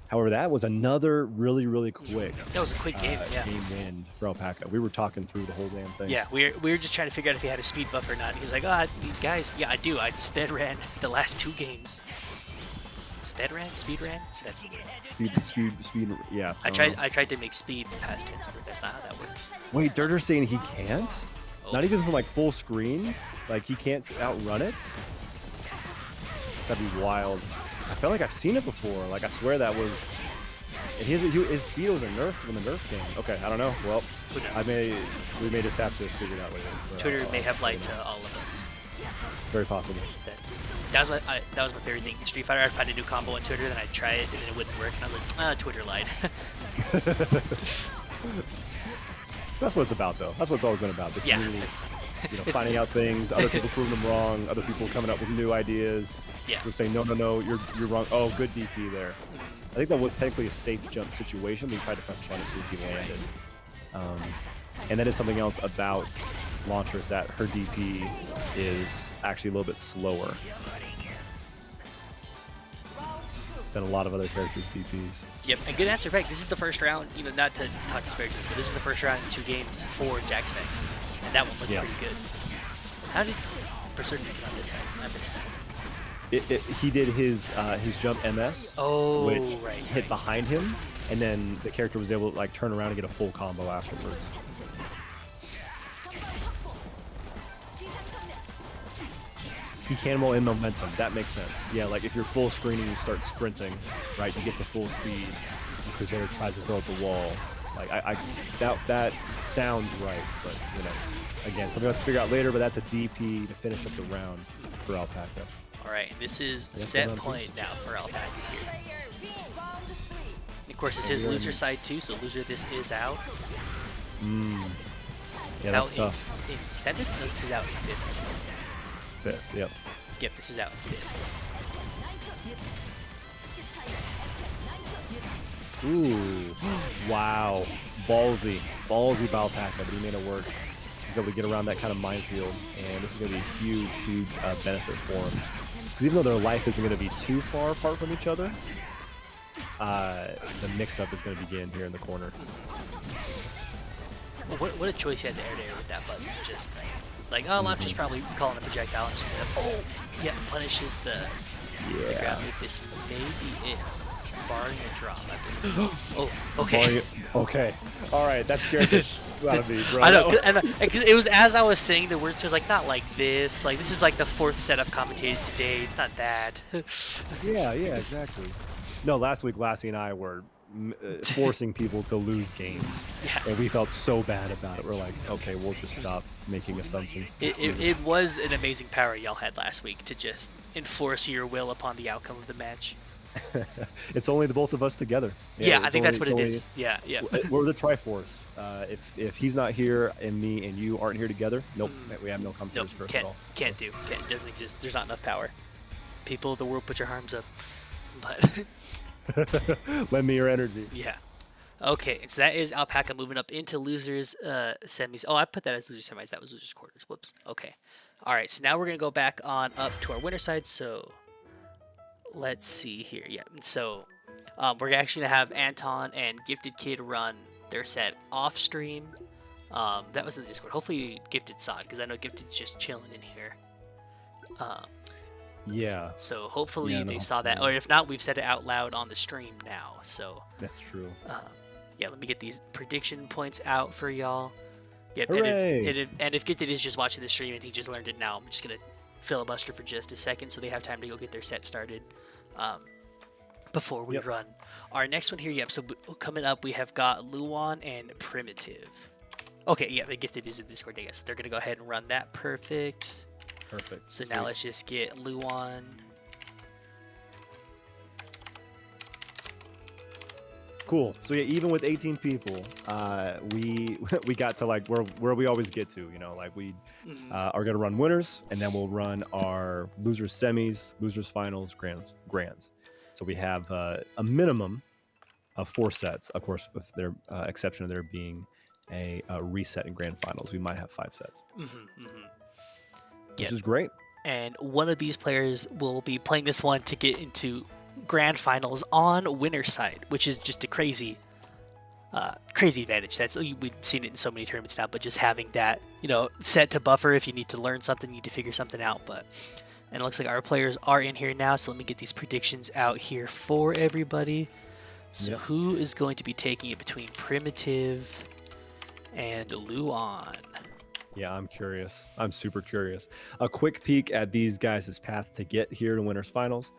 However, that was another really quick That was a quick game, yeah. game win for Alpaca. We were talking through the whole damn thing. Yeah, we were just trying to figure out if he had a speed buff or not. He's like, oh, guys, yeah, I do. I sped ran the last 2 games. Speed ran? That's Speed. Yeah. I tried to make speed past tense, but that's not how that works. Wait, Dirter's saying he can't? Oh. Not even from like full screen? Like he can't outrun it? That'd be wild. I felt like I've seen it before. Like I swear that was. And his speed was nerfed when the nerf came. Okay, I don't know. Well, Who knows? we may just have to figure it out later. But Twitter I'll may have lied figure it to out. all of us. Very possible. That was my favorite thing in Street Fighter. I'd find a new combo on Twitter, then I'd try it, and then it wouldn't work, and I was like, Twitter lied. That's what it's about, though. That's what it's always been about. The Yeah, community, it's finding out things, other people proving them wrong, other people coming up with new ideas. Yeah. We're saying, no, you're wrong. Oh, good DP there. I think that was technically a safe jump situation, but he tried to press the button as soon as he landed. And that is something else about Launcher is that her DP is actually a little bit slower than a lot of other characters' DPs. Yep, and good answer, Greg. This is the first round, not to talk disparagingly, but this is the first round in 2 games for Jaxvex, and that one looked Yeah. pretty good. How did Berserker get on this side? I missed that. He did his jump MS, Oh, which right. hit behind him, and then the character was able to like turn around and get a full combo afterwards. He can roll in momentum. That makes sense. Yeah, like if you're full screening, you start sprinting, right? You get to full speed. And Crusader tries to throw at the wall. Like that sounds right, but again, something we have to figure out later. But that's a DP to finish up the round for Alpaca. All right, this is Yes, set round 2. point now for Alpaca here. And of course, this is loser side too, so loser this is out. Yeah, It's that's out tough. in 7th? No, this is out in 5th. Fifth, yep. Yep, this is out in 5th. Ooh, wow, ballsy by Alpaca, but he made it work. He's able to get around that kind of minefield, and this is going to be a huge benefit for him. Because even though their life isn't going to be too far apart from each other, the mix-up is going to begin here in the corner. Well, what a choice he had to air with that button. Just like, oh, Launcher's probably calling a projectile and just gonna, yeah, punishes the grab move. This may be it, barring a drop. Oh, okay. Okay, all right, that scared the shit out of me, bro. I know, because it was as I was saying the words, it was like, not like this. Like, this is like the 4th set I've commentated today. It's not that. Yeah, exactly. No, last week, Lassie and I were forcing people to lose games, and we felt so bad about it. We're like, okay, we'll just stop making assumptions. It was an amazing power y'all had last week to just enforce your will upon the outcome of the match. It's only the both of us together. Yeah, I it's think that's what it's it is. Yeah. We're the Triforce. If he's not here and me and you aren't here together, nope, we have no Nope, competitors first at all. can't, doesn't exist. There's not enough power. People of the world, put your arms up. But Lend me your energy. yeah. Okay, so that is Alpaca moving up into losers semis. Oh, I put that as losers semis. That was losers quarters. Whoops. Okay. All right, so now we're going to go back on up to our winner side. So let's see here. Yeah, so we're actually going to have Anton and GiftedKid run their set off stream. That was in the Discord. Hopefully Gifted saw it, because I know Gifted's just chilling in here. Yeah, So hopefully Yeah, they no, saw that. yeah. Or if not, we've said it out loud on the stream now. So that's true. yeah, let me get these prediction points out for y'all. Yep. Hooray! And if Gifted is just watching the stream and he just learned it now, I'm just gonna filibuster for just a second so they have time to go get their set started before we run. Our next one here, so coming up we have got Luan and Primitive. Okay, yeah, the Gifted is in Discord, I guess. They're gonna go ahead and run that. Perfect. Perfect. So now let's just get Luan. Cool. So yeah, even with 18 people, we got to like where we always get to, you know, like we are gonna run winners, and then we'll run our losers semis, losers finals, grands. So we have a minimum of 4 sets, of course, with their exception of there being a reset in grand finals. We might have 5 sets, which is great. And one of these players will be playing this one to get into grand finals on winner side, which is just a crazy advantage. We've seen it in so many tournaments now, but just having that, you know, set to buffer if you need to learn something, you need to figure something out. And it looks like our players are in here now, so let me get these predictions out here for everybody. So who is going to be taking it between Primitive and Luan? Yeah, I'm curious. I'm super curious. A quick peek at these guys' path to get here to winners finals.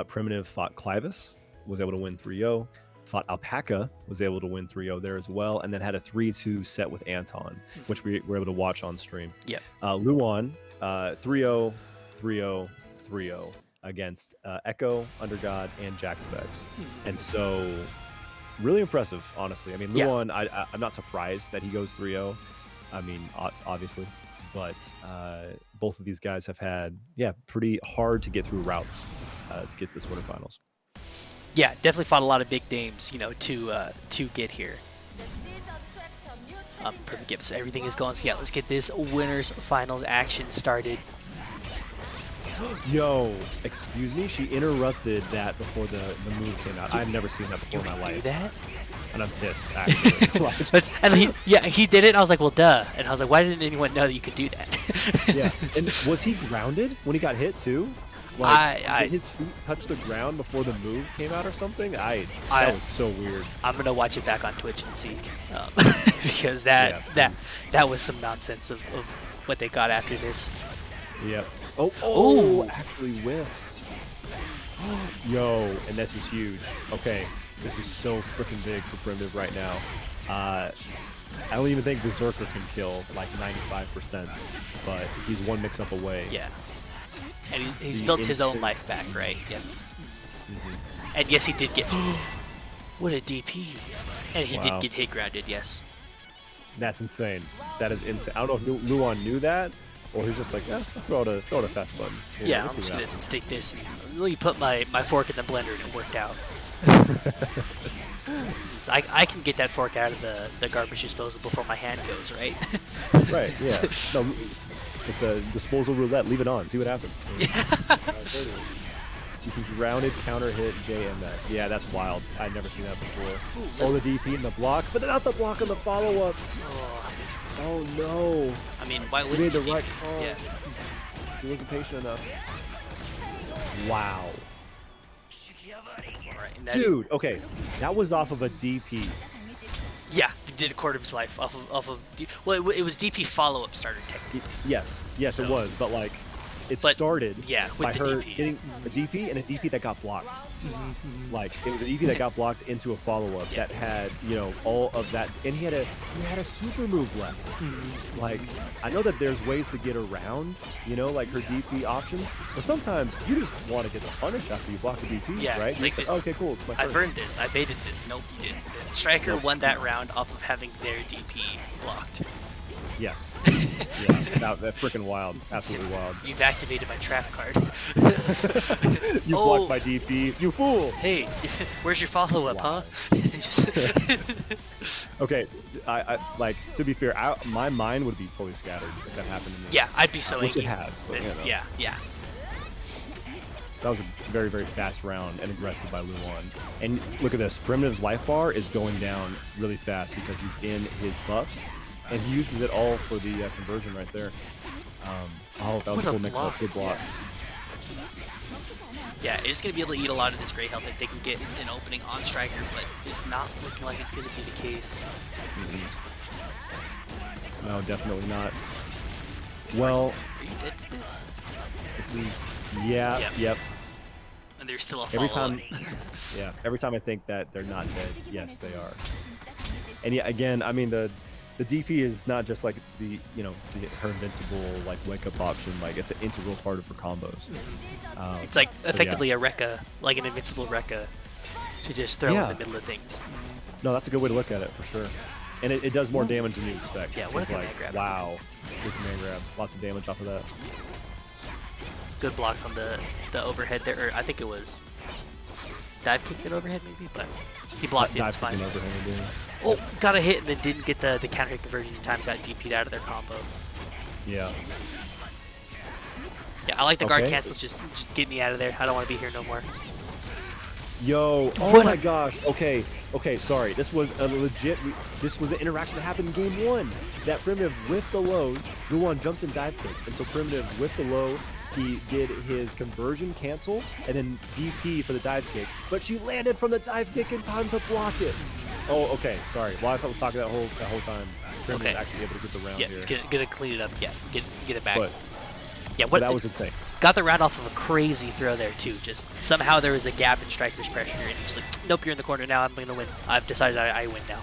Primitive fought Clivus, was able to win 3-0. Fought Alpaca, was able to win 3-0 there as well, and then had a 3-2 set with Anton, which we were able to watch on stream. Yep. Luan, 3-0, 3-0, 3-0 against Echo, Undergod, and Jaxvex. And so, really impressive, honestly. I mean, Luan, I'm not surprised that he goes 3-0. I mean, obviously. But both of these guys have had, pretty hard to get through routes to get this winter finals. Yeah, definitely fought a lot of big names, you know, to get here. Perfect. So everything is going. So yeah, let's get this winners finals action started. Yo, excuse me. She interrupted that before the move came out. I've never seen that before in my life. Do that? And I'm pissed, actually. And he did it, and I was like, well, duh. And I was like, why didn't anyone know that you could do that? Yeah. And was he grounded when he got hit, too? Like, did his feet touch the ground before the move came out or something? That was so weird. I'm going to watch it back on Twitch and see. Because that was some nonsense of what they got after this. Yep. Oh, actually whiffed. Yo, and this is huge. Okay. This is so freaking big for Primitive right now. I don't even think Berserker can kill like 95%, but he's one mix-up away. Yeah. And he's built his own life back, right? Yep. And yes, he did get... what a DP. And he did get hit grounded, yes. That's insane. That is insane. I don't know if Luan knew that, or he's just like, throw out a fast button. Yeah, I'm just going to stick this and really put my fork in the blender, and it worked out. So I can get that fork out of the garbage disposal before my hand goes, right? Right, yeah. No, it's a disposal roulette. Leave it on. See what happens. You can grounded, counter hit, JMS. Yeah, that's wild. I'd never seen that before. The DP and the block, but not the block on the follow-ups. Oh, no. I mean, why would he made the right call. Yeah. He wasn't patient enough. Wow. Right, dude, okay. That was off of a DP. Yeah, he did a quarter of his life off of well, it was DP follow-up starter technically. Yes, it was, but like it started by her DP. getting a DP and a DP that got blocked. Like it was a DP that got blocked into a follow-up that had, you know, all of that, and he had a super move left. Like I know that there's ways to get around, you know, like her DP options, but sometimes you just want to get the punish after you block the DP, right? It's like, okay, cool. It's my turn. I've earned this. I baited this. Nope, you didn't. The Striker won that round off of having their DP blocked. Yes. Yeah, that's freaking wild. Absolutely wild. You've activated my trap card. You blocked my DP. You fool! Hey, where's your follow-up, huh? Okay, I like, to be fair, my mind would be totally scattered if that happened to me. Yeah, I'd be so angry. It has, but you know. Yeah. So that was a very, very fast round and aggressive by Luan. And look at this. Primitive's life bar is going down really fast because he's in his buffs. And he uses it all for the conversion right there. That was a cool mix-up. Good block. Yeah, it's going to be able to eat a lot of this gray health if they can get an opening on Striker, but it's not looking like it's going to be the case. No, definitely not. Well, Are you dead to this? this is yeah, yep. And there's still a Every follow-up. time, yeah. Every time I think that they're not dead, yes, they are. And yeah, again, I mean the DP is not just like her invincible like wake up option. Like it's an integral part of her combos. It's like So, effectively a Rekka, like an invincible Rekka, to just throw in the middle of things. No, that's a good way to look at it for sure. And it does more damage than you expect. Yeah, what a It's command like, grab. wow, good command grab. Lots of damage off of that. Good blocks on the overhead there, or I think it was dive kick that overhead maybe, but he blocked it. It's fine. Overhand, yeah. Oh, got a hit and then didn't get the counter hit conversion in time. Got DP'd out of their combo. Yeah. Yeah, I like the guard Okay. cancels. Just get me out of there. I don't want to be here no more. Yo, oh What my a- gosh. Okay, sorry. This was a legit, this was an interaction that happened in game 1. That Primitive with the lows, Luan jumped and dive kicked. And so Primitive with the low, he did his conversion cancel and then DP for the dive kick. But she landed from the dive kick in time to block it. Oh, okay, sorry. While I was talking that whole time, Primitive Okay. actually able to get the round Yeah, here. gonna clean it up. Yeah, get it back. But, yeah, but what that was insane. got the round off of a crazy throw there too. Just somehow there was a gap in Striker's pressure, and he's like, "Nope, you're in the corner now. I'm gonna win. I've decided I win now."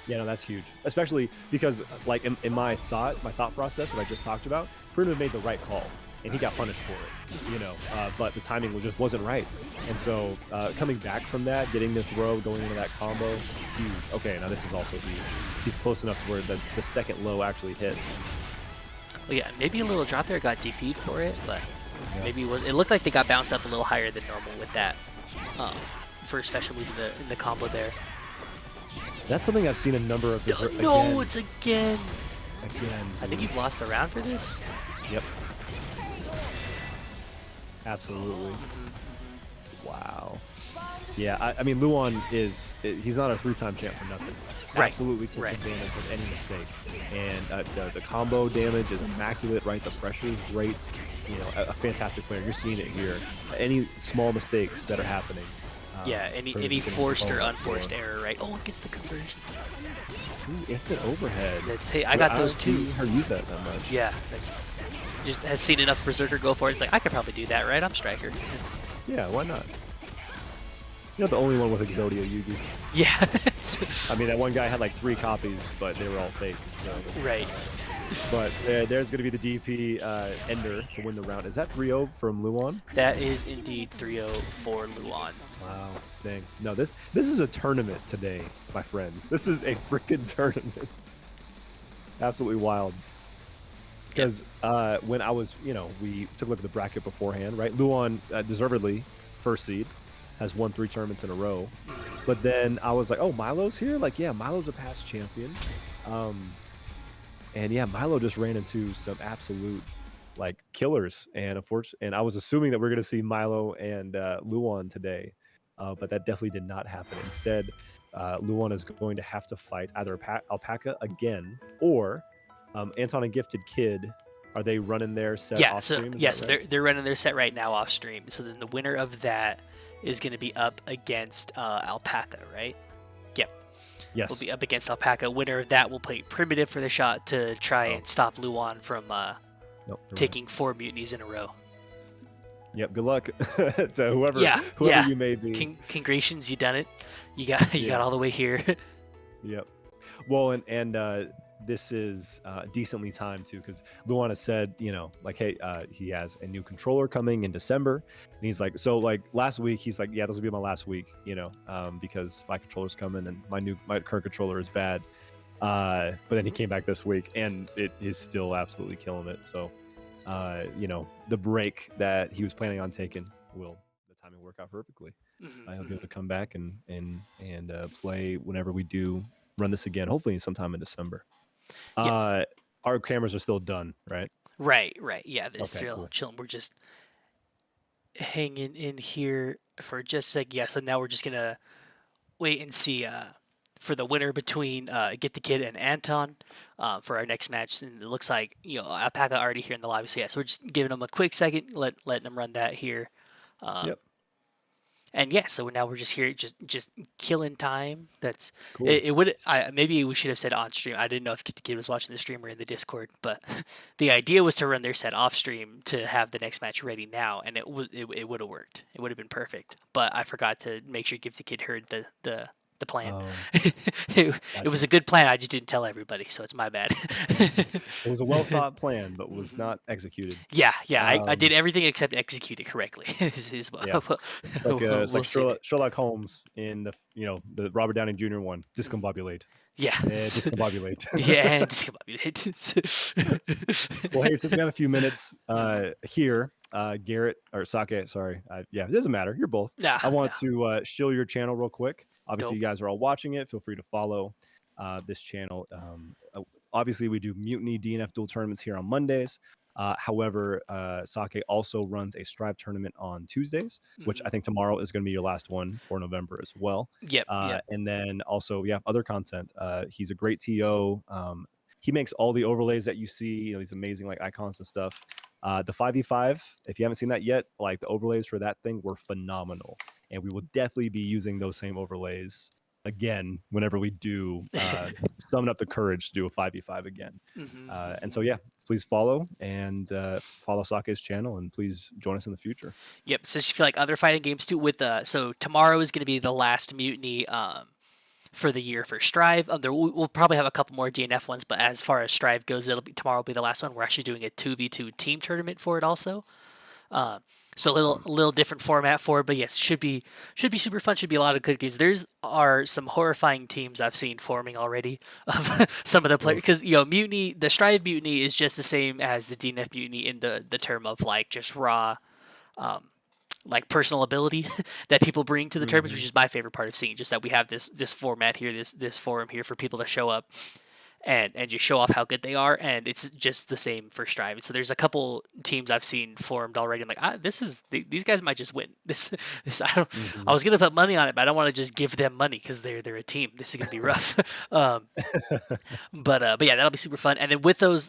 Yeah, no, that's huge. Especially because, like, in my thought process, what I just talked about, Primitive made the right call, and he got punished for it, but the timing just wasn't right. And so, coming back from that, getting the throw, going into that combo, huge. Okay, now this is also huge. He's close enough to where the second low actually hits. Well, yeah, maybe a little drop there got DP'd for it, but Yeah. maybe it looked like they got bounced up a little higher than normal with that first special move in the combo there. That's something I've seen a number of different. No, it's again. Again. I think you've lost the round for this. Yep. Absolutely. Wow. Yeah, I mean, Luan he's not a 3-time champ for nothing. Right. Absolutely takes Right. advantage of any mistake. And the combo damage is immaculate, right? The pressure is great. A fantastic player. You're seeing it here. Any small mistakes that are happening. Yeah, any forced or unforced error, right? Oh, it gets the conversion. Ooh, instant overhead. Hey, I got don't those too. see her use that much. Yeah, that's just has seen enough Berserker go for it. It's like I could probably do that, right? I'm Striker. It's Yeah, why not? You're not the only one with Exodia Yugi. yeah, it's, I mean, that one guy had like 3 copies, but they were all fake. So. right. But there's going to be the DP Ender to win the round. Is that 3-0 from Luan? That is indeed 3-0 for Luan. Wow, dang. No, this is a tournament today, my friends. This is a freaking tournament. Absolutely wild. Because when I was, we took a look at the bracket beforehand, right? Luan, deservedly, first seed, has won 3 tournaments in a row. But then I was like, oh, Milo's here? Like, yeah, Milo's a past champion. And yeah, Milo just ran into some absolute like killers, and unfortunately, and I was assuming that we're going to see Milo and Luan today, but that definitely did not happen. Instead, Luan is going to have to fight either Alpaca again or Anton and GiftedKid. Are they running their set off stream? So they're running their set right now off stream. So then the winner of that is going to be up against Alpaca, right? Yep. Yes. Will be up against Alpaca. Winner of that will play Primitive for the shot to try and stop Luan from Nope, taking 4 mutinies in a row. Yep. Good luck to whoever Yeah. you may be. Congratulations, you done it. You got all the way here. Yep. Well, and this is decently timed too, because Luan has said, like, hey, he has a new controller coming in December, and he's like, so like last week, he's like, yeah, this will be my last week, because my controller's coming and my current controller is bad. But then he came back this week, and it is still absolutely killing it. So, the break that he was planning on taking the timing work out perfectly. He'll be able to come back and play whenever we do run this again, hopefully sometime in December. Yeah. Our cameras are still done, right? Right. Yeah, they're Okay, still cool. chilling. We're just hanging in here for just a sec. Yeah, so now we're just gonna wait and see for the winner between GiftedKid and Anton for our next match. And it looks like Alpaca already here in the lobby. So yeah, so we're just giving them a quick second, letting them run that here. Yep. And yeah, so now we're just here, just killing time. That's Cool. it. Maybe we should have said on stream. I didn't know if GiftedKid was watching the stream or in the Discord, but the idea was to run their set off stream to have the next match ready now, and it would have worked. It would have been perfect. But I forgot to make sure GiftedKid heard the plan. Oh, It was a good plan. I just didn't tell everybody, so it's my bad. it was a well thought plan, but was not executed. Yeah, I Um, did everything except execute it correctly. Yeah. It's like we'll say that. Sherlock Holmes in the Robert Downey Jr. one, discombobulate. Yeah. Discombobulate. Yeah, and discombobulate. Well, hey, since we have a few minutes here, Garrett or Sake, sorry, it doesn't matter. You're both. Nah, I want to shill your channel real quick. Obviously, Dope. you guys are all watching it. Feel free to follow this channel. Obviously, we do Mutiny DNF Duel tournaments here on Mondays. However, Sake also runs a Strive tournament on Tuesdays, which I think tomorrow is going to be your last one for November as well. Yep. And then also, other content. He's a great TO. He makes all the overlays that you see, these amazing like icons and stuff. The 5v5, if you haven't seen that yet, like the overlays for that thing were phenomenal. And we will definitely be using those same overlays again whenever we do summon up the courage to do a 5v5 again. And so, please follow and follow Sake's channel, and please join us in the future. Yep. So if you feel like other fighting games too, so tomorrow is going to be the last Mutiny for the year for Strive. We'll probably have a couple more DNF ones, but as far as Strive goes, tomorrow will be the last one. We're actually doing a 2v2 team tournament for it also. So a little different format for it, but yes, should be super fun. Should be a lot of good games. Are some horrifying teams I've seen forming already of some of the players, because Mutiny, the Strive Mutiny is just the same as the DNF Mutiny in the term of like just raw, like personal ability that people bring to the tournaments, which is my favorite part of seeing. Just that we have this format here, this forum here for people to show up and just show off how good they are, and it's just the same for Strive. So there's a couple teams I've seen formed already. I'm like, these guys might just win. This I was gonna put money on it, but I don't want to just give them money because they're a team. This is gonna be rough. But yeah, that'll be super fun. And then with those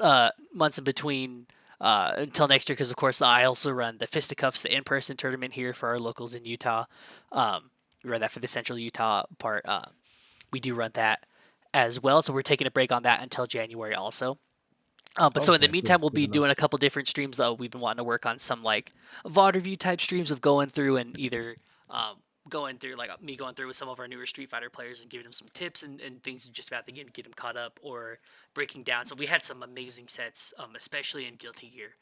months in between. Until next year, because of course I also run the Fisticuffs, the in-person tournament here for our locals in Utah. We run that for the Central Utah part. We do run that as well, so we're taking a break on that until January also. But so in the meantime, we'll be doing a couple different streams. Though we've been wanting to work on some like VOD review type streams of going through and either going through with some of our newer Street Fighter players and giving them some tips and things just about the game to get them caught up, or breaking down. So we had some amazing sets, especially in Guilty Gear,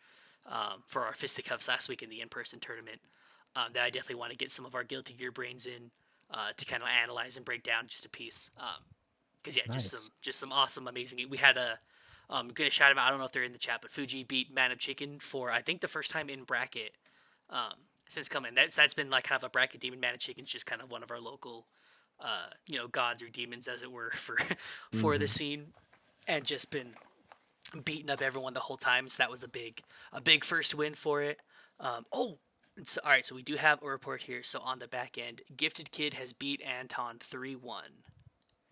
for our Fisticuffs last week in the in-person tournament. That I definitely want to get some of our Guilty Gear brains in to kind of analyze and break down just a piece. Because nice. just some awesome, amazing. We had I'm gonna shout them out. I don't know if they're in the chat, but Fuji beat Man of Chicken for I think the first time in bracket since coming. That's been like kind of a bracket demon. Man of Chicken's just kind of one of our local, gods or demons as it were for the scene, and just been beating up everyone the whole time. So that was a big first win for it. All right, so we do have a report here. So on the back end, GiftedKid has beat Anton 3-1.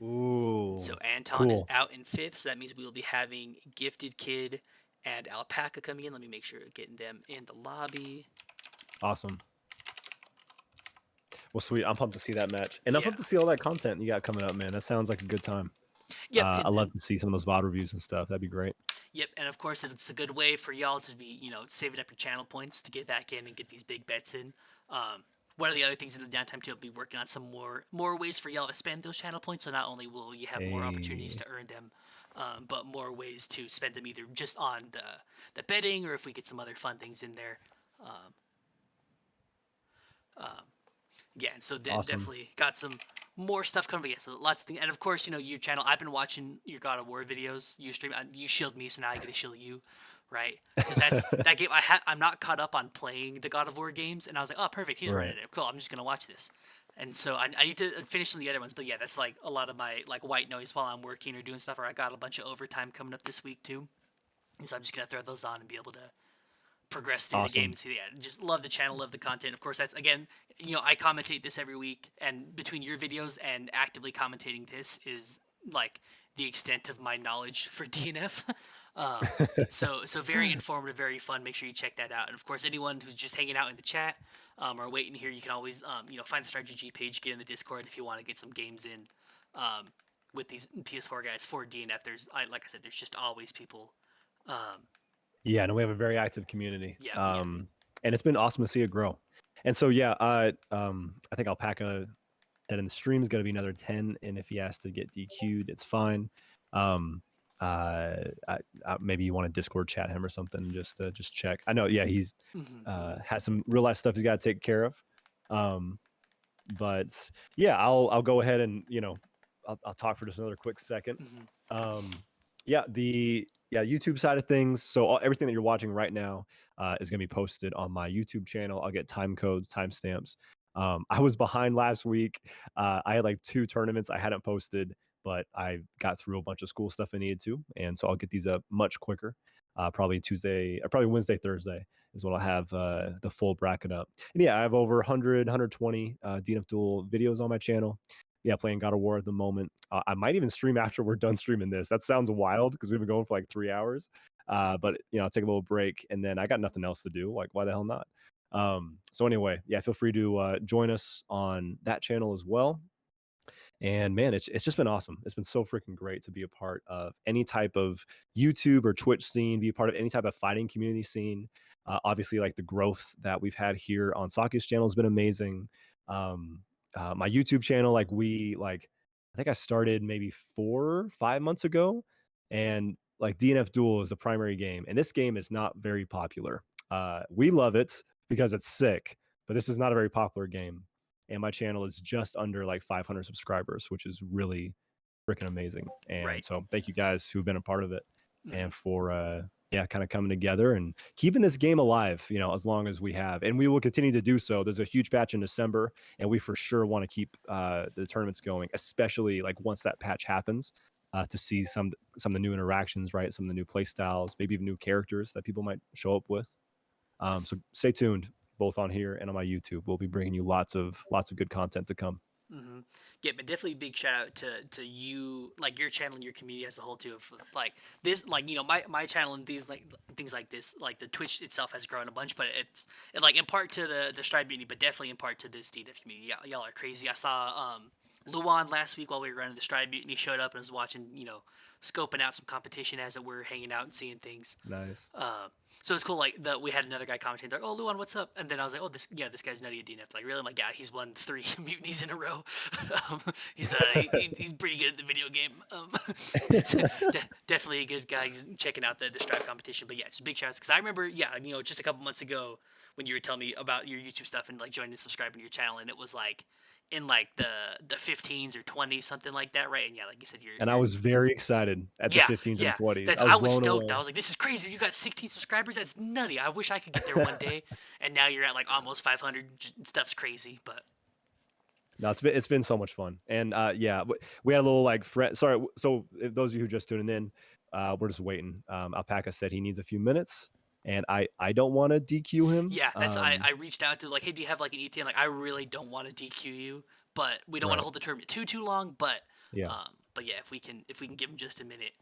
Ooh. So Anton is out in 5th, so that means we will be having GiftedKid and Alpaca coming in. Let me make sure getting them in the lobby. Awesome. Well, sweet. I'm pumped to see that match. And I'm pumped to see all that content you got coming up, man. That sounds like a good time. Yep. I love to see some of those VOD reviews and stuff. That'd be great. Yep, and of course, it's a good way for y'all to be, saving up your channel points to get back in and get these big bets in. One of the other things in the downtime, too, I'll be working on some more ways for y'all to spend those channel points. So not only will you have more opportunities to earn them, but more ways to spend them either just on the betting, or if we get some other fun things in there. And so definitely got some more stuff coming. But yeah, so lots of things. And of course, your channel, I've been watching your God of War videos. You stream, you shield me, so now I get to shield you. Right, because that's that game. I'm not caught up on playing the God of War games, and I was like, oh, perfect, he's running it. Cool, I'm just gonna watch this. And so I need to finish some of the other ones. But yeah, that's like a lot of my like white noise while I'm working or doing stuff. Or I got a bunch of overtime coming up this week too, and so I'm just gonna throw those on and be able to progress through the game and see. Yeah, just love the channel, love the content. Of course, that's again, I commentate this every week, and between your videos and actively commentating this is like the extent of my knowledge for DNF. So very informative, very fun. Make sure you check that out. And of course, anyone who's just hanging out in the chat or waiting here, you can always find the StarGG page, get in the Discord if you want to get some games in with these PS4 guys for DNF. Like I said, there's just always people. Yeah, and we have a very active community. Yeah. And it's been awesome to see it grow. And so yeah, I think Alpaca that in the stream is going to be another 10, and if he has to get DQ'd, it's fine. Maybe you want to Discord chat him or something just to check. I know, yeah, he's has some real life stuff he's got to take care of. But yeah, I'll go ahead and I'll talk for just another quick second. The YouTube side of things. So everything that you're watching right now is going to be posted on my YouTube channel. I'll get time codes, timestamps. I was behind last week. I had like 2 tournaments I hadn't posted, but I got through a bunch of school stuff I needed to, and so I'll get these up much quicker. Probably Wednesday, Thursday is when I'll have the full bracket up. And yeah, I have over 100, 120 DNF Duel videos on my channel. Yeah, playing God of War at the moment. I might even stream after we're done streaming this. That sounds wild because we've been going for like 3 hours. But I'll take a little break, and then I got nothing else to do. Like, why the hell not? So anyway, yeah, feel free to join us on that channel as well. And man, it's just been awesome. It's been so freaking great to be a part of any type of YouTube or Twitch scene, be a part of any type of fighting community scene. Obviously, like the growth that we've had here on Saki's channel has been amazing. My YouTube channel, I think I started maybe 4 or 5 months ago, and like DNF Duel is the primary game, and this game is not very popular. We love it because it's sick, but this is not a very popular game. And my channel is just under like 500 subscribers, which is really freaking amazing. And so thank you guys who've been a part of it and for kind of coming together and keeping this game alive, as long as we have. And we will continue to do so. There's a huge patch in December, and we for sure want to keep the tournaments going, especially like once that patch happens, to see some of the new interactions, right? Some of the new play styles, maybe even new characters that people might show up with. So stay tuned, both on here and on my YouTube. We'll be bringing you lots of good content to come. Yeah, but definitely big shout out to you, like your channel and your community as a whole too. Of like this, like my channel and these things like this, like the Twitch itself has grown a bunch, but it's like in part to the Stride community, but definitely in part to this DNF community. Yeah, y'all are crazy. I saw Luan last week while we were running the Stride Mutiny, showed up and was watching, scoping out some competition as it were hanging out and seeing things. Nice. So it's cool. Like we had another guy commenting like, "Oh, Luan, what's up?" And then I was like, "Oh, this guy's nutty at DNF." Like, really? I'm like, yeah, he's won 3 mutinies in a row. He's pretty good at the video game. It's definitely a good guy. He's checking out the Stripe competition. But yeah, it's a big shout out because I remember, just a couple months ago when you were telling me about your YouTube stuff and like joining and subscribing to your channel, and it was like in like the 15s or 20s, something like that, right? And yeah, like you said, I was very excited at the 15s and 20s. I was stoked. Away. I was like, this is crazy. You got 16 subscribers. That's nutty. I wish I could get there one day. And now you're at like almost 500. Stuff's crazy, but. No, it's been so much fun. And we had a little like friend. Sorry, so those of you who just tuning in, we're just waiting. Alpaca said he needs a few minutes. And I don't want to DQ him. Yeah, that's I reached out to like, hey, do you have like an ETA? I'm like, I really don't want to DQ you, but we don't want to hold the tournament too long. But yeah, if we can give him just a minute,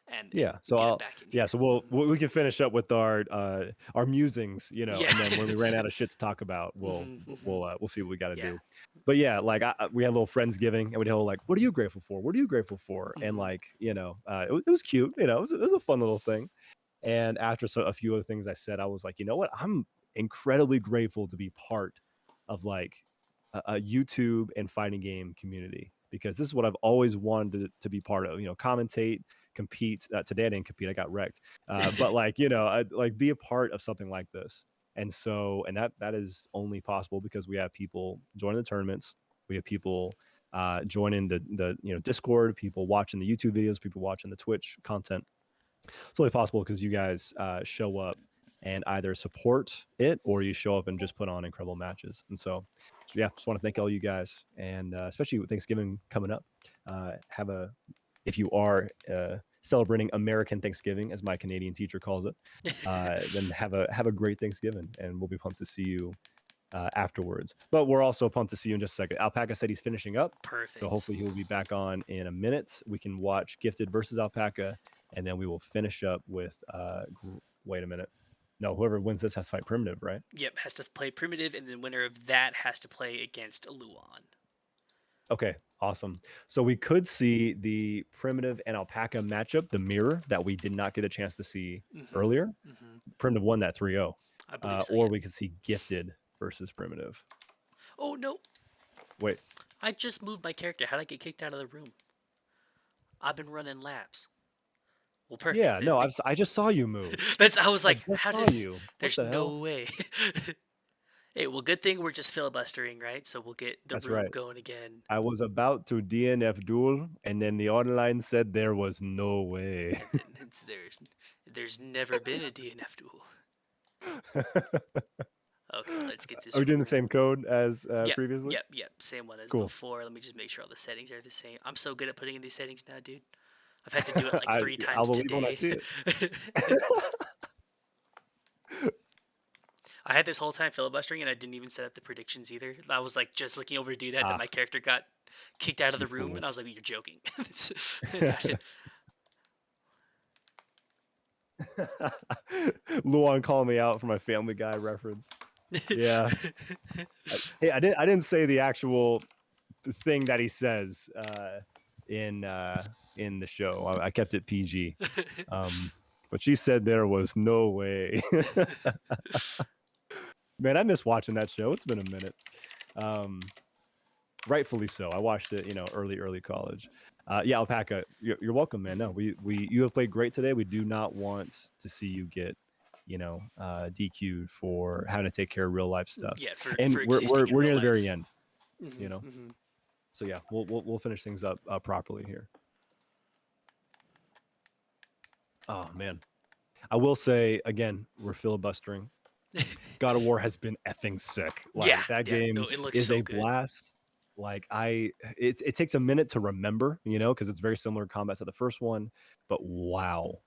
and so we can finish up with our musings, and then when we ran out of shit to talk about, we'll see what we got to do. But yeah, like we had a little Friendsgiving, and we had a whole like, what are you grateful for? What are you grateful for? And like it was cute. It was a fun little thing. And after a few other things I said, I was like, you know what? I'm incredibly grateful to be part of like a YouTube and fighting game community, because this is what I've always wanted to be part of, commentate, compete. Today I didn't compete. I got wrecked. But like, I'd be a part of something like this. And so, and that is only possible because we have people joining the tournaments. We have people joining the Discord, people watching the YouTube videos, people watching the Twitch content. It's only possible because you guys show up and either support it or you show up and just put on incredible matches. And so yeah, just want to thank all you guys, and especially with Thanksgiving coming up, if you are celebrating American Thanksgiving, as my Canadian teacher calls it, then have a great Thanksgiving, and we'll be pumped to see you afterwards. But we're also pumped to see you in just a second. Alpaca said he's finishing up. Perfect. So hopefully he'll be back on in a minute. We can watch Gifted versus Alpaca, and then we will finish up with. Wait a minute. No, whoever wins this has to fight Primitive, right? Yep, has to play Primitive, and the winner of that has to play against Luan. Okay, awesome. So we could see the Primitive and Alpaca matchup, the mirror that we did not get a chance to see earlier. Primitive won that 3-0. I believe so, or we could see Gifted versus Primitive. Oh, no. Wait. I just moved my character. How did I get kicked out of the room? I've been running laps. Well, perfect. Yeah, no, I just saw you move. I was like, how did you? There's no way. Hey, well, good thing we're just filibustering, right? So we'll get the room going again. I was about to DNF Duel, and then the online said there was no way. There's never been a DNF Duel. Okay, let's get this. Are we doing the same code as previously? Yep. Same one as before. Let me just make sure all the settings are the same. I'm so good at putting in these settings now, dude. I've had to do it like 3 times today. When I see it. I had this whole time filibustering, and I didn't even set up the predictions either. I was like just looking over to do that. Then my character got kicked out of the room, and I was like, "You're joking." Luan calling me out for my Family Guy reference. Yeah. Hey, I didn't say the actual thing that he says in the show. I kept it PG. But she said there was no way. Man, I miss watching that show. It's been a minute. Rightfully so. I watched it, early college. Yeah, Alpaca, you're welcome, man. No, you have played great today. We do not want to see you get, DQ'd for having to take care of real life stuff. Yeah, we're near the very end, So yeah, we'll finish things up properly here. Oh man, I will say again, we're filibustering. God of War has been effing sick. That game is a blast. It takes a minute to remember, because it's very similar combat to the first one. But wow,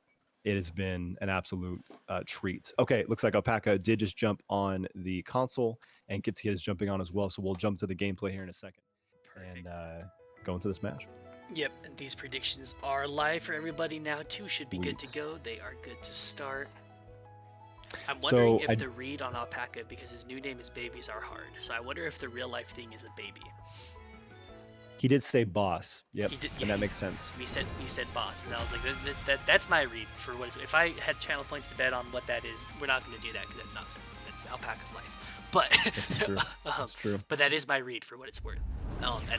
it has been an absolute treat. Okay, looks like Alpaca did just jump on the console, and GiftedKid is jumping on as well. So we'll jump to the gameplay here in a second. Perfect. And go into this match. Yep, and these predictions are live for everybody now too. Should be good to go. They are good to start. I'm wondering if the read on Alpaca, because his new name is Babies Are Hard, so I wonder if the real life thing is a baby. He did say boss. Yep, and that makes sense. He said boss, and I was like, that's my read for what it's. If I had channel points to bet on what that is, we're not going to do that because that's nonsense. It's Alpaca's life. But that's true. That's true. But that is my read for what it's worth.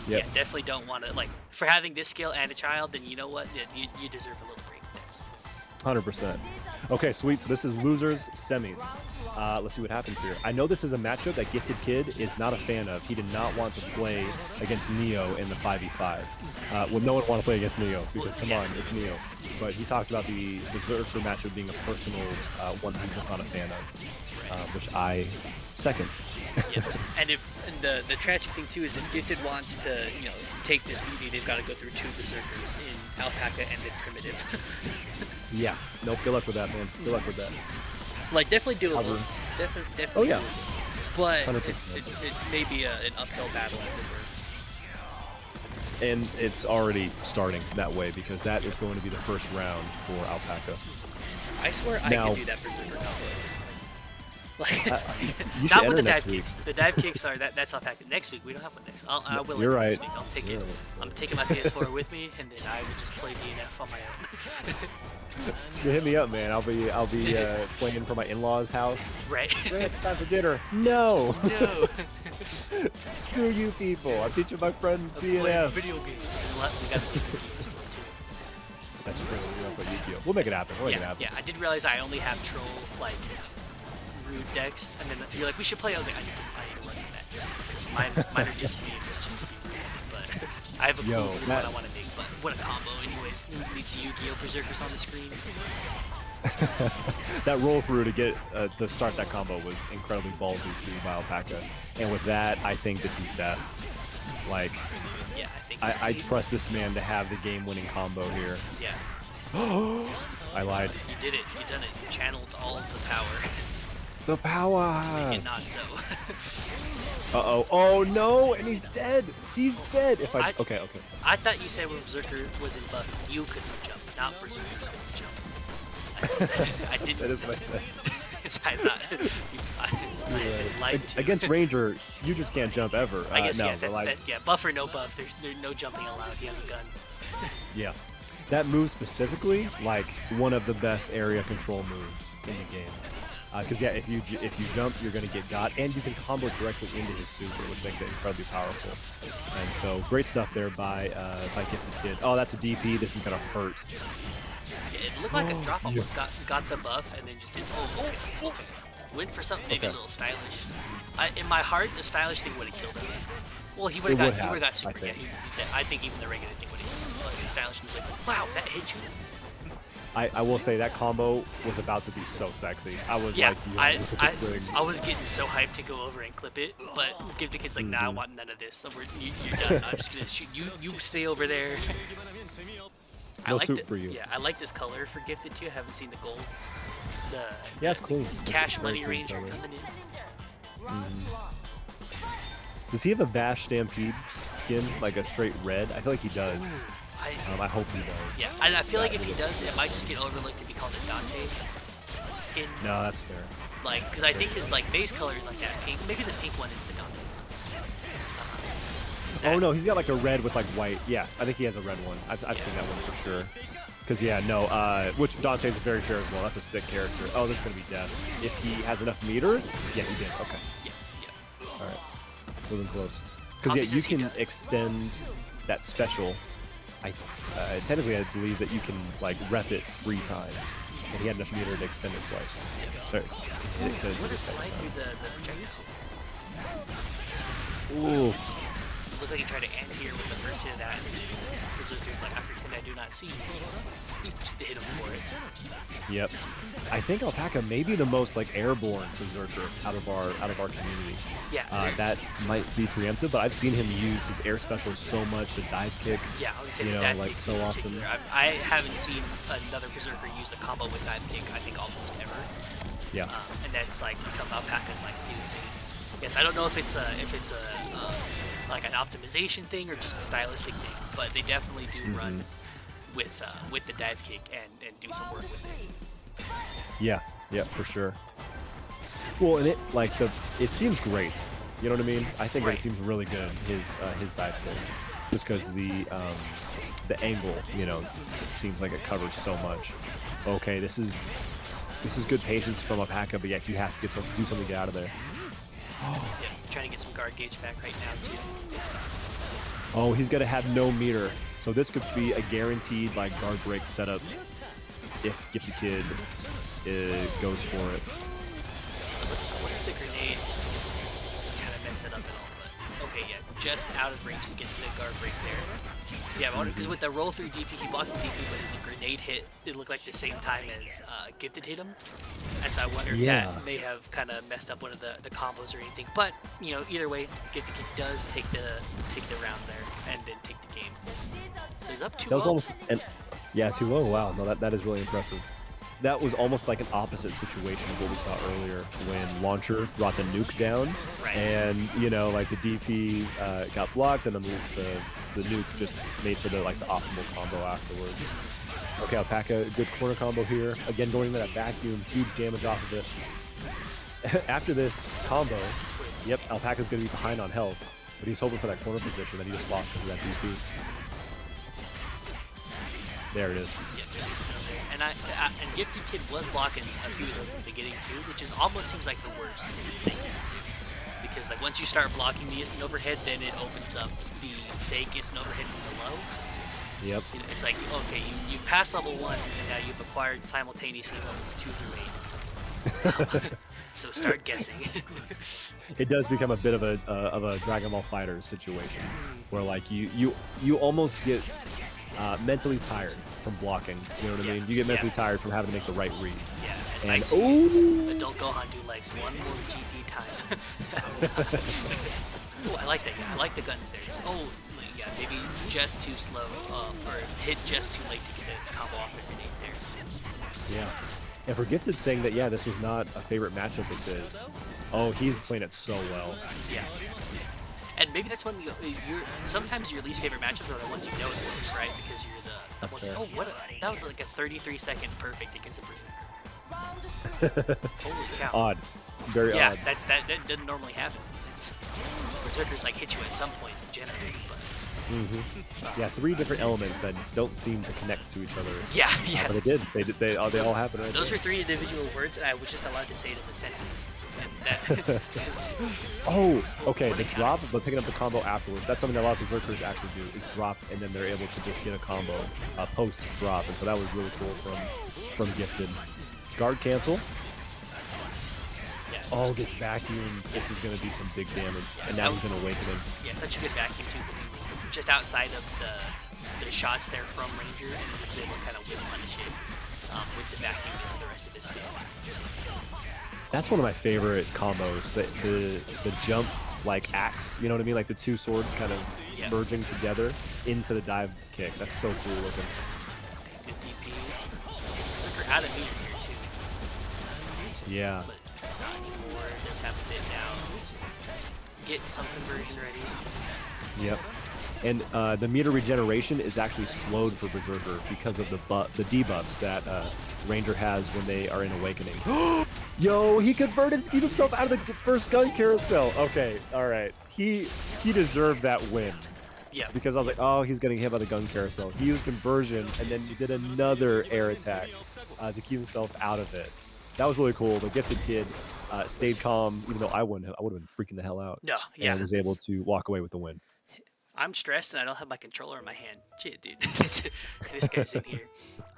Yeah, definitely don't want to for having this skill and a child. Then you know what? You deserve a little break. That's 100%. Okay, sweet. So this is losers semis. Let's see what happens here. I know this is a matchup that GiftedKid is not a fan of. He did not want to play against Neo in the 5v5. No one want to play against Neo because, come on, it's Neo. But he talked about the Berserker matchup being a personal one he's just not a fan of, which I second. Yep. And the tragic thing too is if Gifted wants to take this Mutiny, they've got to go through 2 Berserkers in Alpaca and then Primitive. Yeah. Nope. Good luck with that, man. Good luck with that. Definitely doable. Definitely. Oh yeah. Doable. But it may be an uphill battle, as it were. And it's already starting that way because that is going to be the first round for Alpaca. I swear I can do that Berserker combo at this point. Not with the dive kicks. The dive kicks are that's Alpaca. Next week we don't have one next. I will. You're right. Next week. I'll take it. I'm taking my PS4 with me, and then I will just play DNF on my own. You hit me up, man. I'll be playing for my in-laws' house. Right. Time for dinner. No. No. Screw you people. I'm teaching my friend DNF. Video games. We got video games too. That's true. We'll make it happen. Yeah. I did realize I only have troll rude decks, and then you're like, we should play. I was like, I need to run that because mine are just memes, just to be rude. But I have a cool one I want to make. But what a combo, anyways. Needs Yu-Gi-Oh! Berserkers on the screen. That roll through to get to start that combo was incredibly ballsy too by Alpaca, and with that, I think this is death. Yeah, I think. I trust this man to have the game-winning combo here. Yeah. I lied. You did it. You done it. You channeled all of the power. The power! To make it not so. Uh-oh. Oh, no! And he's dead! He's dead! Okay. I thought you said when Berserker was in buff, you couldn't jump, not Berserker jump. I didn't. That is what I said. I thought. I lied to. Against Ranger, you just can't jump ever. I guess no, yeah. but like, Yeah, buff or no buff. There's no jumping allowed. He has a gun. yeah, that move specifically, like one of the best area control moves in the game. Because yeah, if you jump, you're gonna get got, and you can combo directly into his super, which makes it incredibly powerful. And so, great stuff there by GiftedKid. Oh, that's a DP. This is gonna hurt. It looked like a drop almost got the buff and then just did. Oh, okay. Went for something maybe a little stylish. In my heart, the stylish thing would have killed him. Well, he would have got super. Yeah, I think even the regular thing would have killed him. Like, stylish was like, wow, that hit you. I will say that combo was about to be so sexy. I was like, I was getting so hyped to go over and clip it, but GiftedKid's like, nah, I want none of this. So you're done. I'm just gonna shoot you. You stay over there. No soup for you. Yeah, I like this color for Gifted too. I haven't seen the gold. Yeah, it's clean. Cash It's Money very clean Ranger color. coming in. Does he have a Bash Stampede skin, like a straight red? I feel like he does. I hope he does. Yeah, I feel like if he does, it might just get overlooked to be called a Dante skin. No, that's fair. Like, because I think his like base color is like that pink. Maybe the pink one is the Dante. Oh no, he's got like a red with like white. Yeah, I think he has a red one. I've seen that one for sure. Because yeah, no, which Dante's very fair as well. That's a sick character. Oh, this is gonna be death. If he has enough meter, yeah, he did. Okay. Yeah. All right, moving close. Because yeah, you can extend that special. Technically, I believe that you can like rep it 3 times, and he had enough meter to extend it twice. Sorry, What a slide through the projectile. Ooh. Looked like he tried to anti-air with the first hit of that, and then just Bazooka's like, I pretend I do not see you. Just hit him for it. Yep. I think Alpaca may be the most like airborne berserker out of our community. Yeah. That might be preemptive, but I've seen him use his air special so much, the dive kick. Yeah, I was saying you know, dive like kick so in often. particular. I haven't seen another berserker use a combo with dive kick. I think almost ever. Yeah. And that's like become Alpaca's like new thing. Yes, I don't know if it's a like an optimization thing or just a stylistic thing, but they definitely do run with the dive kick and do some work with it. Yeah, for sure. Well, and it seems great. You know what I mean? I think that it seems really good, his dive kick, just because the angle, you know, it seems like it covers so much. Okay, this is good patience from Alpaca, but yeah, he has to do something to get out of there. Yeah, trying to get some guard gauge back right now too. Oh, he's gonna have no meter, so this could be a guaranteed like guard break setup if GiftedKid goes for it. What if the grenade kind of messed it up at all? But okay, yeah, just out of range to get the guard break there. Yeah, because with the roll through DP, he blocked the DP, but the grenade hit, it looked like the same time as Gifted hit him. And so I wonder if that may have kind of messed up one of the combos or anything. But you know, either way, GiftedKid does take the round there and then take the game. So he's up 2-0. That was almost 2-0. Wow, no, that is really impressive. That was almost like an opposite situation of what we saw earlier when Launcher brought the nuke down, and you know, like the DP got blocked, and then the nuke just made for the optimal combo afterwards. Okay, Alpaca, good corner combo here. Again, going into that vacuum, huge damage off of it. After this combo, yep, Alpaca's going to be behind on health, but he's hoping for that corner position that he just lost because of that DP. There it is. And GiftedKid was blocking a few of those in the beginning too, which is almost seems like the worst thing. Because like once you start blocking the instant overhead, then it opens up the fake instant overhead below. Yep. It's like, okay, you've passed level 1, and now you've acquired simultaneously levels 2 through 8. So start guessing. It does become a bit of a Dragon Ball FighterZ situation, where like you almost get mentally tired from blocking. You know what I mean? You get mentally tired from having to make the right reads. Yeah. And I see Adult Gohan do likes one more GT time. Oh, I like that. Yeah, I like the guns there. Just, yeah, maybe just too slow, or hit just too late to get the combo off the grenade there. Yeah. And for Gifted saying that, yeah, this was not a favorite matchup of his. Oh, he's playing it so well. Yeah. And maybe that's when sometimes your least favorite matchups are the ones you know the most, right? Because you're the most. fair. Oh, that was like a 33-second perfect against a Berserker. Holy cow! Odd, very Yeah, odd. that doesn't normally happen. It's Berserkers like hit you at some point generally, but Yeah, 3 different elements that don't seem to connect to each other. yeah. But it did. They all happened right Those there. were 3 individual words, and I was just allowed to say it as a sentence. And that, Oh, okay. What The a drop, but picking up the combo afterwards. That's something that a lot of Berserkers actually do, is drop, and then they're able to just get a combo post-drop. And so that was really cool from Gifted. Guard cancel. yeah, Oh, gets vacuumed. This is going to be some big damage. And now he's in Awakening. yeah, such a good vacuum too, because he was just outside of the shots there from Ranger, and he was able to kind of whip punish it with the vacuum into the rest of his skill. That's one of my favorite combos. The jump like axe, you know what I mean? Like the 2 swords kind of Yeah. merging together into the dive kick. That's so cool looking. Good DP. Berserker out of meter here too, Yeah. but not anymore. Does have a bit now. Just get some conversion ready. Yep. And the meter regeneration is actually slowed for Berserker because of the debuffs that Ranger has when they are in Awakening. Yo, he converted to keep himself out of the first gun carousel. Okay, all right. He deserved that win. Yeah. Because I was like, oh, he's getting hit by the gun carousel. He used conversion, and then he did another air attack to keep himself out of it. That was really cool. The Gifted Kid stayed calm, even though I would have been freaking the hell out. No, yeah. And was able to walk away with the win. I'm stressed and I don't have my controller in my hand. Shit, dude. This guy's in here.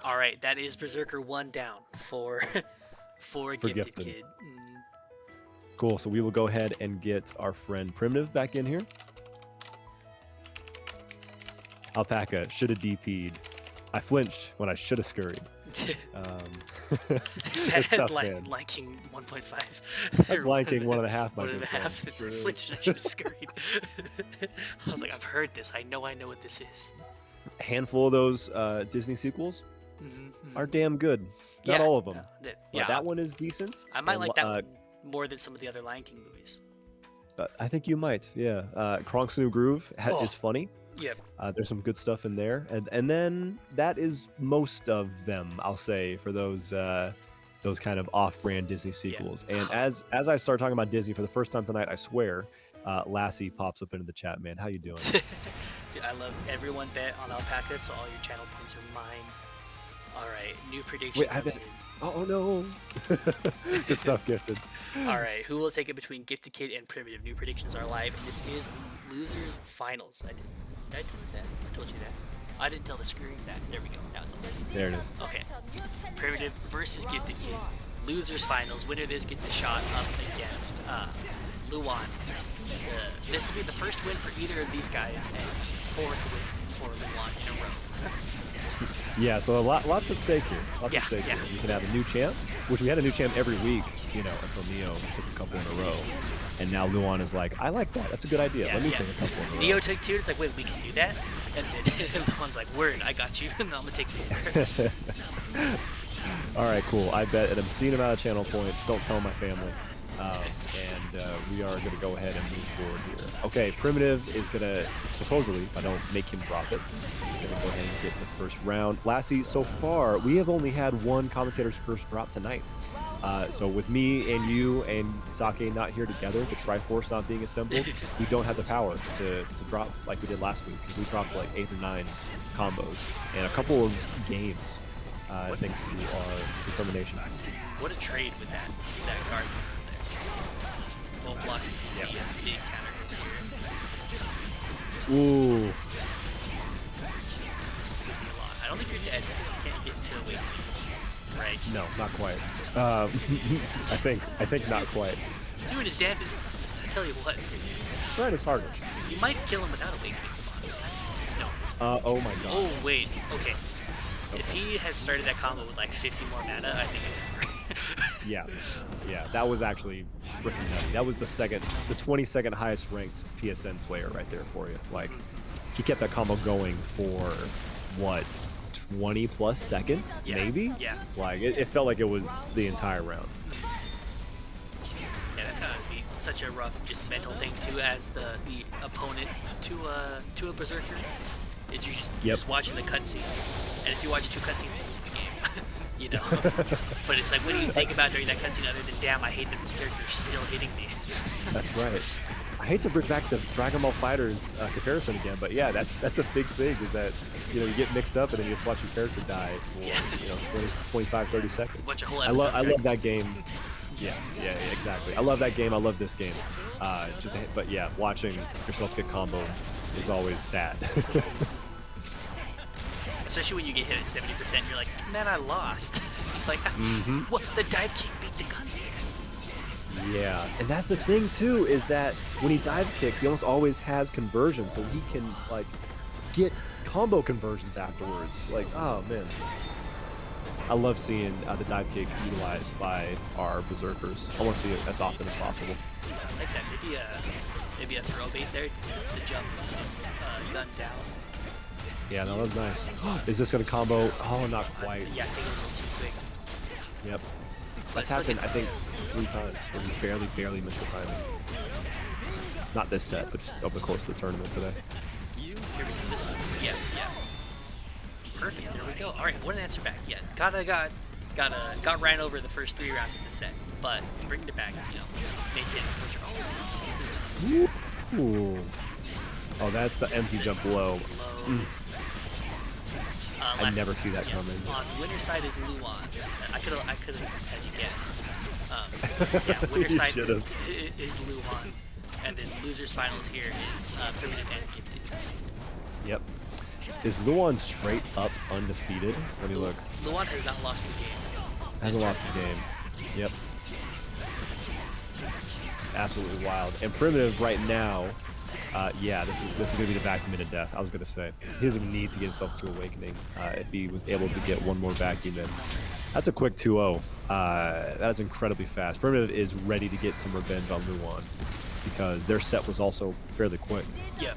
All right, that is Berserker 1 down for Gifted Gifted. Kid. Cool. So we will go ahead and get our friend Primitive back in here. Alpaca should have DP'd. I flinched when I should have scurried. Is It's that tough, like man. liking 1.5? That's liking 1.5. 1.5. It's like flinched and I should have scurried. I was like, I've heard this. I know what this is. A handful of those Disney sequels are damn good. Not Yeah, all of them. Yeah, That one is decent. I might And, like that one more than some of the other Lion King movies. I think you might. Yeah. Kronk's New Groove Oh. is funny. Yep. There's some good stuff in there, and then that is most of them, I'll say, for those kind of off-brand Disney sequels. And as I start talking about Disney for the first time tonight, I swear, Lassie pops up into the chat. Man, how you doing? Dude, I love everyone bet on Alpaca, so all your channel points are mine. All right, new prediction Wait, I coming bet. in. Oh no! Good stuff, Gifted. All right, who will take it between Gifted Kid and Primitive? New predictions are live, and this is losers finals. Did I tell you that? I told you that. I didn't tell the screen that. There we go. Now it's on. There it is. Okay. Primitive versus Gifted Kid. Losers finals. Winner of this gets a shot up against Luan. This will be the first win for either of these guys, and 4th win for Luan in a row. Yeah, so lots at stake here. Lots Yeah, at stake yeah. here. You can have a new champ, which we had a new champ every week, until Neo took a couple in a row. And now Luan is like, I like that. That's a good idea. Yeah, Let me yeah. take a couple in a row. Neo took 2, and it's like, wait, we can do that? And then Luan's like, word, I got you, and I'm going to take 4. All right, cool. I bet an obscene amount of channel points. Don't tell my family. We are going to go ahead and move forward here. Okay, Primitive is going to, supposedly, if I don't make him drop it, going to go ahead and get the first round. Lassie, so far, we have only had one commentator's curse drop tonight. So with me and you and Sake not here together, the Triforce not being assembled, we don't have the power to drop like we did last week, because we dropped like 8 or 9 combos and a couple of games, thanks to our determination. What a trade with that guard cancel there. Well, blocks the TP and big counter hit here. Ooh. This is going to be a lot. I don't think you're dead because you can't get into Awakening. Right? No, not quite. I think not quite. Doing his damnedest. I tell you what, Trying his hardest. you might kill him without Awakening. Come on. No. Oh my god. Oh, wait. Okay. If he had started that combo with like 50 more mana, I think it's over. Yeah, that was actually freaking nutty. That was the 22nd highest ranked PSN player right there for you. Like, he kept that combo going for what, 20 plus seconds, Yeah, maybe? yeah. Like, it felt like it was the entire round. Yeah, that's kind of neat. such a rough just mental thing too as the opponent to a berserker. Is you're just watching the cutscene, and if you watch 2 cutscenes, you lose the game. You know. But it's like, what do you think about during that cutscene other than, damn, I hate that this character is still hitting me. That's right. I hate to bring back the Dragon Ball Fighters comparison again, but yeah, that's a big thing. Is that you get mixed up and then you just watch your character die for 20, 25, 30 seconds. Watch a whole I love that game. Yeah, exactly. I love that game. I love this game. But yeah, watching yourself get combo is always sad. Especially when you get hit at 70%, you're like, man, I lost. Like, what? The dive kick beat the guns. Yeah, and that's the thing too, is that when he dive kicks, he almost always has conversion, so he can like get combo conversions afterwards. Like, oh man, I love seeing the dive kick utilized by our berserkers. I want to see it as often as possible. I like that. Maybe a throw bait there, the jump instant gun down. Yeah, no, that was nice. Is this gonna combo? Oh, not quite. Yeah, I think it was too quick. Yep. But That's happened, I think, 3 times where he barely missed the timing. Not this set, but just over the course of the tournament today. Here we go. This one. Yeah. Perfect. There we go. All right, what an answer back. Yeah, got ran over the first 3 rounds of the set, but he's bringing it back. Make it. Ooh. Oh, that's the empty jump low. I never see that coming. On the winner's side is Luan. I could have had you guess. Winner's side is Luan, and then loser's finals here is Primitive and Gifted. Yep. Is Luan straight up undefeated? Let me look. Luan has not lost the game. Hasn't lost the game. Yep. Absolutely wild. And Primitive right now. Yeah, this is gonna be the vacuum into death. I was gonna say he doesn't need to get himself to Awakening. If he was able to get one more vacuum in, that's a quick 2-0. That is incredibly fast. Primitive is ready to get some revenge on Luan because their set was also fairly quick. Yeah.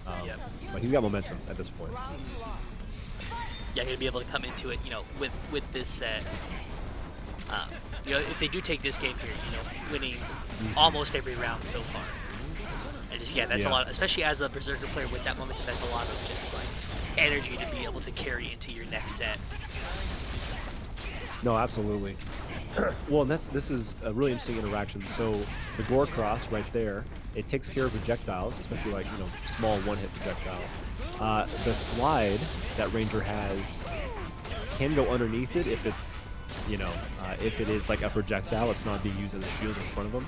But he's got momentum at this point. Yeah, gonna be able to come into it, with this set. If they do take this game here, winning almost every round so far. And just, that's a lot, especially as a Berserker player with that momentum, that's a lot of just like energy to be able to carry into your next set. No, absolutely. Well, and this is a really interesting interaction. So the Gore Cross right there, it takes care of projectiles, especially like small one-hit projectiles. The slide that Ranger has can go underneath it if it's if it is like a projectile, it's not being used as a shield in front of him.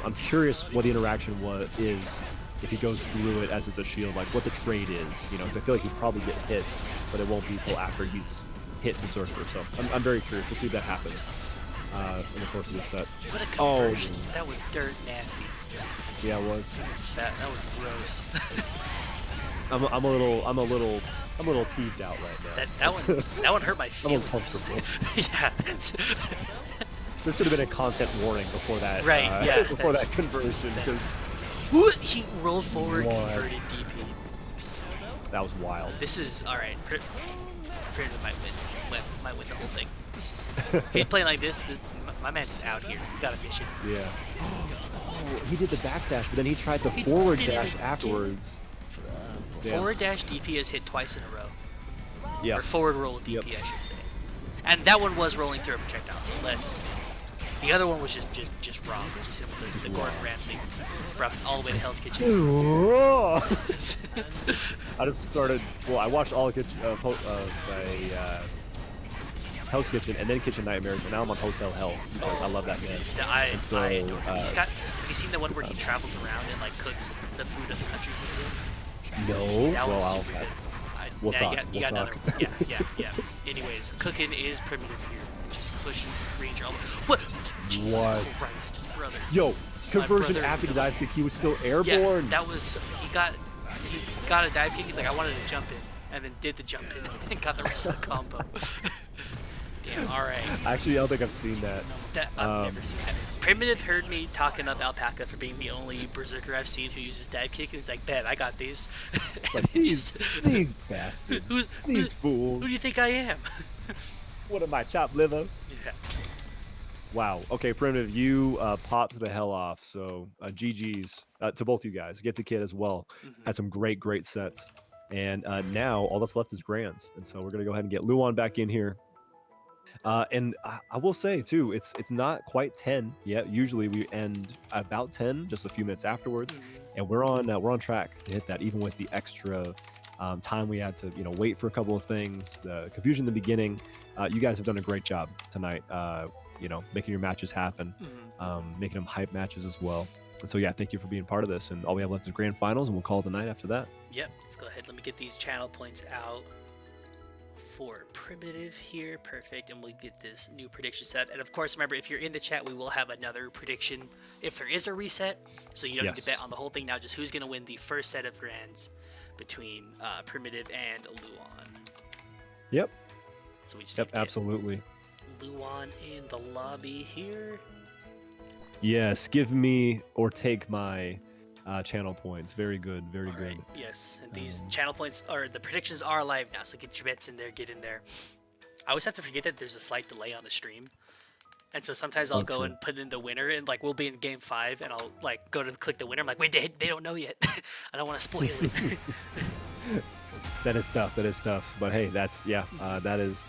I'm curious what the interaction is if he goes through it as it's a shield, like what the trade is, because I feel like he'd probably get hit, but it won't be until after he's hit Berserker. So I'm very curious to see if that happens in the course of this set. What a conversion! That was dirt nasty. Yeah, it was. That was gross. I'm a little peeved out right now. That one hurt my feelings. I'm uncomfortable. Yeah. There should have been a content warning before that. Right. Before that conversion, because he rolled forward, converted DP. That was wild. This is all right. Primitive might win the whole thing. If he's playing like this, my man's out here. He's got a mission. Yeah. Oh, he did the backdash, but then he tried to forward dash afterwards. Forward dash DP is hit twice in a row. Yeah. Or forward roll DP, I should say. And that one was rolling through a projectile, so less. The other one was just wrong. Just hit with the Gordon Ramsay. Brought it all the way to Hell's Kitchen. I just started. Well, I watched all of Hell's Kitchen and then Kitchen Nightmares, and now I'm on Hotel Hell because I love that man. Have you seen the one where he travels around and like cooks the food of the countries he's in? No. That was super good. We'll talk. You got another one. Yeah. Anyways, cooking is primitive here. Just pushing Ranger all the way. What? Jesus Christ, brother. Yo, conversion after the dive kick, he was still airborne. Yeah, that was he got a dive kick. He's like, I wanted to jump in, and then did the jump in and got the rest of the combo. Damn. All right. Actually, I don't think I've seen that. I've never seen that. Primitive heard me talking up Alpaca for being the only Berserker I've seen who uses dive kick, and he's like, bet, I got these. Like, these bastards. These fools. Who do you think I am? What am I, chopped liver? Yeah. Wow. Okay, Primitive, you popped the hell off. So GG's to both you guys. GiftedKid as well. Had some great sets. And now all that's left is Grands. And so we're going to go ahead and get Luan back in here. And I will say too, it's not quite 10 yet. Usually we end about 10, just a few minutes afterwards. And we're on track to hit that, even with the extra time we had to wait for a couple of things, the confusion in the beginning. You guys have done a great job tonight. Making your matches happen, making them hype matches as well. And so yeah, thank you for being part of this. And all we have left is grand finals, and we'll call it the night after that. Yep, let's go ahead. Let me get these channel points out for Primitive here. Perfect. And we'll get this new prediction set. And of course, remember, if you're in the chat, we will have another prediction if there is a reset. So you don't need to bet on the whole thing now, just who's going to win the first set of grands between Primitive and Luan. Yep. So we just absolutely. Luan in the lobby here. Yes, give me or take my channel points. Very good, very good. Right. Yes, and these channel points or the predictions are live now, so get your bets in there, get in there. I always have to forget that there's a slight delay on the stream, and so sometimes I'll go and put in the winner, and like we'll be in game 5, and I'll like go to click the winner. I'm like, wait, they don't know yet. I don't want to spoil it. That is tough. That is tough. But hey, that's that is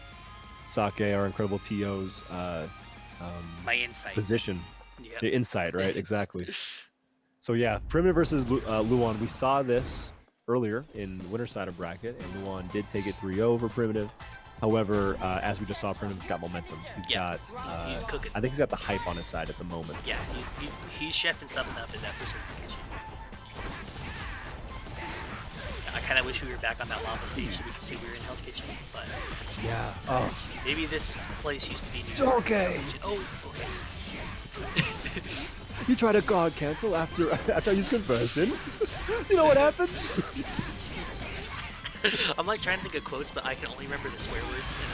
Sake, our incredible TO's my insight position. Yep. The insight, right? Exactly. So yeah, Primitive versus Luan. We saw this earlier in the winner side of bracket, and Luan did take it 3-0 over Primitive. However, as we just saw, Primitive's got momentum. He's cooking. I think he's got the hype on his side at the moment. Yeah, he's chefing something up in that Berserker kitchen. I kind of wish we were back on that lava stage so we could say we were in Hell's Kitchen, but yeah. Maybe this place used to be New York. Okay. Oh, okay. You try to god cancel after I use conversion. You know what happened? I'm like trying to think of quotes, but I can only remember the swear words, and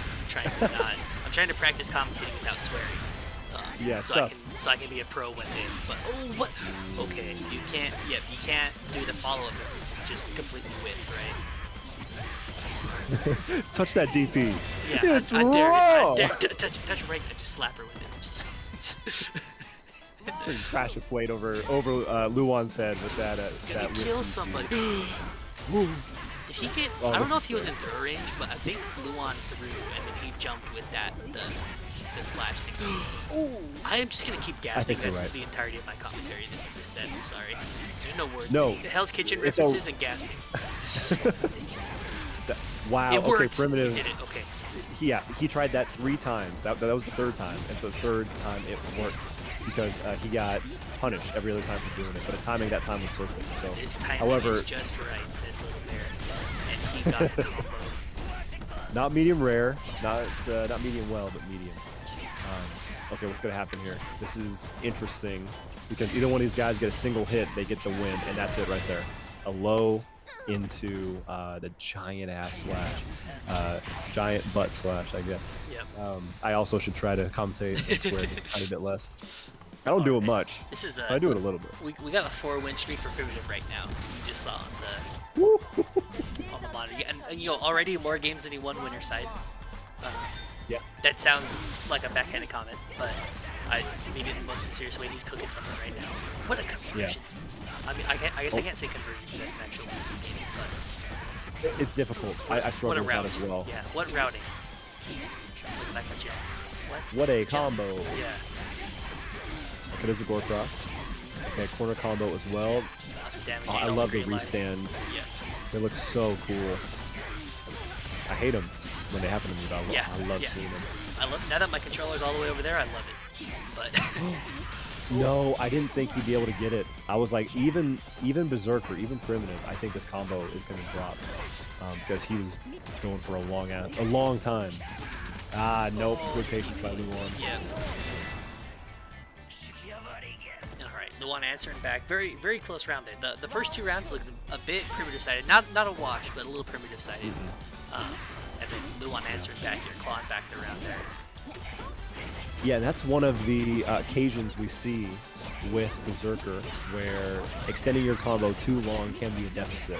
I'm trying to practice commentating without swearing. So I can be a pro one day. But what? Okay, you can't do the follow up. It's just completely whiffed, right? Touch that DP. Yeah, it's I wrong. dare touch her right. I just slap her with it. Crash a plate over Luan's head with that. Did he kill somebody? Did he get? I don't know if he was in throw range, but I think Luan threw and then he jumped with the splash thing. I am just gonna keep gasping. That's right. The entirety of my commentary this set. I'm sorry. There's no words. No. The Hell's Kitchen references and gasping. Wow. It worked. Okay, Primitive. He did it. Okay. He tried that 3 times. That was the 3rd time, and the 3rd time it worked because he got punished every other time for doing it. But his timing that time was perfect. So, his timing however, is just right, said Little Bear, and he got the combo. Not medium rare, not medium well, but medium. Okay, what's gonna happen here? This is interesting because either one of these guys get a single hit, they get the win, and that's it right there. A low into the giant ass slash, giant butt slash, I guess. Yep. I also should try to commentate and swear just a tiny bit less. I don't do it much. This is I do it a little bit. We got a 4-win streak for Primitive right now. You just saw on the monitor, and already more games than he won winner side. Yeah. That sounds like a backhanded comment, but I mean it in the most serious way. He's cooking something right now. What a conversion! Yeah. I mean, I guess I can't say conversion because that's an actual game, but it's difficult. I struggle with that as well. Yeah. What routing? Look back at you. What a combo! Yeah. Okay, there's a gore cross. Okay, corner combo as well. Lots of damage. I love the restands. Yeah. They look so cool. I hate them when they happen to me, but I love seeing them. I love now that my controller's all the way over there. I love it, but no, I didn't think he'd be able to get it. I was like, even Berserker, even Primitive, I think this combo is going to drop because he was going for a long time. Nope. Good patience by Luan. Yeah. All right, Luan answering back. Very, very close round there. The first 2 rounds looked a bit Primitive sided. Not a wash, but a little Primitive sided. And then Luan answered back here, clawing back the round there. Yeah, that's one of the occasions we see with Berserker where extending your combo too long can be a deficit.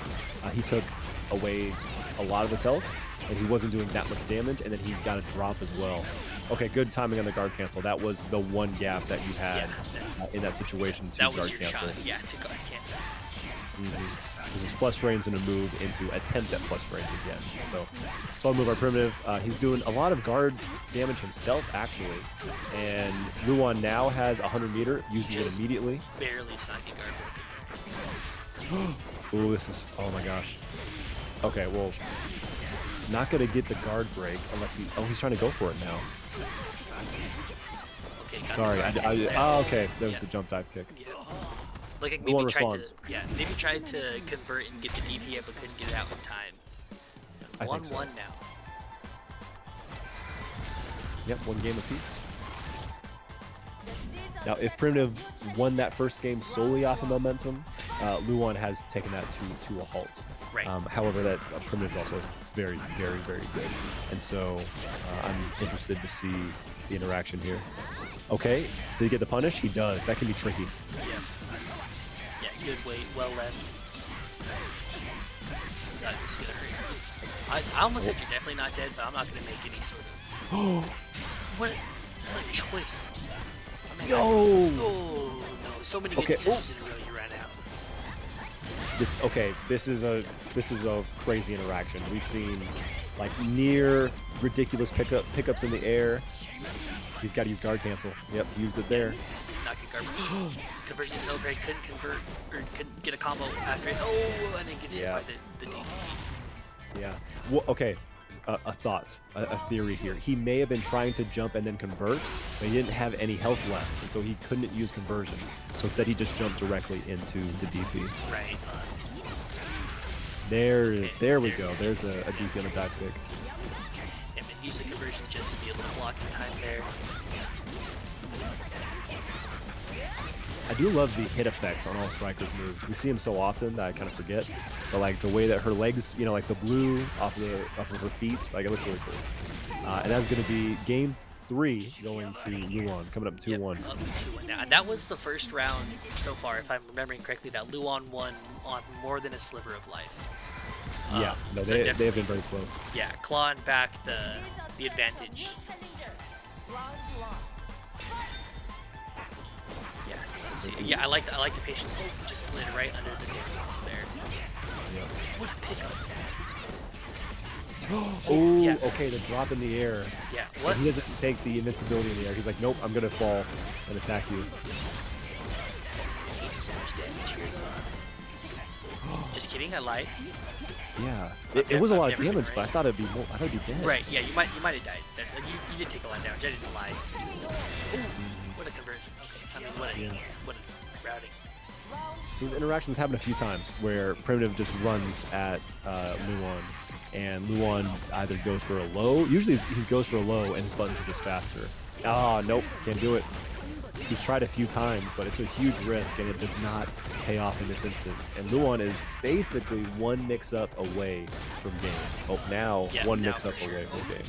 He took away a lot of his health, and he wasn't doing that much damage, and then he got a drop as well. Okay, good timing on the guard cancel. That was the one gap that you had in that situation to That guard was your cancel. shot. Yeah, to guard cancel. This is plus range and a move into attempt at plus range again. So, fun move our primitive. He's doing a lot of guard damage himself, actually. And Luan now has 100 meter, uses it immediately. Barely to not get guard broken. Ooh, this is, oh my gosh. Okay, well, not going to get the guard break unless he, he's trying to go for it now. Okay, Sorry, okay, there's the jump dive kick. Yeah. Like maybe tried to convert and get the DP up, but couldn't get it out in time. 1-1 so. now. Yep, one game apiece. Now, if Primitive won that first game solely off of momentum, Luan has taken that to a halt. Right. However, that Primitive is also very, very, very good. And so I'm interested to see the interaction here. Okay, did he get the punish? He does. That can be tricky. Yeah. Yeah, good weight, well left. This is gonna hurt. I almost said you're definitely not dead, but I'm not gonna make any sort of. What a choice! No. Oh no! So many good decisions in a row. You ran out. This is a crazy interaction. We've seen like near ridiculous pickups in the air. He's got to use guard cancel. Yep, used it there. Not get guard. Conversion celebrate, couldn't convert or couldn't get a combo after it. Oh, and then gets hit by the DP. Yeah. Well, okay. A thought, a theory here. He may have been trying to jump and then convert, but he didn't have any health left, and so he couldn't use conversion. So instead, he just jumped directly into the DP. Right. There we go. There's a DP on the dive kick. Yeah, but use the conversion just to be able to block in time there. I do love the hit effects on all strikers' moves. We see them so often that I kind of forget. But like the way that her legs, you know, like the blue off of her feet, like it looks really cool. And that's going to be game 3 going to Luan, coming up 2-1. Yep, up 2-1 now. And that was the first round so far, if I'm remembering correctly, that Luan won on more than a sliver of life. Yeah, no, they have been very close. Yeah, clawing back the advantage. Yeah, so let's see. Yeah, I like the patience. Oh, just slid right under the damage there. Yep. What a pickup! Oh, yeah. Okay, the drop in the air. Yeah, what? He doesn't take the invincibility in the air. He's like, nope, I'm gonna fall and attack you. I hate so much damage here. Just kidding, I lied. Yeah, it was a lot of damage, but I thought it'd be more. I thought it'd be dead. Right. Yeah, you might have died. That's you did take a lot of damage. I didn't lie. Just, what a conversion. Okay, I mean, what a routing. Those interactions happen a few times where Primitive just runs at Luan, and Luan either goes for a low. Usually he goes for a low, and his buttons are just faster. Ah, nope, can't do it. He's tried a few times, but it's a huge risk, and it does not pay off in this instance. And Luan is basically one mix-up away from game. Oh, now one mix-up away from game.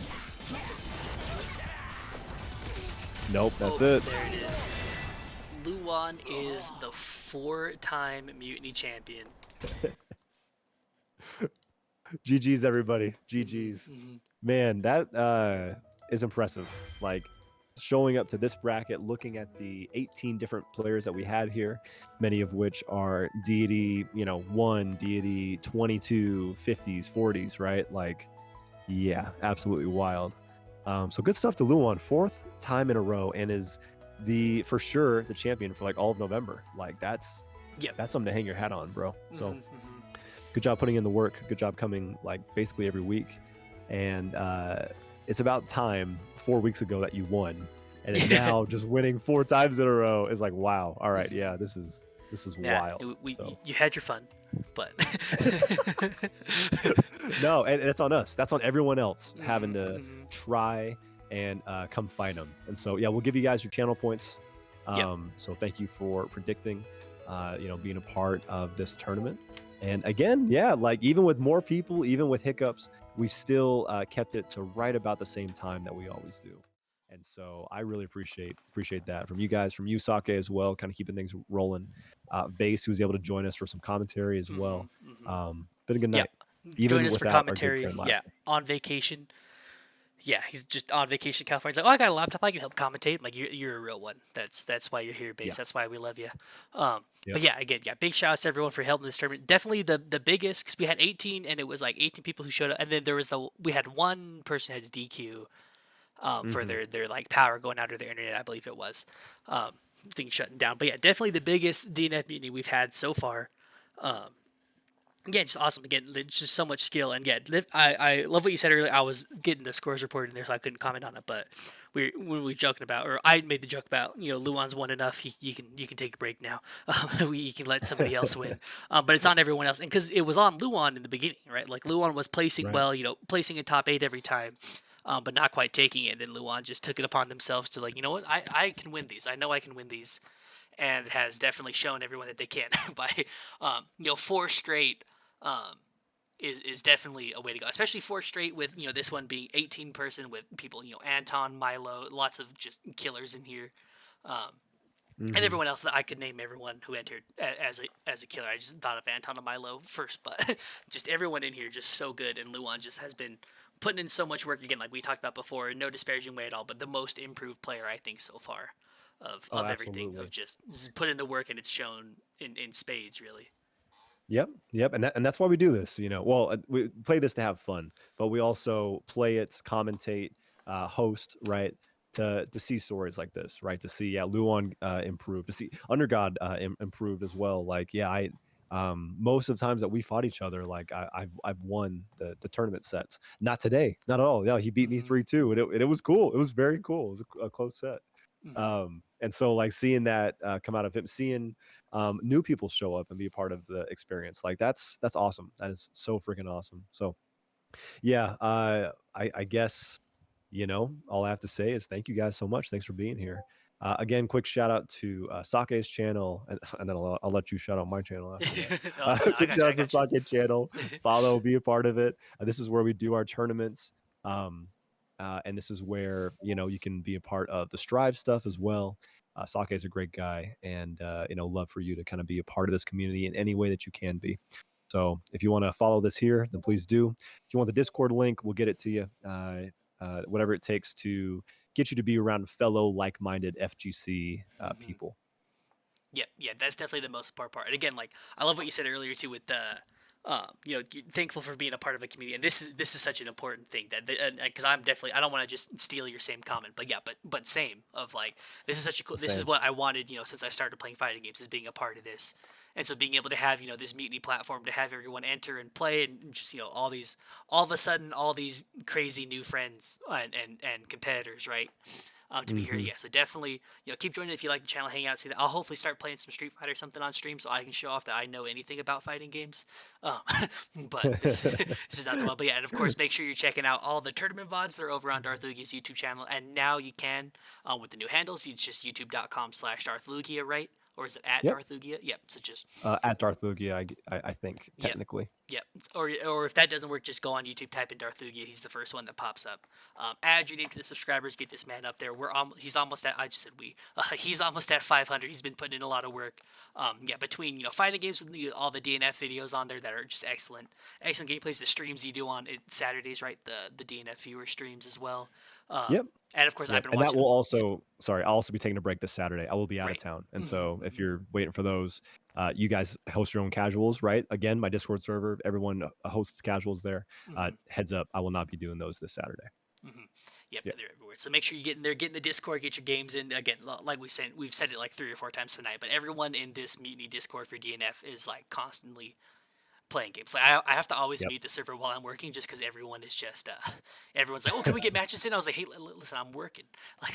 Nope, that's it. There it is. Luan is the 4-time Mutiny champion. GG's, everybody. GG's. Man, that is impressive. Like, showing up to this bracket, looking at the 18 different players that we had here, many of which are deity, 1, deity 22, 50s, 40s, right? Like, yeah, absolutely wild. So good stuff to Luan, 4th time in a row, and is for sure the champion for like all of November. Like that's something to hang your hat on, bro. So good job putting in the work. Good job coming like basically every week. And it's about time 4 weeks ago that you won, and then now just winning 4 times in a row is like, wow. All right, yeah, this is wild. You had your fun, but no, and it's on us. That's on everyone else having to try and come fight them. And so yeah, we'll give you guys your channel points. So thank you for predicting, being a part of this tournament. And again, yeah, like even with more people, even with hiccups, we still kept it to right about the same time that we always do. And so I really appreciate that from you guys, from you, Sake, as well, kind of keeping things rolling. Base, who was able to join us for some commentary as well. Been a good night. Join us for commentary. Yeah, on vacation. Yeah, he's just on vacation in California. He's like, "Oh, I got a laptop. I can help commentate." I'm like, you're a real one. That's why you're here, base. Yeah. That's why we love you. Um, Yep. but yeah, again, yeah, big shout outs to everyone for helping this tournament. Definitely the biggest because we had 18 and it was like 18 people who showed up, and then there was we had one person who had to DQ for Hmm. their like power going out of their internet, I believe it was. Things shutting down. But yeah, definitely the biggest DNF mutiny we've had so far. Again, just awesome. Again, just so much skill. And yeah, I love what you said earlier. I was getting the scores reported in there, so I couldn't comment on it. But when we were joking about, or I made the joke about, Luan's won enough. You can take a break now. You can let somebody else win. But it's on everyone else, and because it was on Luan in the beginning, right? Like Luan was placing Right. well, placing in top 8 every time. But not quite taking it. And then Luan just took it upon themselves to like, you know what, I can win these. I know I can win these, and has definitely shown everyone that they can by 4 straight is definitely a way to go, especially 4 straight with this one being 18 person with people Anton, Milo, lots of just killers in here, and Hmm. everyone else that I could name everyone who entered as a killer. I just thought of Anton and Milo first, but just everyone in here just so good, and Luan just has been putting in so much work again, like we talked about before. No disparaging way at all, but the most improved player I think so far Oh, of everything, absolutely. of just put in the work, and it's shown in spades really. Yep, yep, and that's why we do this. Well, we play this to have fun, but we also play it, commentate, host, right? To see stories like this, right? To see Luon improve, to see Undergod improved as well. Like I most of the times that we fought each other, like I've won the tournament sets. Not today, not at all. Yeah, he beat me Hmm. 3-2, and it was cool. It was very cool. It was a close set. Hmm. And so like seeing that come out of him, seeing new people show up and be a part of the experience, like that's awesome. That is so freaking awesome. So yeah, I guess all I have to say is thank you guys so much. Thanks for being here. Again, quick shout out to Sake's channel, and then I'll let you shout out my channel after that. Oh, no, I Quick got shout you. I out to got you. Sake channel. Follow, be a part of it. This is where we do our tournaments, um, and this is where you can be a part of the Strive stuff as well. Sake is a great guy, and love for you to kind of be a part of this community in any way that you can be. So if you want to follow this here, then please do. If you want the Discord link, we'll get it to you. Whatever it takes to get you to be around fellow like-minded FGC Hmm. people. Yep, yeah, that's definitely the most important part. And again, like I love what you said earlier too, with the, you're thankful for being a part of a community, and this is such an important thing that because I'm definitely I don't want to just steal your same comment, but yeah, but same of like this is such a cool. This is Same. what I wanted, since I started playing fighting games, is being a part of this. And so being able to have this mutiny platform to have everyone enter and play, and just all of a sudden all these crazy new friends and competitors, right? To be here. Hmm. Yeah, so definitely, keep joining if you like the channel, hang out, see that. I'll hopefully start playing some Street Fighter or something on stream so I can show off that I know anything about fighting games. Um, but this is not the one. But yeah, and of course, make sure you're checking out all the tournament VODs. They're over on Darth Lugia's YouTube channel, and now you can, with the new handles, it's just youtube.com/Darth Lugia, right? Or is it at Yep. Darth Lugia? Yep. So just At Darth Lugia, I think yep. technically. Yep. Or if that doesn't work, just go on YouTube, type in Darth Lugia. He's the first one that pops up. Add your name to the subscribers. Get this man up there. He's almost at. I just said we. He's almost at 500. He's been putting in a lot of work. Yeah, between fighting games with all the DNF videos on there that are just excellent, excellent gameplays. The streams you do on Saturdays, right? The DNF viewer streams as well. Um, Yep. and of course, I've Yep. been And that watching. will Yep. also, sorry, I'll also be taking a break this Saturday. I will be out of Right. town. And Hmm. so if you're waiting for those, you guys host your own casuals, right? Again, my Discord server, everyone hosts casuals there. Hmm. Heads up, I will not be doing those this Saturday. Hmm. Yep, Yep. they're everywhere. So make sure you get in there, get in the Discord, get your games in. Again, like we've said it like 3 or 4 times tonight. But everyone in this Mutiny Discord for DNF is like constantly playing games. Like I have to always Yep. mute the server while I'm working, just because everyone is just everyone's like, oh, can we get matches in? I was like, hey, listen, I'm working. Like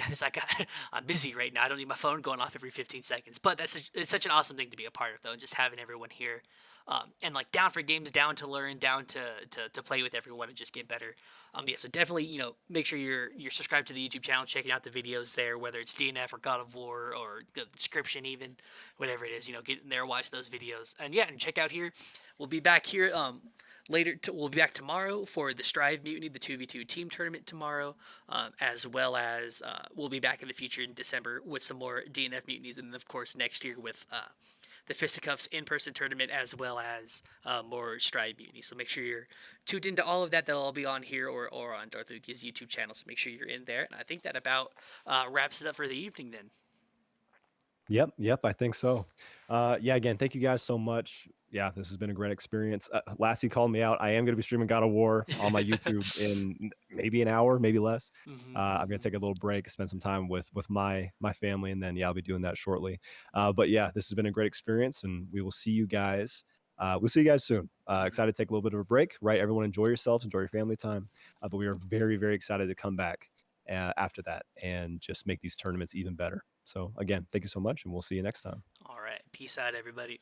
I'm busy right now. I don't need my phone going off every 15 seconds. But it's such an awesome thing to be a part of, though, and just having everyone here. And like down for games, down to learn, down to play with everyone and just get better. Yeah, so definitely make sure you're subscribed to the YouTube channel, checking out the videos there, whether it's DNF or God of War or the description even, whatever it is. Get in there, watch those videos, and yeah, and check out here. We'll be back here later. We'll be back tomorrow for the Strive Mutiny, the 2v2 team tournament tomorrow, as well as we'll be back in the future in December with some more DNF mutinies, and then of course next year with the Fisticuffs in-person tournament as well as more Stride Mutiny. So make sure you're tuned into all of that. That'll all be on here or on Darth Luke's YouTube channel. So make sure you're in there. And I think that about wraps it up for the evening then. Yep, I think so. Yeah, again, thank you guys so much. Yeah, this has been a great experience. Lassie called me out. I am going to be streaming God of War on my YouTube in maybe an hour, maybe less. I'm going to take a little break, spend some time with my family, and then I'll be doing that shortly. But yeah, this has been a great experience, and we will see you guys. We'll see you guys soon. Excited to take a little bit of a break, right? Everyone enjoy yourselves, enjoy your family time. But we are very, very excited to come back after that and just make these tournaments even better. So again, thank you so much, and we'll see you next time. All right. Peace out, everybody.